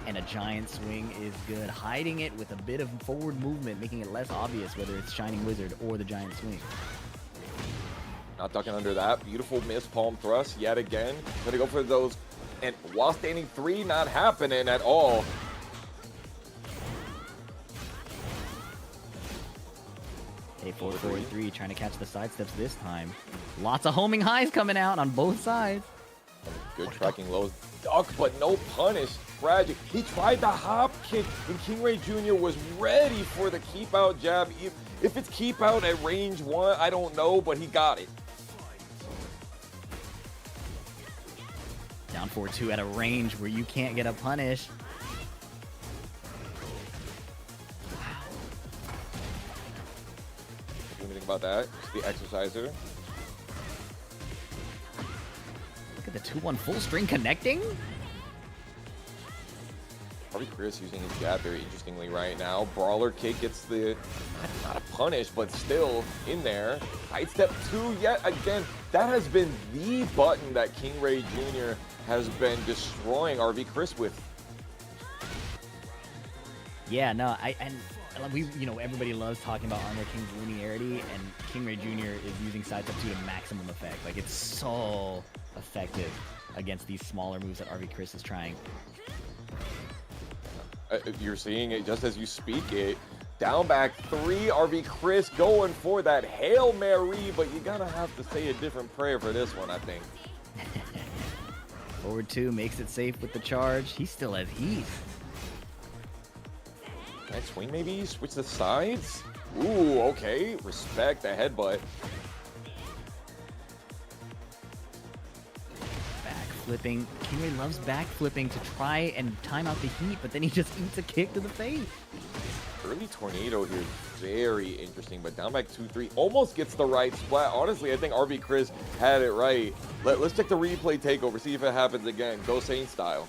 And a giant swing is good. Hiding it with a bit of forward movement, making it less obvious whether it's Shining Wizard or the giant swing. Not ducking under that. Beautiful missed palm thrust yet again. Gonna go for those. And while standing 3, not happening at all. A 443 trying to catch the sidesteps this time. Lots of homing highs coming out on both sides. Good tracking lows. Duck, but no punish. Tragic. He tried the hop kick, and King Ray Jr. was ready for the keep out jab. If it's keep out at range 1, I don't know, but he got it. Down 4-2 at a range where you can't get a punish. What do you think about that? It's the exerciser. Look at the 2-1 full string connecting. Probably Chris using his jab very interestingly right now. Brawler kick gets the, not a punish, but still in there. Side step 2 yet again. That has been the button that King Ray Jr. has been destroying RV Chris with. Yeah, no, everybody loves talking about Armor King's linearity, and King Ray Jr. is using side step 2 to maximum effect. Like, it's so effective against these smaller moves that RV Chris is trying. You're seeing it just as you speak it. Down back 3, RV Chris going for that Hail Mary, but you're gonna have to say a different prayer for this one, I think. Forward 2 makes it safe with the charge. He still has heat. Can I swing maybe? Switch the sides? Ooh, okay. Respect the headbutt. Backflipping. King Ray loves backflipping to try and time out the heat, but then he just eats a kick to the face. Early tornado here, very interesting, but down back 2-3 almost gets the right splat. Honestly, I think RV Chris had it right. Let's check the replay takeover, see if it happens again. Go Sane style.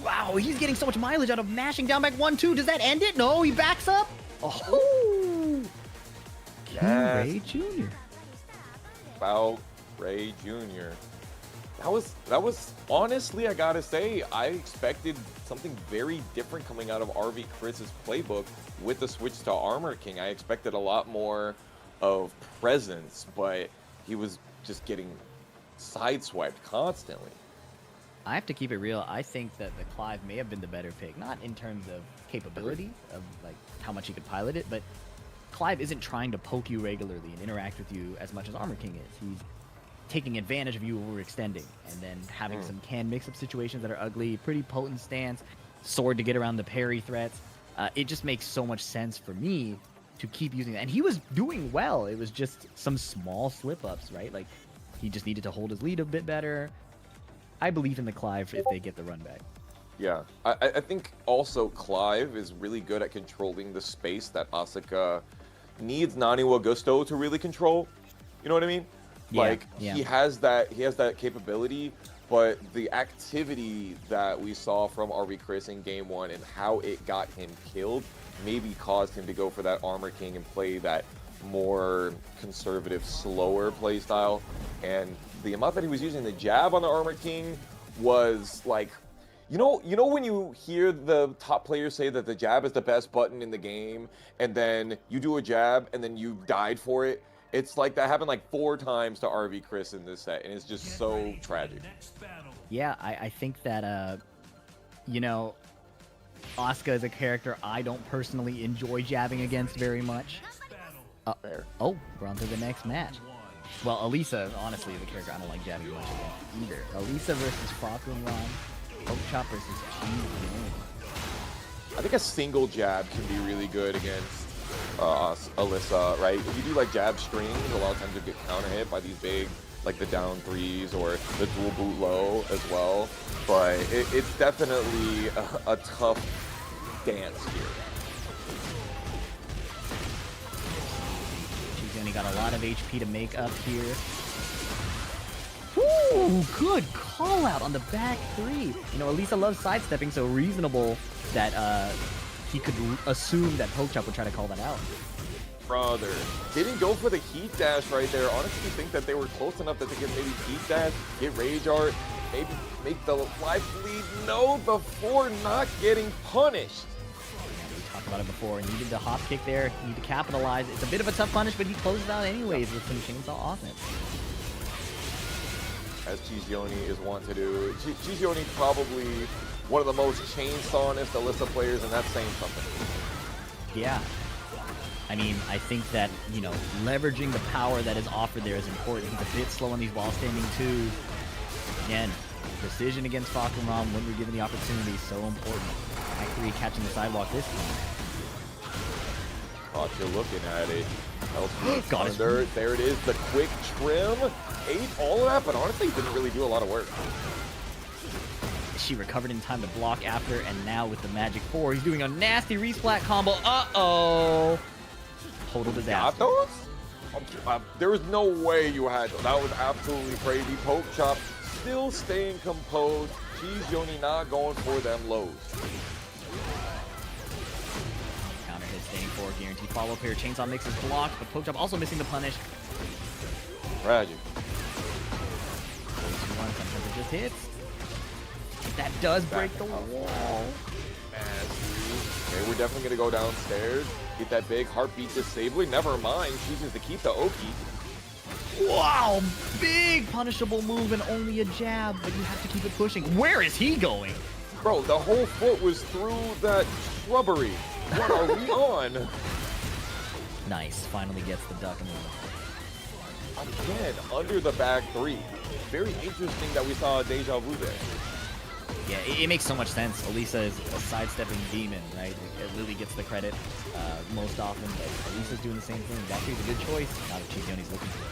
Wow, he's getting so much mileage out of mashing down back 1-2. Does that end it? No, he backs up. Oh, King Ray Jr. About Ray Jr. That was honestly, I gotta say, I expected something very different coming out of RV Chris's playbook with the switch to Armor King. I expected a lot more of presence, but he was just getting sideswiped constantly. I have to keep it real. I think that the Clive may have been the better pick, not in terms of capability, of like how much he could pilot it, but Clive isn't trying to poke you regularly and interact with you as much as Armor King is. He's taking advantage of you overextending and then having some can mix-up situations that are ugly, pretty potent stance, sword to get around the parry threats. It just makes so much sense for me to keep using that. And he was doing well. It was just some small slip-ups, right? Like, he just needed to hold his lead a bit better. I believe in the Clive if they get the run back. Yeah, I think also Clive is really good at controlling the space that Asuka needs Naniwa Gusto to really control. You know what I mean? Yeah, he has that capability, but the activity that we saw from RV Chris in game 1 and how it got him killed maybe caused him to go for that Armor King and play that more conservative, slower play style. And the amount that he was using the jab on the Armor King was like, you know when you hear the top players say that the jab is the best button in the game, and then you do a jab and then you died for it. It's like that happened like 4 times to RV Chris in this set, and it's just so tragic. Yeah, I think that, Asuka is a character I don't personally enjoy jabbing against very much. Oh, we're on to the next match. Well, Elisa, honestly, is a character I don't like jabbing much against either. Elisa versus Falcon Ron. Poke chop versus Cheese. I think a single jab can be really good against Alyssa, right? If you do like jab strings, a lot of times you get counter hit by these big, like the down threes or the dual boot low as well. But it's definitely a tough dance here. She's only got a lot of HP to make up here. Ooh, good call out on the back three. You know, Elisa loves sidestepping, so reasonable that he could assume that poke chop would try to call that out. Brother, didn't go for the heat dash right there. Honestly, think that they were close enough that they could maybe heat dash, get rage art, maybe make the life lead. No, before not getting punished. We talked about it before. Needed the hop kick there. Need to capitalize. It's a bit of a tough punish, but he closes out anyways with some chainsaw offense. As Chizioni is wont to do. Chizioni probably one of the most chainsawest Alyssa players, and that's saying something. Yeah. I mean, I think that, you know, leveraging the power that is offered there is important. He's a bit slow on these wall standing twos. Again, precision against Fakuram when we're given the opportunity is so important. Back three catching the sidewalk this time. Caught you looking at it. Got it. There it is, the quick trim. Ate all of that, but honestly didn't really do a lot of work. She recovered in time to block after, and now with the Magic 4, he's doing a nasty resplat combo. Uh-oh. Total disaster. Got those? There was no way you had those. That was absolutely crazy. Poke chop still staying composed. Chizioni not going for them lows. Counter hit staying for guaranteed follow-up here. Chainsaw mix is blocked, but poke chop also missing the punish. Tragic. Sometimes it just hits. That does break the wall. Okay, we're definitely going to go downstairs. Get that big heartbeat disabling. Never mind. Chooses to keep the Oki. Wow! Big punishable move and only a jab, but you have to keep it pushing. Where is he going? Bro, the whole foot was through that shrubbery. What are we on? Nice. Finally gets the duck and Again, under the back three. Very interesting that we saw a deja vu there. yeah, it makes so much sense. Elisa is a sidestepping demon, right? Lily gets the credit most often, but Elisa's doing the same thing. Valkyrie's a good choice. Now that Chizioni's looking for it.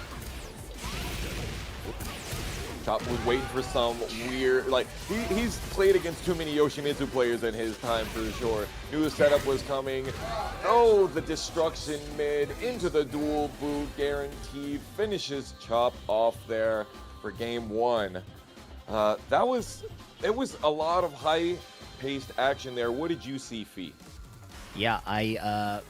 Chop was waiting for some weird, like, he's played against too many Yoshimitsu players in his time for sure. Knew the setup was coming. Oh, the destruction mid into the dual boot guaranteed. Finishes Chop off there for game one. It was a lot of high-paced action there. What did you see, Fee? Yeah, I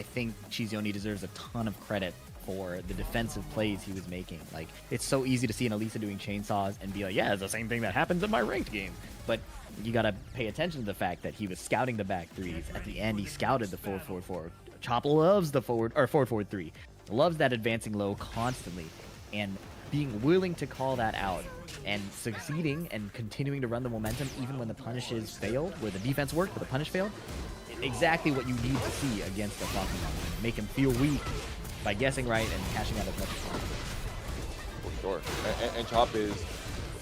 think Chizioni deserves a ton of credit for the defensive plays he was making. Like, it's so easy to see an Elisa doing chainsaws and be like, yeah, it's the same thing that happens in my ranked game. But you gotta pay attention to the fact that he was scouting the back threes. At the end, he scouted the forward 4-4. Chop loves the forward 4-4-3. Loves that advancing low constantly, and being willing to call that out and succeeding and continuing to run the momentum even when the punishes failed, where the defense worked but the punish failed. Exactly what you need to see against the Pokemon. Make him feel weak by guessing right and cashing out as much as possible. For sure. And Chop is,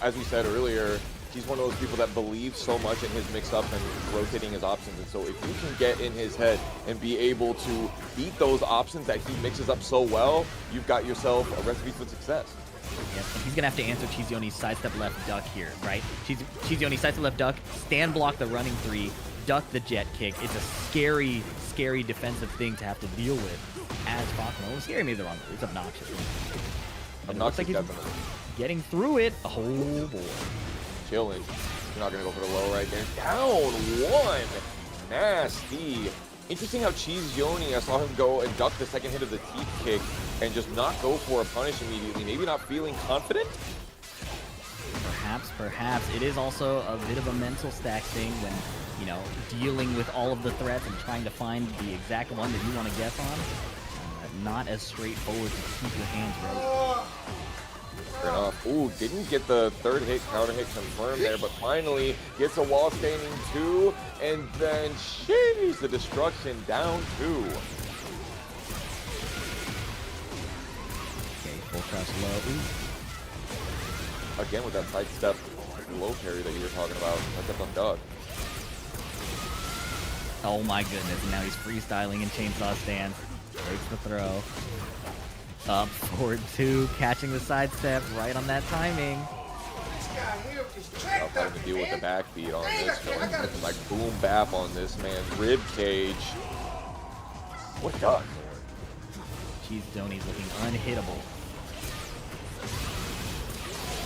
as we said earlier, he's one of those people that believes so much in his mix-up and rotating his options. And so if you can get in his head and be able to beat those options that he mixes up so well, you've got yourself a recipe for success. Yes, and he's going to have to answer Chizioni's sidestep left duck here, right? Chizioni sidestep left duck, stand block the running three, duck the jet kick. It's a scary, scary defensive thing to have to deal with as Fakuram. Scary maybe the wrong word. It's obnoxious. But it looks like he's getting through it. Oh, boy. Chilling. You're not going to go for the low right there. Down one. Nasty. Interesting how Chizioni, I saw him go and duck the second hit of the teeth kick and just not go for a punish immediately. Maybe not feeling confident? Perhaps. It is also a bit of a mental stack thing when, you know, dealing with all of the threats and trying to find the exact one that you want to guess on. Not as straightforward to keep your hands ready. Fair enough. Ooh, didn't get the third hit, counter hit confirmed there, but finally gets a wall standing 2, and then shimmies the destruction down 2. Okay, full crouch low. Ooh. Again with that side step. low carry that you were talking about. That's up on Doug. Oh my goodness, and now he's freestyling in chainsaw stance. Breaks the throw. Up forward 2, catching the sidestep right on that timing. This guy here is Tough jacked having up, to deal with the man. backbeat on Dang, this. I gotta- Going like boom bap on this man's rib cage. What does? Cheese Yoni's looking unhittable.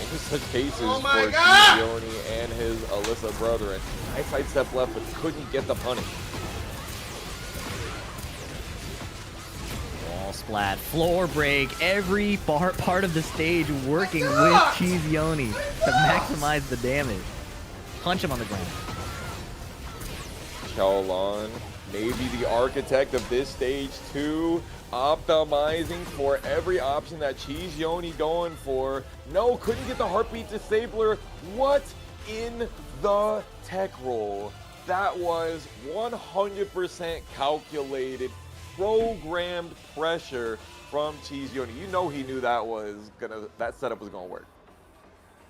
In such cases Oh my for God! Gioni and his Alyssa brethren. Nice sidestep left, but couldn't get the punish. Wall splat, floor break, every part of the stage working with God! Cheese Yoni to maximize the damage. Punch him on the ground. Chaolan, maybe the architect of this stage too, optimizing for every option that Cheese Yoni going for. No, couldn't get the heartbeat disabler. What in the tech roll? That was 100% calculated, programmed pressure from Cheese Yoni. You know he knew that setup was gonna work.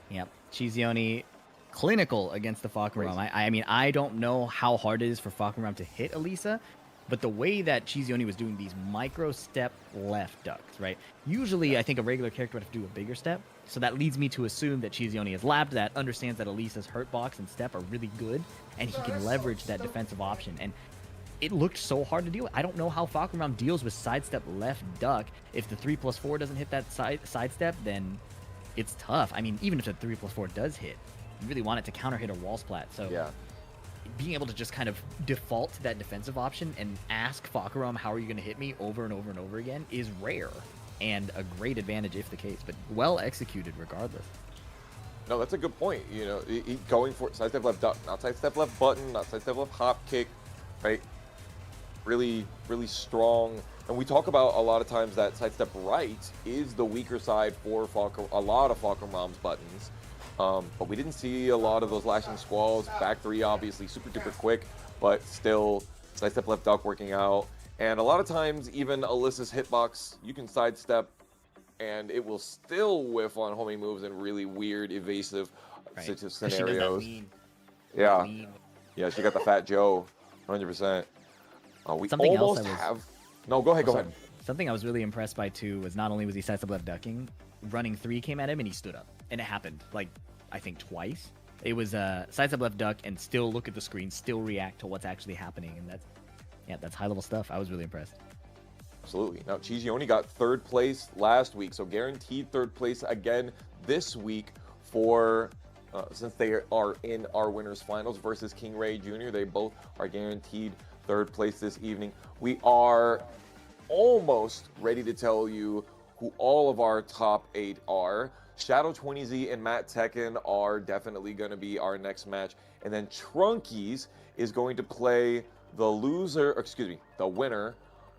Yep, Cheese Yoni, clinical against the Fakaram. I mean, I don't know how hard it is for Fakaram to hit Elisa, but the way that Cheese Yoni was doing these micro step left ducks, right? Usually, I think a regular character would have to do a bigger step, so that leads me to assume that Cheese Yoni has labbed that, understands that Elisa's hurt box and step are really good, and he can leverage that defensive option. And it looked so hard to deal with. I don't know how Fakaram deals with sidestep left duck. If the 3+4 doesn't hit that sidestep, then it's tough. I mean, even if the 3+4 does hit, you really want it to counter hit or wall splat. So Yeah. being able to just kind of default to that defensive option and ask Fakaram, how are you going to hit me over and over and over again, is rare and a great advantage if the case, but well executed regardless. No, that's a good point. You know, going for sidestep left duck, not sidestep left button, not sidestep left hop kick, right? Really, really strong. And we talk about a lot of times that sidestep right is the weaker side for a lot of Fakaram's buttons. But we didn't see a lot of those lashing squalls. Back 3 obviously super duper quick, but still sidestep left duck working out. And a lot of times even Alyssa's hitbox, you can sidestep and it will still whiff on homing moves in really weird, evasive scenarios. Yeah. Yeah, she got the Fat Joe, 100%. We Something else almost I was- have... No, go ahead, go ahead. Something I was really impressed by too was not only was he sidestep left ducking, running 3 came at him and he stood up. And it happened, like, I think twice. It was sidestep left duck and still look at the screen, still react to what's actually happening. And that's high level stuff. I was really impressed. Absolutely. Now, Cheese Yoni got 3rd place last week, so guaranteed 3rd place again this week for, since they are in our winners finals versus King Ray Jr. They both are guaranteed 3rd place this evening. We are almost ready to tell you who all of our top 8 are. Shadow 20Z and Matt Tekken are definitely going to be our next match. And then Trunkies is going to play the winner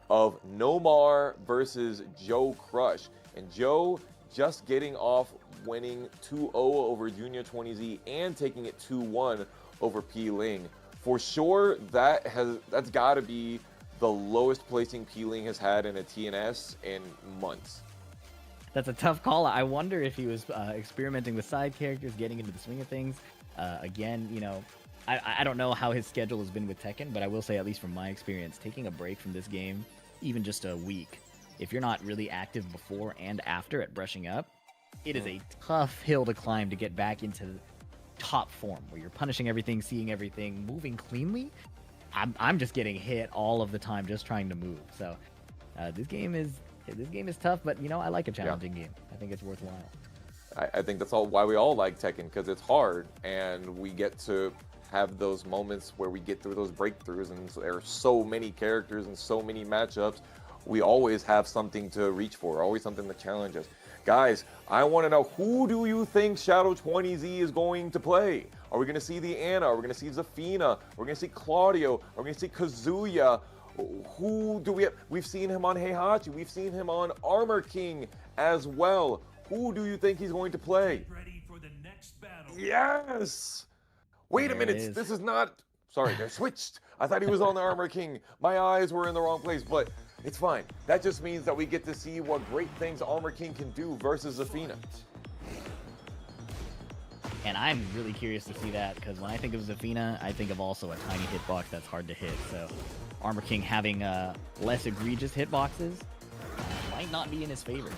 of Nomar versus Joe Crush. And Joe just getting off winning 2-0 over Junior 20Z and taking it 2-1 over P Ling. For sure, that's got to be the lowest placing P Ling has had in a TNS in months. That's a tough call. I wonder if he was experimenting with side characters, getting into the swing of things. Again, you know, I don't know how his schedule has been with Tekken, but I will say, at least from my experience, taking a break from this game, even just a week, if you're not really active before and after at brushing up, it is a tough hill to climb to get back into top form, where you're punishing everything, seeing everything, moving cleanly. I'm just getting hit all of the time just trying to move. So this game is tough, but you know, I like a challenging game. I think it's worthwhile. I think that's why we all like Tekken, because it's hard and we get to have those moments where we get through those breakthroughs, and there are so many characters and so many matchups. We always have something to reach for, always something to challenge us. Guys, I want to know, who do you think Shadow 20Z is going to play? Are we going to see the Anna? Are we going to see Zafina? We're going to see Claudio? Are we going to see Kazuya? Who do we have? We've seen him on Heihachi. We've seen him on Armor King as well. Who do you think he's going to play? Ready for the next battle. Yes! Wait a There it minute. is. This is not... Sorry, they're switched. I thought he was on the Armor King. My eyes were in the wrong place, but it's fine. That just means that we get to see what great things Armor King can do versus Zafina. And I'm really curious to see that, because when I think of Zafina, I think of also a tiny hitbox that's hard to hit. So Armor King having less egregious hitboxes might not be in his favor.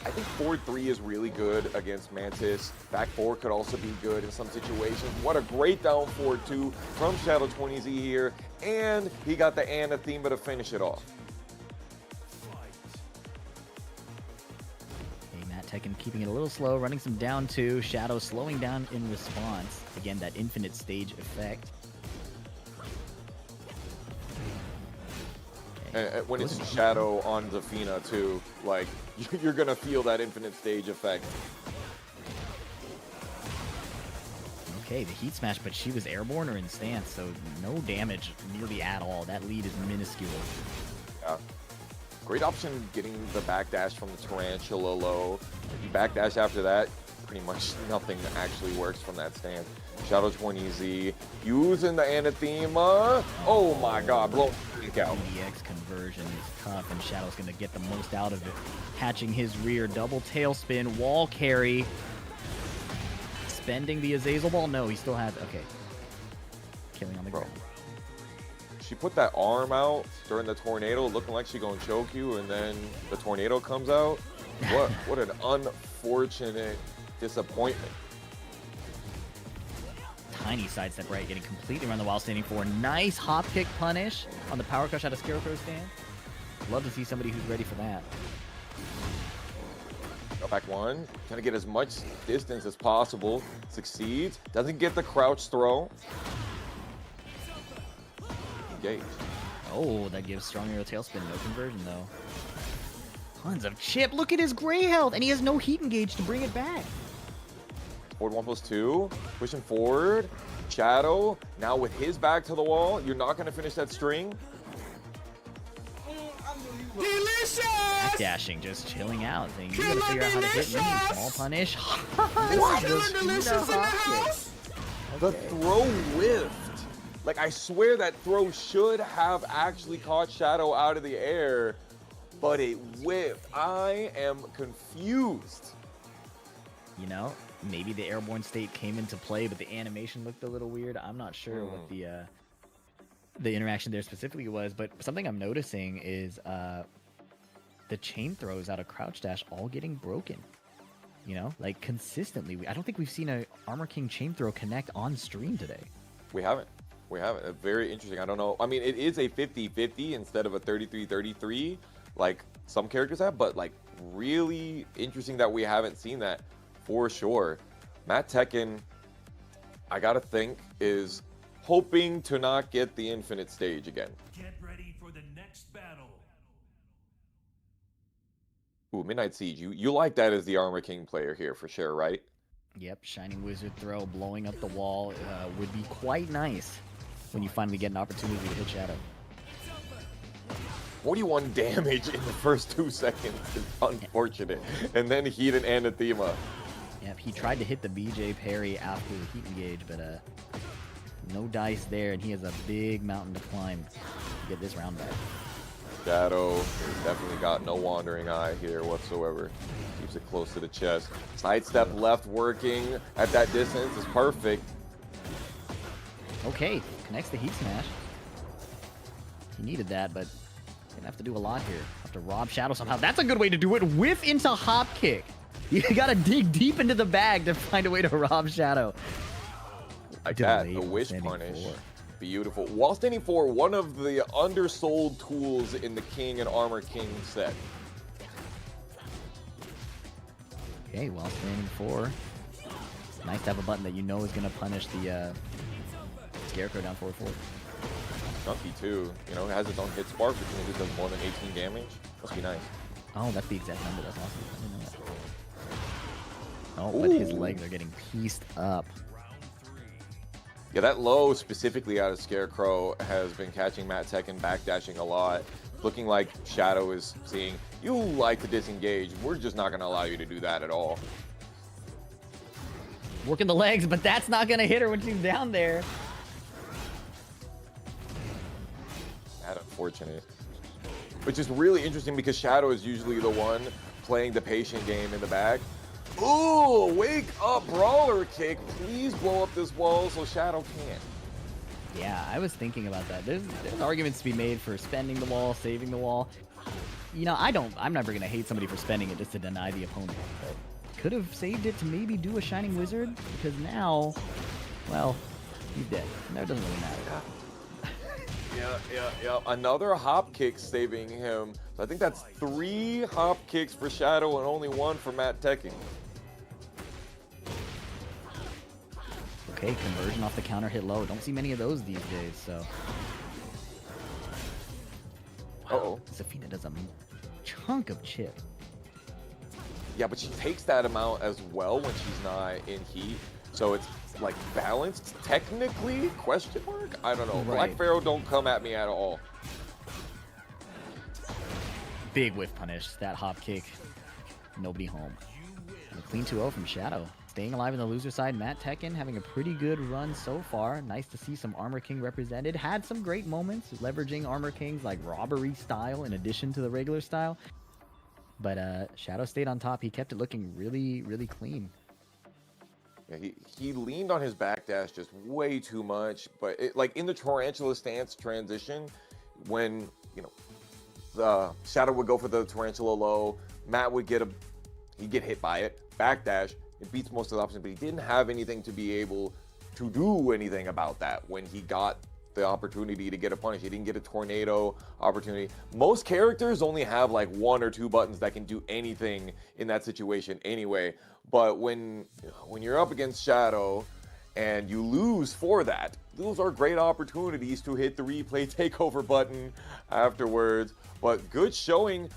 I think forward 3 is really good against Mantis. Back 4 could also be good in some situations. What a great down forward 2 from Shadow 20Z here. And he got the Anathema to finish it off. Okay, Matt Tekken keeping it a little slow, running some down 2. Shadow slowing down in response. Again, that infinite stage effect. And when it's Shadow on Zafina too, like, you're gonna feel that infinite stage effect. Okay, the heat smash, but she was airborne or in stance, so no damage nearly at all. That lead is minuscule. Yeah. Great option getting the backdash from the Tarantula low. If you backdash after that, pretty much nothing actually works from that stance. Shadow 20Z using the Anathema. Oh my god, blow out. DX conversion is tough, and Shadow's going to get the most out of it. Catching his rear, double tailspin, wall carry. Spending the Azazel ball? No, he still has, okay. Killing on the ground. She put that arm out during the tornado, looking like she gonna choke you, and then the tornado comes out. What an unfortunate disappointment. Tiny sidestep right, getting completely around the while standing for. Nice hop kick punish on the power crush out of Scarecrow stand. Love to see somebody who's ready for that. Go back 1, trying to get as much distance as possible. Succeeds, doesn't get the crouch throw. Engage. Oh, that gives strong arrow tailspin. No conversion, though. Tons of chip. Look at his gray health, and he has no heat engage to bring it back. Forward 1+2, pushing forward. Shadow, now with his back to the wall, you're not going to finish that string. Delicious! Dashing, just chilling out, saying you gotta figure out how to hit me. Small punish. Delicious in the house? The throw whiffed. Like, I swear that throw should have actually caught Shadow out of the air, but it whiffed. I am confused. You know, maybe the airborne state came into play, but the animation looked a little weird. I'm not sure what the interaction there specifically was, but something I'm noticing is the chain throws out of crouch dash all getting broken. You know, like consistently. I don't think we've seen a Armor King chain throw connect on stream today. We haven't. Very interesting. I don't know. I mean, it is a 50-50 instead of a 33-33, like some characters have, but like really interesting that we haven't seen that for sure. Matt Tekken, I gotta think, is hoping to not get the infinite stage again. Get ready for the next battle. Ooh, Midnight Siege. You like that as the Armor King player here for sure, right? Yep, Shining Wizard throw, blowing up the wall would be quite nice when you finally get an opportunity to hit Shadow. 41 damage in the first 2 seconds is unfortunate. And then Heat and Anathema. Yep, he tried to hit the BJ parry after the heat engage, but no dice there, and he has a big mountain to climb to get this round back. Shadow has definitely got no wandering eye here whatsoever. Keeps it close to the chest. Sidestep left working at that distance is perfect. Okay, connects the heat smash. He needed that, but gonna have to do a lot here. Have to rob Shadow somehow. That's a good way to do it. Whiff into hop kick. You gotta dig deep into the bag to find a way to rob Shadow. Like that, the wish punish. Beautiful. While standing 4, one of the undersold tools in the King and Armor King set. Okay, while standing 4. It's nice to have a button that you know is gonna punish the Scarecrow down forward 4. Chunky too. You know, it has its own hit spark, which means it does more than 18 damage. Must be nice. Oh, that's the exact number. That's awesome. I didn't know that. Oh, but his legs are getting pieced up. Yeah, that low specifically out of Scarecrow has been catching Matt Tekken backdashing a lot. Looking like Shadow is seeing, you like to disengage. We're just not going to allow you to do that at all. Working the legs, but that's not going to hit her when she's down there. That unfortunate. Which is really interesting because Shadow is usually the one playing the patient game in the back. Ooh, wake up brawler kick. Please blow up this wall so Shadow can't. Yeah, I was thinking about that. There's arguments to be made for spending the wall, saving the wall. You know, I'm never gonna hate somebody for spending it just to deny the opponent. But could have saved it to maybe do a Shining Wizard, because now, well, he's dead. That doesn't really matter. Yeah. Another hop kick saving him. So I think that's 3 hop kicks for Shadow and only 1 for Matt Tekken. Okay, conversion off the counter hit low. Don't see many of those these days, so. Uh-oh. Zafina does a chunk of chip. Yeah, but she takes that amount as well when she's not in heat. So it's like balanced technically, question mark? I don't know. Right. Black Pharaoh don't come at me at all. Big whiff punish. That hop kick. Nobody home. And a clean 2-0 from Shadow. Staying alive on the loser side, Matt Tekken having a pretty good run so far. Nice to see some Armor King represented. Had some great moments leveraging Armor King's like robbery style in addition to the regular style. But Shadow stayed on top. He kept it looking really, really clean. Yeah, he leaned on his backdash just way too much. But like in the Tarantula stance transition, when Shadow would go for the Tarantula low, Matt would he'd get hit by it, backdash. It beats most of the options, but he didn't have anything to be able to do anything about that when he got the opportunity to get a punish. He didn't get a tornado opportunity. Most characters only have like 1 or 2 buttons that can do anything in that situation anyway. But when you're up against Shadow and you lose for that, those are great opportunities to hit the replay takeover button afterwards. But good showing.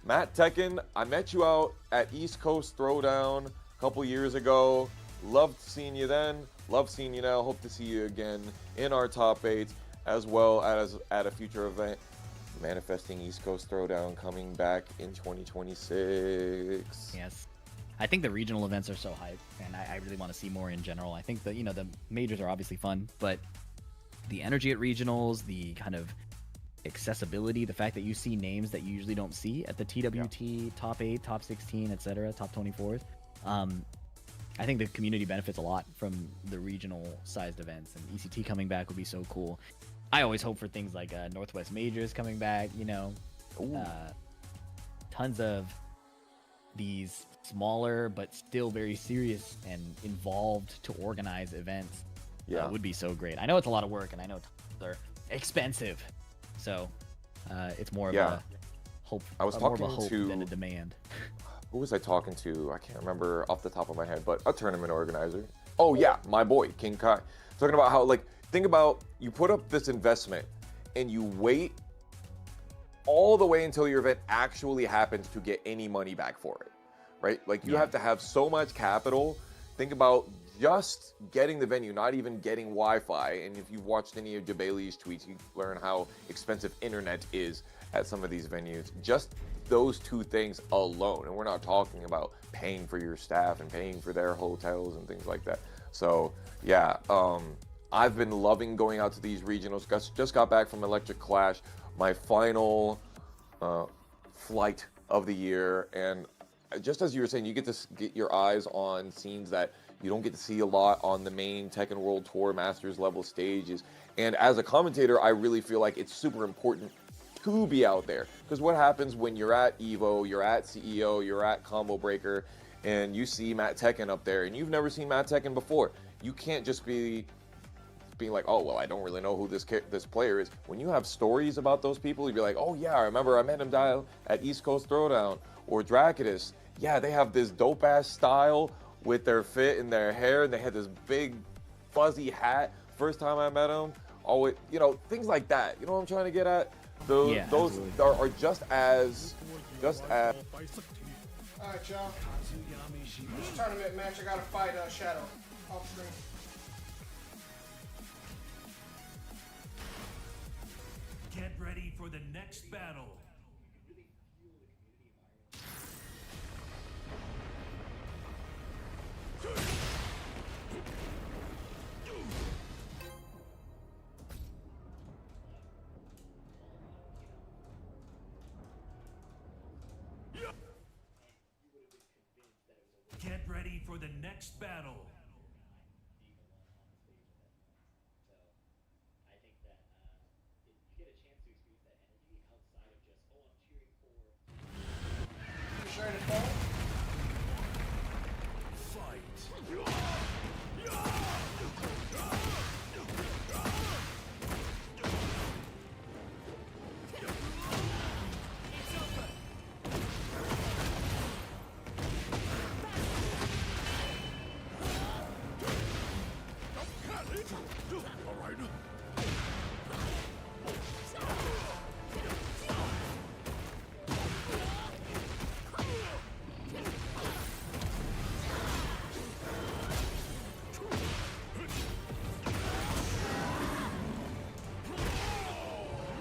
Matt Tekken, I met you out at East Coast Throwdown couple years ago. Loved seeing you then, love seeing you now. Hope to see you again in our top 8 as well as at a future event. Manifesting East Coast Throwdown coming back in 2026. Yes. I think the regional events are so hype, and I really want to see more in general. I think that, the majors are obviously fun, but the energy at regionals, the kind of accessibility, the fact that you see names that you usually don't see at the TWT, top 8, top 16, etc., top 24th. I think the community benefits a lot from the regional sized events, and ECT coming back would be so cool. I always hope for things like Northwest Majors coming back, tons of these smaller but still very serious and involved to organize events. Would be so great. I know it's a lot of work, and I know they're expensive, so it's more of a hope. I was more talking of a hope to than a demand. Who was I talking to? I can't remember off the top of my head, but a tournament organizer. Oh yeah, my boy, King Kai. Talking about how, like, think about, you put up this investment and you wait all the way until your event actually happens to get any money back for it, right? Like, you have to have so much capital. Think about just getting the venue, not even getting Wi-Fi. And if you've watched any of DeBailey's tweets, you learn how expensive internet is at some of these venues. Just those 2 things alone, and we're not talking about paying for your staff and paying for their hotels and things like that. So yeah, I've been loving going out to these regionals. Just got back from Electric Clash, my final flight of the year, and just as you were saying, you get to get your eyes on scenes that you don't get to see a lot on the main Tekken World Tour Masters level stages. And as a commentator, I really feel like it's super important to be out there, because what happens when you're at Evo, you're at CEO, you're at Combo Breaker, and you see Matt Tekken up there, and you've never seen Matt Tekken before. You can't just be being like, oh well, I don't really know who this player is. When you have stories about those people, you'd be like, oh yeah, I remember I met him at East Coast Throwdown. Or Dracatus, yeah, they have this dope ass style with their fit and their hair, and they had this big fuzzy hat. First time I met him, always, things like that. You know what I'm trying to get at? Those are just as. Alright, y'all. This tournament match, I gotta fight Shadow off screen. Get ready for the next battle. Get ready for the next battle. Diva won on the stage at that point. So I think that if you get a chance to experience that energy outside of just, oh, I'm cheering for. You sure to fall?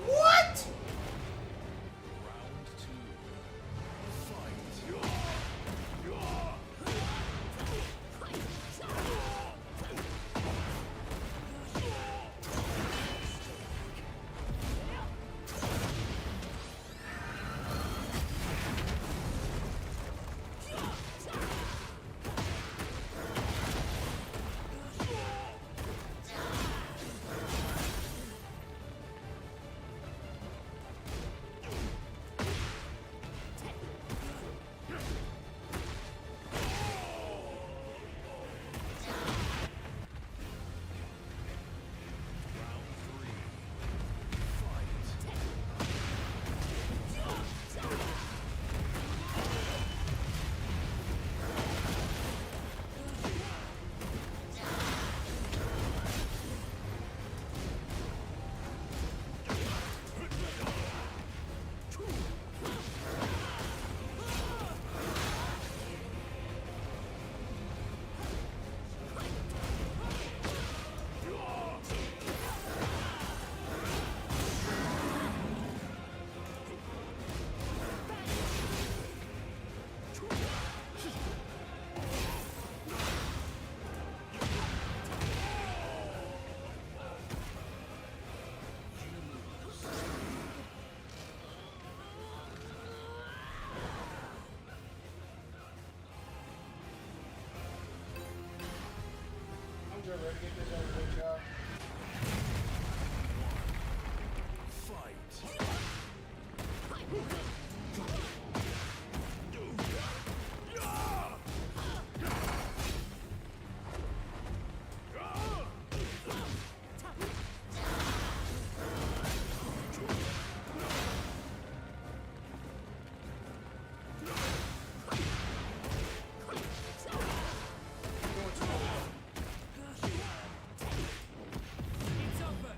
What? I'm just ready to get this over with, y'all. Doing too much. It's over.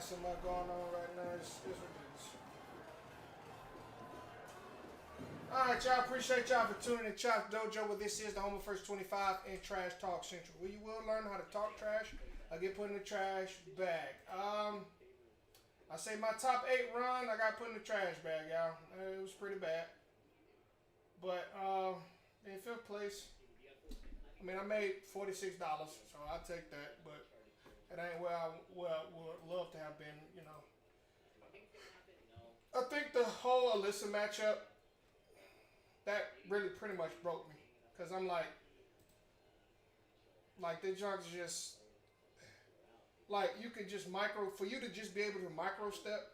so much going on right now. It's ridiculous. Alright, y'all. Appreciate y'all for tuning in Chop Dojo, where this is the home of First 25 and Trash Talk Central, where you will learn how to talk trash or get put in the trash bag. I say my top 8 run, I got put in the trash bag, y'all. It was pretty bad. But in 5th place, I mean, I made $46, so I'll take that. But it ain't where I would love to have been, you know. I think the whole Alyssa matchup, that really pretty much broke me. Because I'm like the junk's just, like, you can just for you to just be able to micro step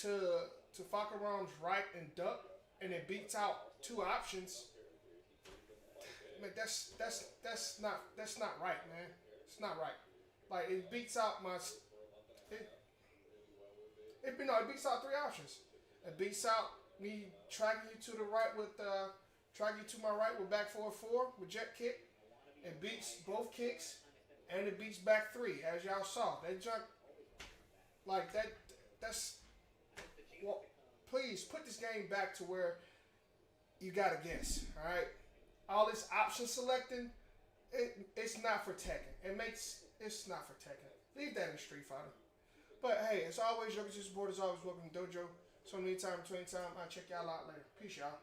to Fakaram's right and duck, and it beats out 2 options. Man, that's not right, man. It's not right. Like, it beats out it beats out 3 options. It beats out me tracking you to the right with tracking you to my right with back 4-4 with jet kick. It beats both kicks, and it beats back 3, as y'all saw. That junk, like that's well, please put this game back to where you gotta guess. All right, all this option selecting, it's not for Tekken. It's not for Tekken. Leave that in Street Fighter. But hey, as always, your support is always welcome to Dojo. So anytime, between time, I'll check y'all out later. Peace, y'all.